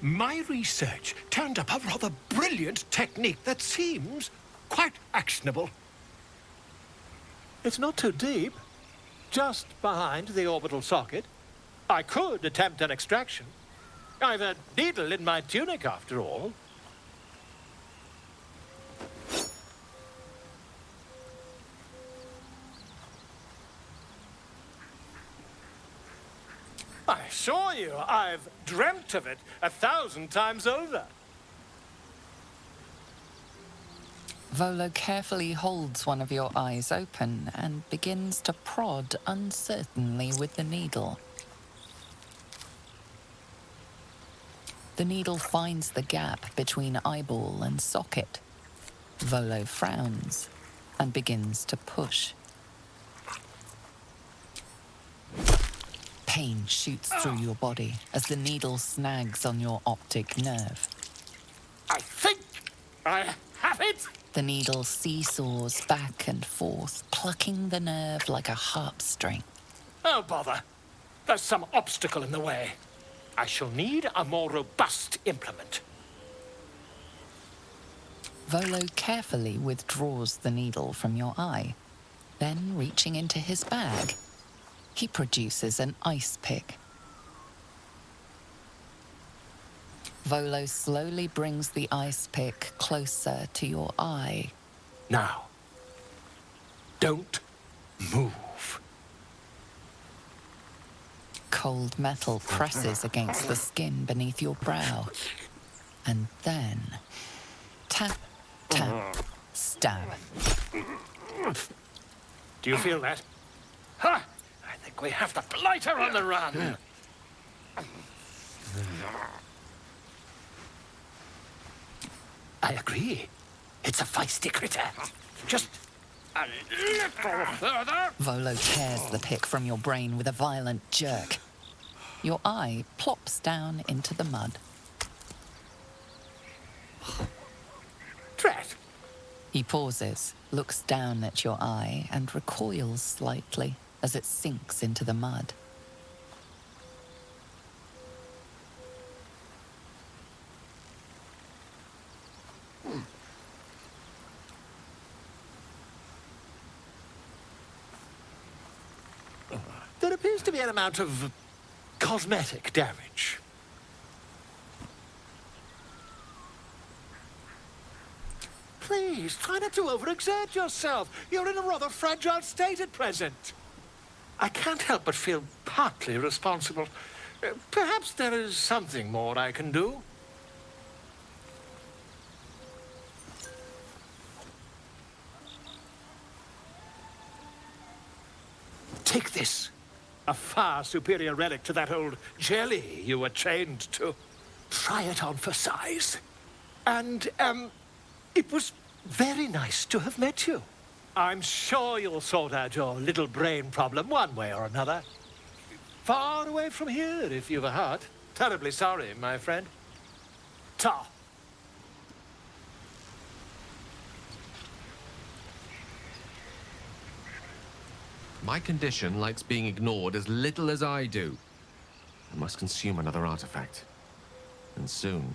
My research turned up a rather brilliant technique that seems quite actionable. It's not too deep. Just behind the orbital socket. I could attempt an extraction. I've a needle in my tunic, after all. I assure you, I've dreamt of it 1,000 times over. Volo carefully holds one of your eyes open and begins to prod uncertainly with the needle. The needle finds the gap between eyeball and socket. Volo frowns and begins to push. Pain shoots through your body as the needle snags on your optic nerve. I think I have it! The needle seesaws back and forth, plucking the nerve like a harp string. Oh, bother. There's some obstacle in the way. I shall need a more robust implement. Volo carefully withdraws the needle from your eye. Then, reaching into his bag, he produces an ice pick. Volo slowly brings the ice pick closer to your eye. Now, don't move. Cold metal presses against the skin beneath your brow. And then, tap, tap, stab. Do you feel that? Ha! I think we have the blighter on the run. I agree. It's a feisty critter. Just a little further. Volo tears the pick from your brain with a violent jerk. Your eye plops down into the mud. Drat. He pauses, looks down at your eye, and recoils slightly as it sinks into the mud. There appears to be an amount of cosmetic damage. Please, try not to overexert yourself. You're in a rather fragile state at present. I can't help but feel partly responsible. Perhaps there is something more I can do. Take this. A far superior relic to that old jelly you were chained to. Try it on for size. And, it was very nice to have met you. I'm sure you'll sort out your little brain problem one way or another. Far away from here, if you've a heart. Terribly sorry, my friend. Ta. My condition likes being ignored as little as I do. I must consume another artifact. And soon.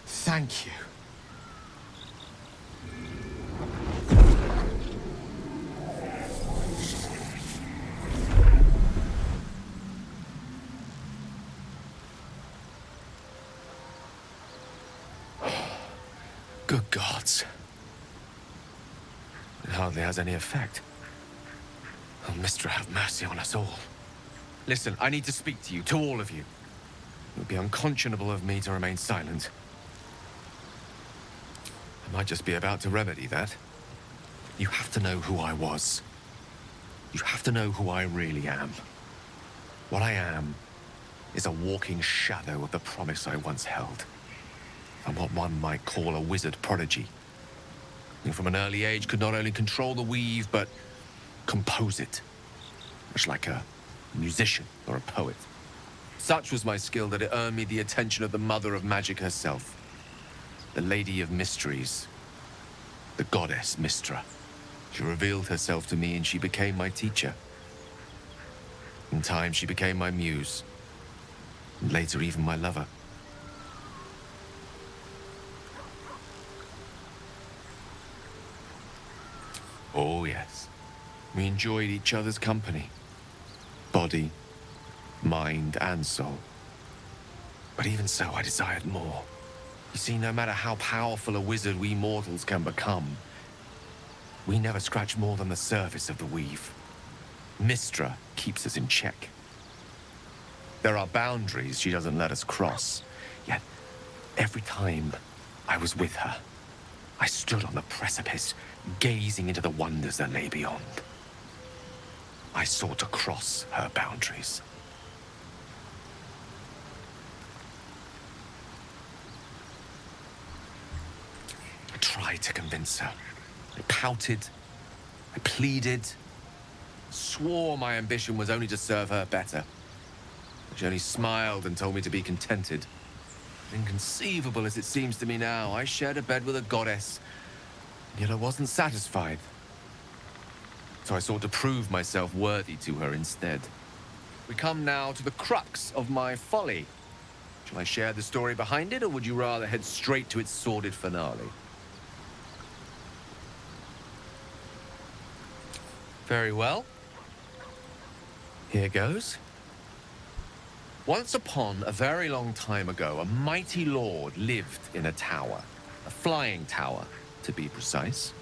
Thank you. Good gods. It hardly has any effect. Oh, Mistra, have mercy on us all. Listen, I need to speak to you, to all of you. It would be unconscionable of me to remain silent. I might just be about to remedy that. You have to know who I was. You have to know who I really am. What I am is a walking shadow of the promise I once held. I'm what one might call a wizard prodigy. Who from an early age could not only control the weave, but compose it. Much like a musician or a poet. Such was my skill that it earned me the attention of the mother of magic herself. The Lady of Mysteries. The goddess Mystra. She revealed herself to me and she became my teacher. In time, she became my muse. And later, even my lover. Oh, yes. We enjoyed each other's company. Body, mind, and soul. But even so, I desired more. You see, no matter how powerful a wizard we mortals can become, we never scratch more than the surface of the weave. Mystra keeps us in check. There are boundaries she doesn't let us cross. Yet, every time I was with her, I stood on the precipice, gazing into the wonders that lay beyond. I sought to cross her boundaries. I tried to convince her. I pouted. I pleaded. Swore my ambition was only to serve her better. She only smiled and told me to be contented. Inconceivable as it seems to me now, I shared a bed with a goddess, yet I wasn't satisfied. So I sought to prove myself worthy to her instead. We come now to the crux of my folly. Shall I share the story behind it, or would you rather head straight to its sordid finale? Very well. Here goes. Once upon a very long time ago, a mighty lord lived in a tower. A flying tower, to be precise.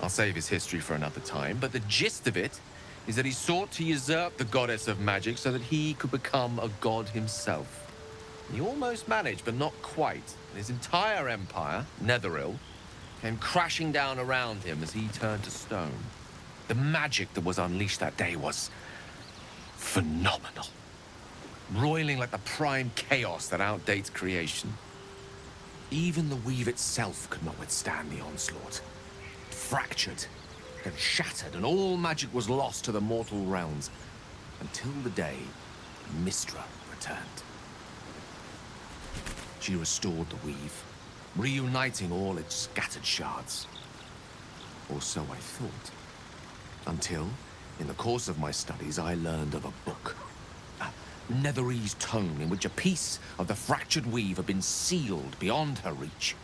I'll save his history for another time, but the gist of it is that he sought to usurp the goddess of magic so that he could become a god himself. He almost managed, but not quite. And his entire empire, Netheril, came crashing down around him as he turned to stone. The magic that was unleashed that day was phenomenal. Roiling like the prime chaos that outdates creation. Even the weave itself could not withstand the onslaught. It fractured and shattered, and all magic was lost to the mortal realms, until the day Mystra returned. She restored the weave, reuniting all its scattered shards. Or so I thought. Until, in the course of my studies, I learned of a book. Netherese tome in which a piece of the fractured weave had been sealed beyond her reach.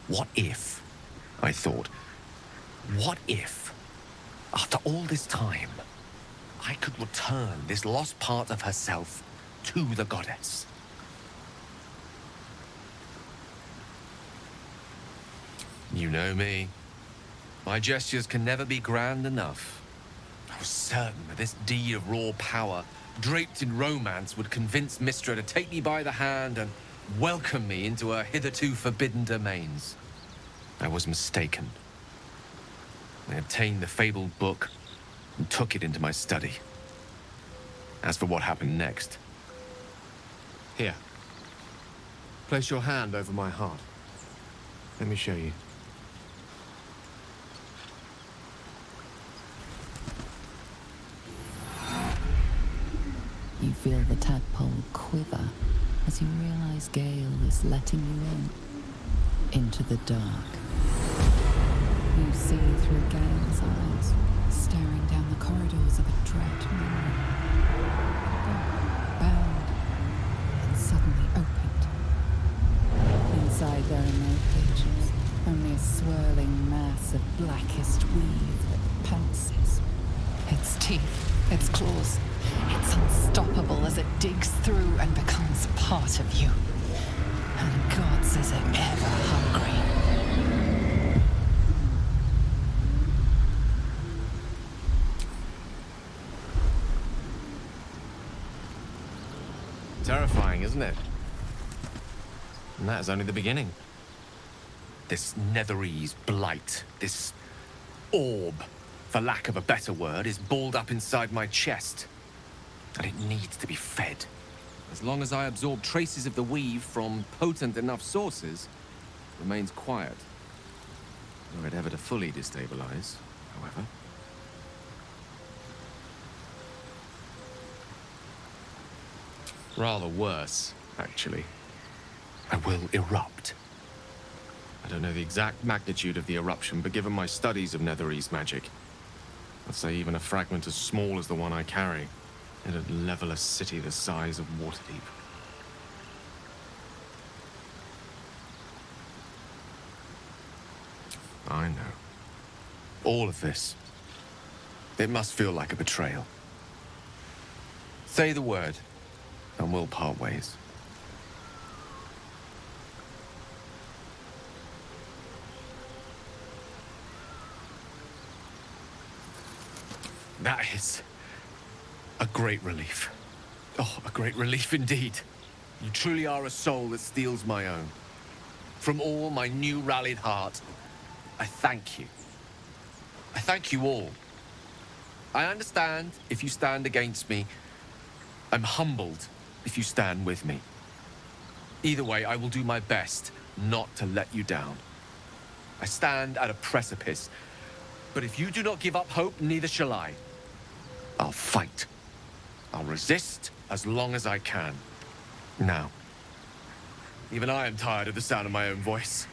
What if, I thought, what if, after all this time, I could return this lost part of herself to the goddess? You know me. My gestures can never be grand enough. I was certain that this deed of raw power, draped in romance, would convince Mystra to take me by the hand and welcome me into her hitherto forbidden domains. I was mistaken. I obtained the fabled book and took it into my study. As for what happened next... Here. Place your hand over my heart. Let me show you. You feel the tadpole quiver as you realize Gale is letting you into the dark. You see through Gale's eyes, staring down the corridors of a dread memory. Bound and suddenly opened. Inside there are no pages, only a swirling mass of blackest weave that pounces. Its teeth, its claws, it's unstoppable as it digs through and becomes part of you. And gods, is it ever hungry. Terrible. isn't it? And that is only the beginning. This Netherese blight, this orb, for lack of a better word, is balled up inside my chest. And it needs to be fed. As long as I absorb traces of the weave from potent enough sources, it remains quiet. Were it ever to fully destabilize, however. Rather worse, actually. I will erupt. I don't know the exact magnitude of the eruption, but given my studies of Netherese magic, I'd say even a fragment as small as the one I carry, it'd level a city the size of Waterdeep. I know. All of this. It must feel like a betrayal. Say the word, and we'll part ways. That is a great relief. Oh, a great relief indeed. You truly are a soul that steals my own. From all my new rallied heart, I thank you. I thank you all. I understand if you stand against me. I'm humbled if you stand with me. Either way, I will do my best not to let you down. I stand at a precipice, but if you do not give up hope, neither shall I. I'll fight. I'll resist as long as I can. Now, even I am tired of the sound of my own voice.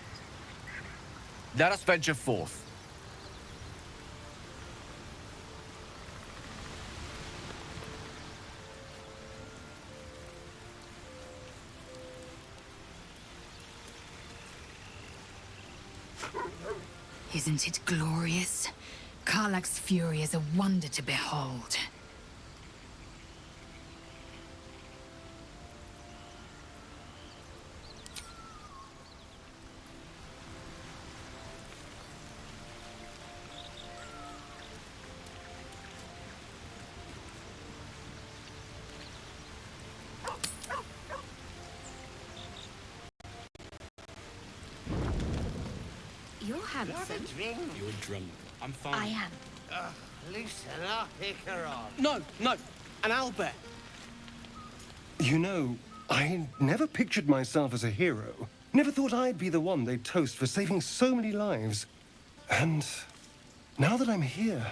Let us venture forth. Isn't it glorious? Karlach's fury is a wonder to behold. You're handsome. You're drunk. I'm fine. I am. Loosen up, Icaron. No, an owlbear. You know, I never pictured myself as a hero. Never thought I'd be the one they'd toast for saving so many lives. And now that I'm here...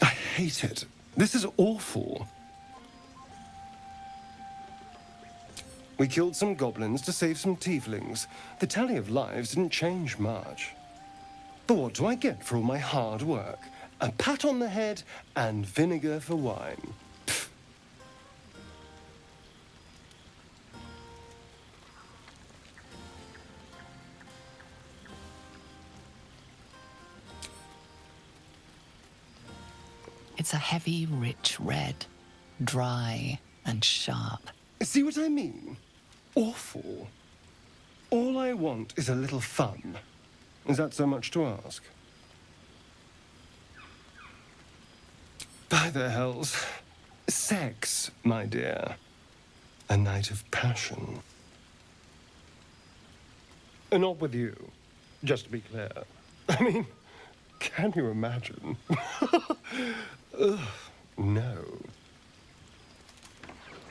I hate it. This is awful. We killed some goblins to save some tieflings. The tally of lives didn't change much. But what do I get for all my hard work? A pat on the head and vinegar for wine. Pfft. It's a heavy, rich red, dry and sharp. See what I mean? Awful. All I want is a little fun. Is that so much to ask? By the hells. Sex, my dear. A night of passion. Not with you, just to be clear. I mean, can you imagine? Ugh, no.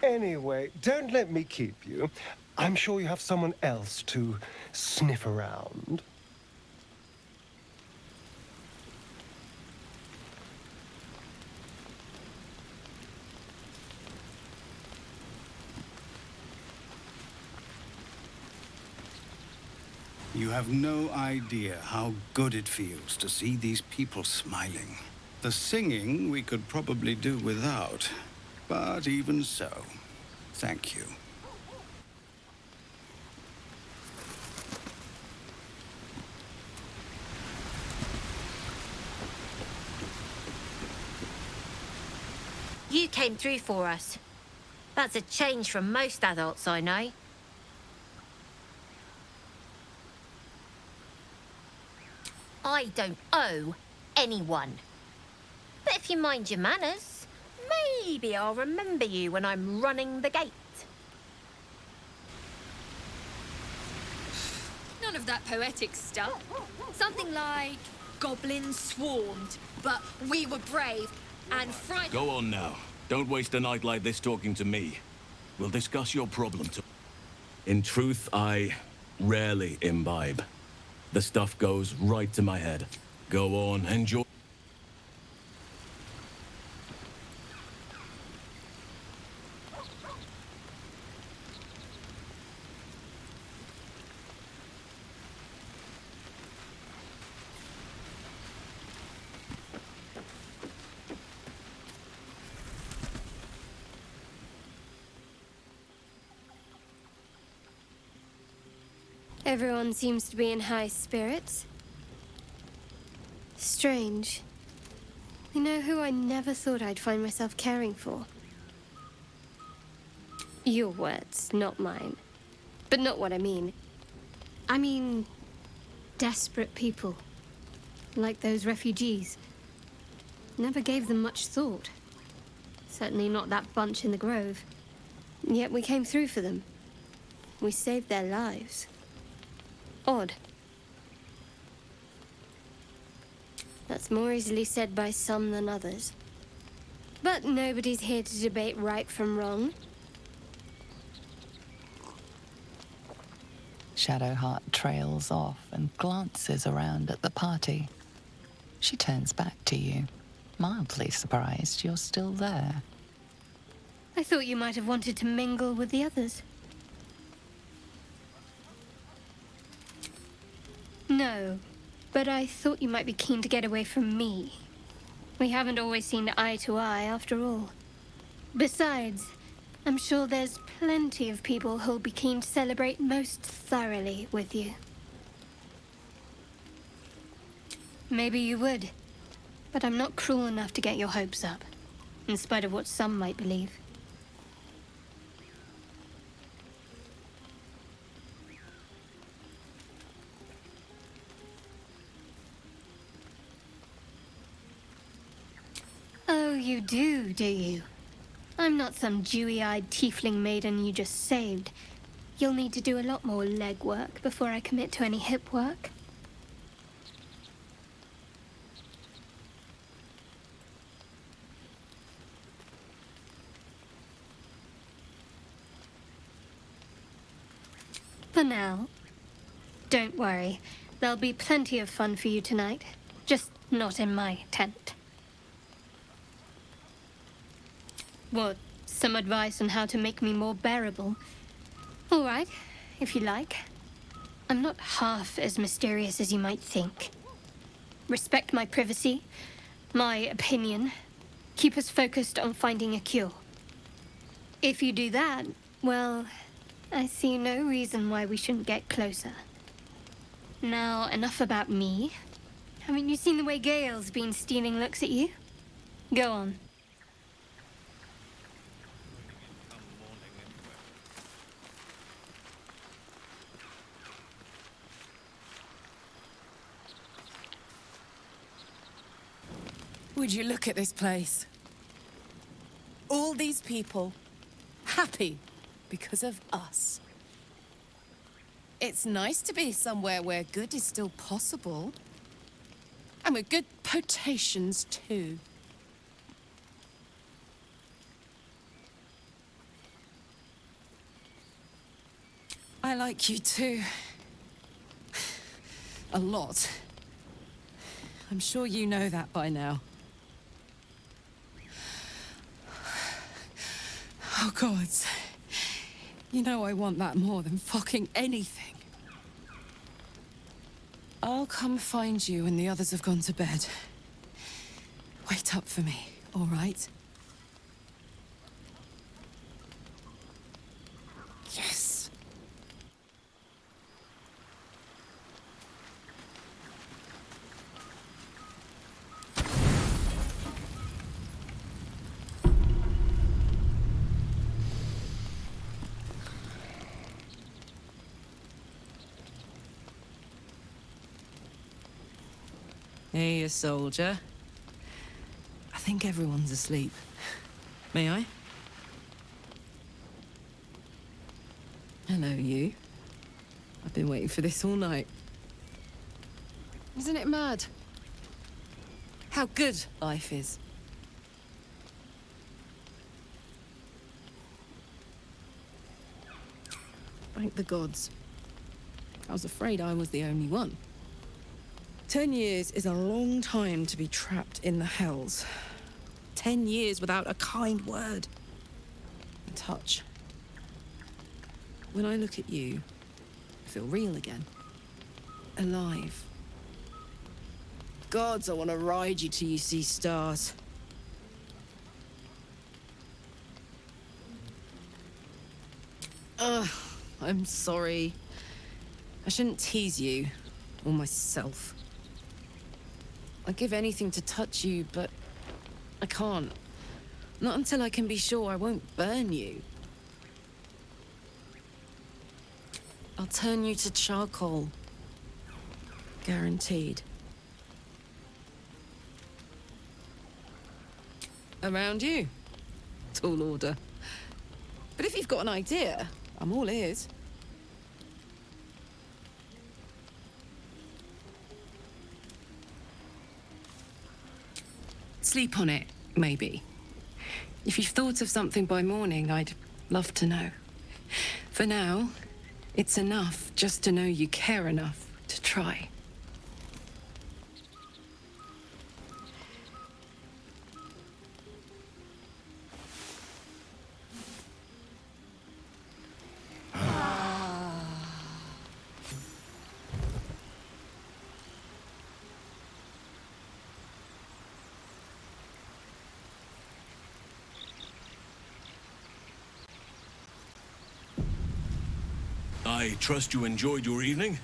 Anyway, don't let me keep you. I'm sure you have someone else to sniff around. You have no idea how good it feels to see these people smiling. The singing we could probably do without, but even so, thank you. You came through for us. That's a change from most adults I know. I don't owe anyone. But if you mind your manners, Maybe I'll remember you when I'm running the gate. None of that poetic stuff. Something like goblins swarmed, but we were brave and frightened. Go on now. Don't waste a night like this talking to me. We'll discuss your problem to... In truth, I rarely imbibe. The stuff goes right to my head. Go on, enjoy. Everyone seems to be in high spirits. Strange. You know who I never thought I'd find myself caring for? Your words, not mine. But not what I mean. I mean, desperate people. Like those refugees. Never gave them much thought. Certainly not that bunch in the grove. Yet we came through for them. We saved their lives. Odd. That's more easily said by some than others. But nobody's here to debate right from wrong. Shadowheart trails off and glances around at the party. She turns back to you, mildly surprised you're still there. I thought you might have wanted to mingle with the others. No, but I thought you might be keen to get away from me. We haven't always seen eye to eye, after all. Besides, I'm sure there's plenty of people who'll be keen to celebrate most thoroughly with you. Maybe you would, but I'm not cruel enough to get your hopes up, in spite of what some might believe. Oh, you do you? I'm not some dewy-eyed tiefling maiden you just saved. You'll need to do a lot more legwork before I commit to any hip work. For now, don't worry. There'll be plenty of fun for you tonight. Just not in my tent. What, some advice on how to make me more bearable? All right, if you like. I'm not half as mysterious as you might think. Respect my privacy, my opinion. Keep us focused on finding a cure. If you do that, well, I see no reason why we shouldn't get closer. Now, enough about me. Haven't you seen the way Gale's been stealing looks at you? Go on. Would you look at this place? All these people happy because of us. It's nice to be somewhere where good is still possible. And with good potations, too. I like you, too. A lot. I'm sure you know that by now. Oh, God. You know I want that more than fucking anything. I'll come find you when the others have gone to bed. Wait up for me, all right? Yes. Hey, you soldier. I think everyone's asleep. May I? Hello, you. I've been waiting for this all night. Isn't it mad? How good life is. Thank the gods. I was afraid I was the only one. 10 years is a long time to be trapped in the hells. 10 years without a kind word. A touch. When I look at you, I feel real again. Alive. Gods, I want to ride you till you see stars. Ugh, I'm sorry. I shouldn't tease you, or myself. I'd give anything to touch you, but I can't. Not until I can be sure I won't burn you. I'll turn you to charcoal. Guaranteed. Around you. Tall order. But if you've got an idea, I'm all ears. Sleep on it, maybe. If you've thought of something by morning, I'd love to know. For now, it's enough just to know you care enough to try. I trust you enjoyed your evening.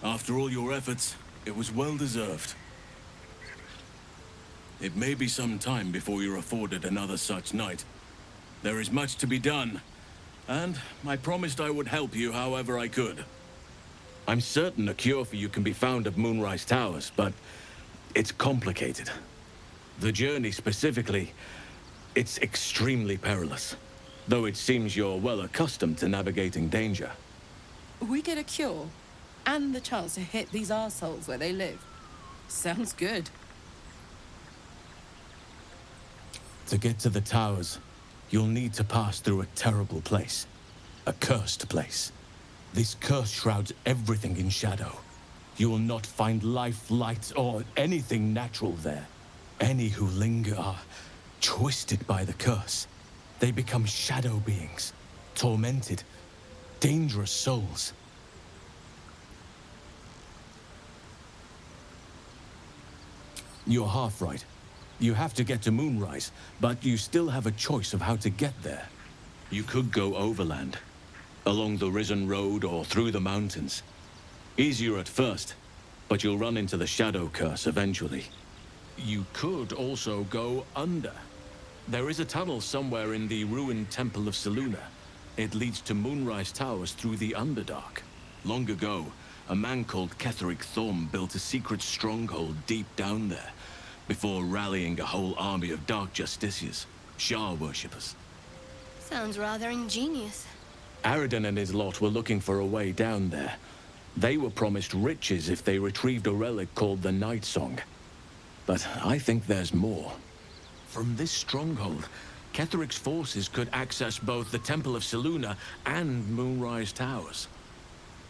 After all your efforts, it was well deserved. It may be some time before you're afforded another such night. There is much to be done, and I promised I would help you however I could. I'm certain a cure for you can be found at Moonrise Towers, but it's complicated. The journey specifically, it's extremely perilous, though it seems you're well accustomed to navigating danger. We get a cure, and the chance to hit these arseholes where they live. Sounds good. To get to the towers, you'll need to pass through a terrible place. A cursed place. This curse shrouds everything in shadow. You will not find life, light, or anything natural there. Any who linger are twisted by the curse. They become shadow beings, tormented, dangerous souls. You're half right. You have to get to Moonrise, but you still have a choice of how to get there. You could go overland, along the Risen Road or through the mountains. Easier at first, but you'll run into the Shadow Curse eventually. You could also go under. There is a tunnel somewhere in the ruined Temple of Selûne. It leads to Moonrise Towers through the Underdark. Long ago, a man called Ketheric Thorm built a secret stronghold deep down there, before rallying a whole army of Dark Justiciars, Shah worshippers. Sounds rather ingenious. Aradin and his lot were looking for a way down there. They were promised riches if they retrieved a relic called the Night Song. But I think there's more. From this stronghold, Ketheric's forces could access both the Temple of Selûne and Moonrise Towers.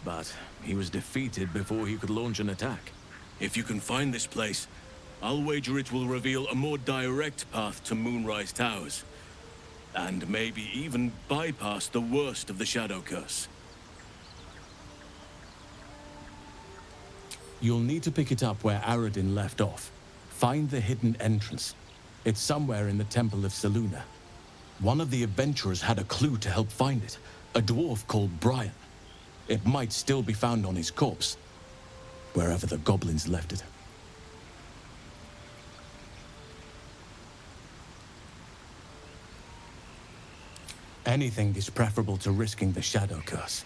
But he was defeated before he could launch an attack. If you can find this place, I'll wager it will reveal a more direct path to Moonrise Towers. And maybe even bypass the worst of the Shadow Curse. You'll need to pick it up where Aradin left off. Find the hidden entrance. It's somewhere in the Temple of Selûne. One of the adventurers had a clue to help find it. A dwarf called Brian. It might still be found on his corpse, wherever the goblins left it. Anything is preferable to risking the Shadow Curse.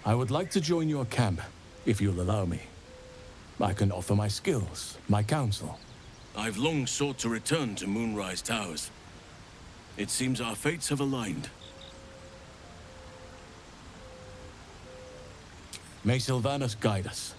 I would like to join your camp, if you'll allow me. I can offer my skills, my counsel. I've long sought to return to Moonrise Towers. It seems our fates have aligned. May Sylvanus guide us.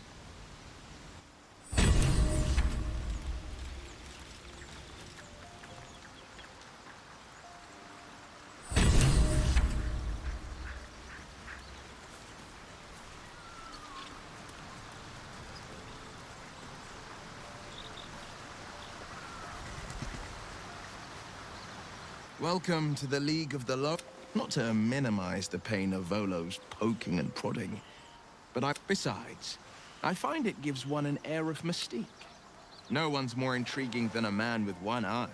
Welcome to the League of the Low. Not to minimize the pain of Volo's poking and prodding, but besides, I find it gives one an air of mystique. No one's more intriguing than a man with one eye.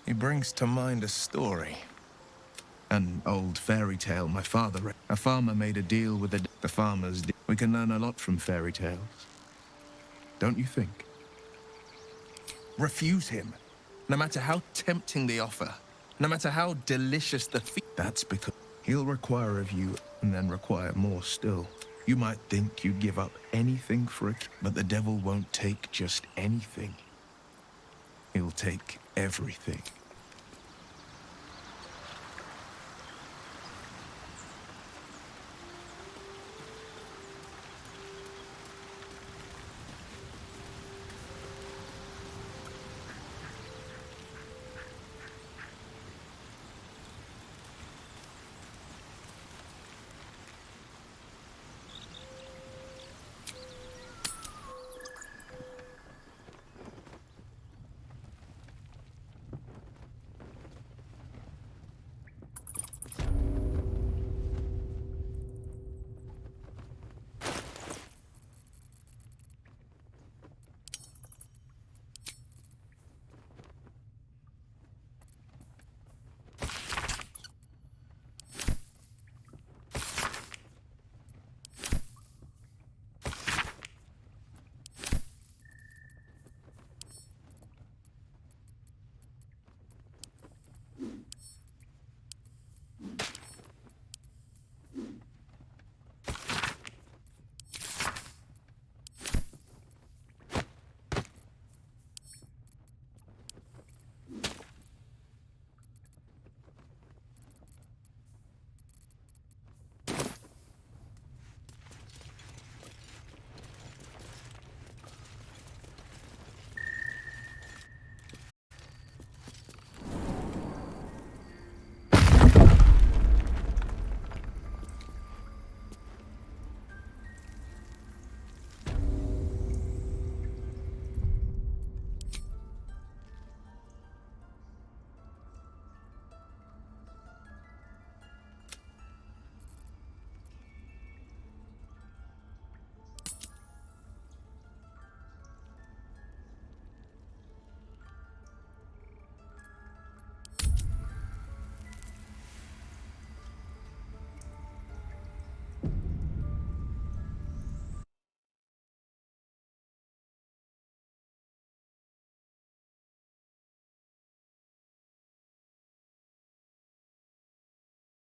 He brings to mind a story. An old fairy tale my father read. A farmer made a deal with the farmer's deal. We can learn a lot from fairy tales. Don't you think? Refuse him. No matter how tempting the offer, no matter how delicious the feast, that's because he'll require of you and then require more still. You might think you'd give up anything for it, but the devil won't take just anything. He'll take everything.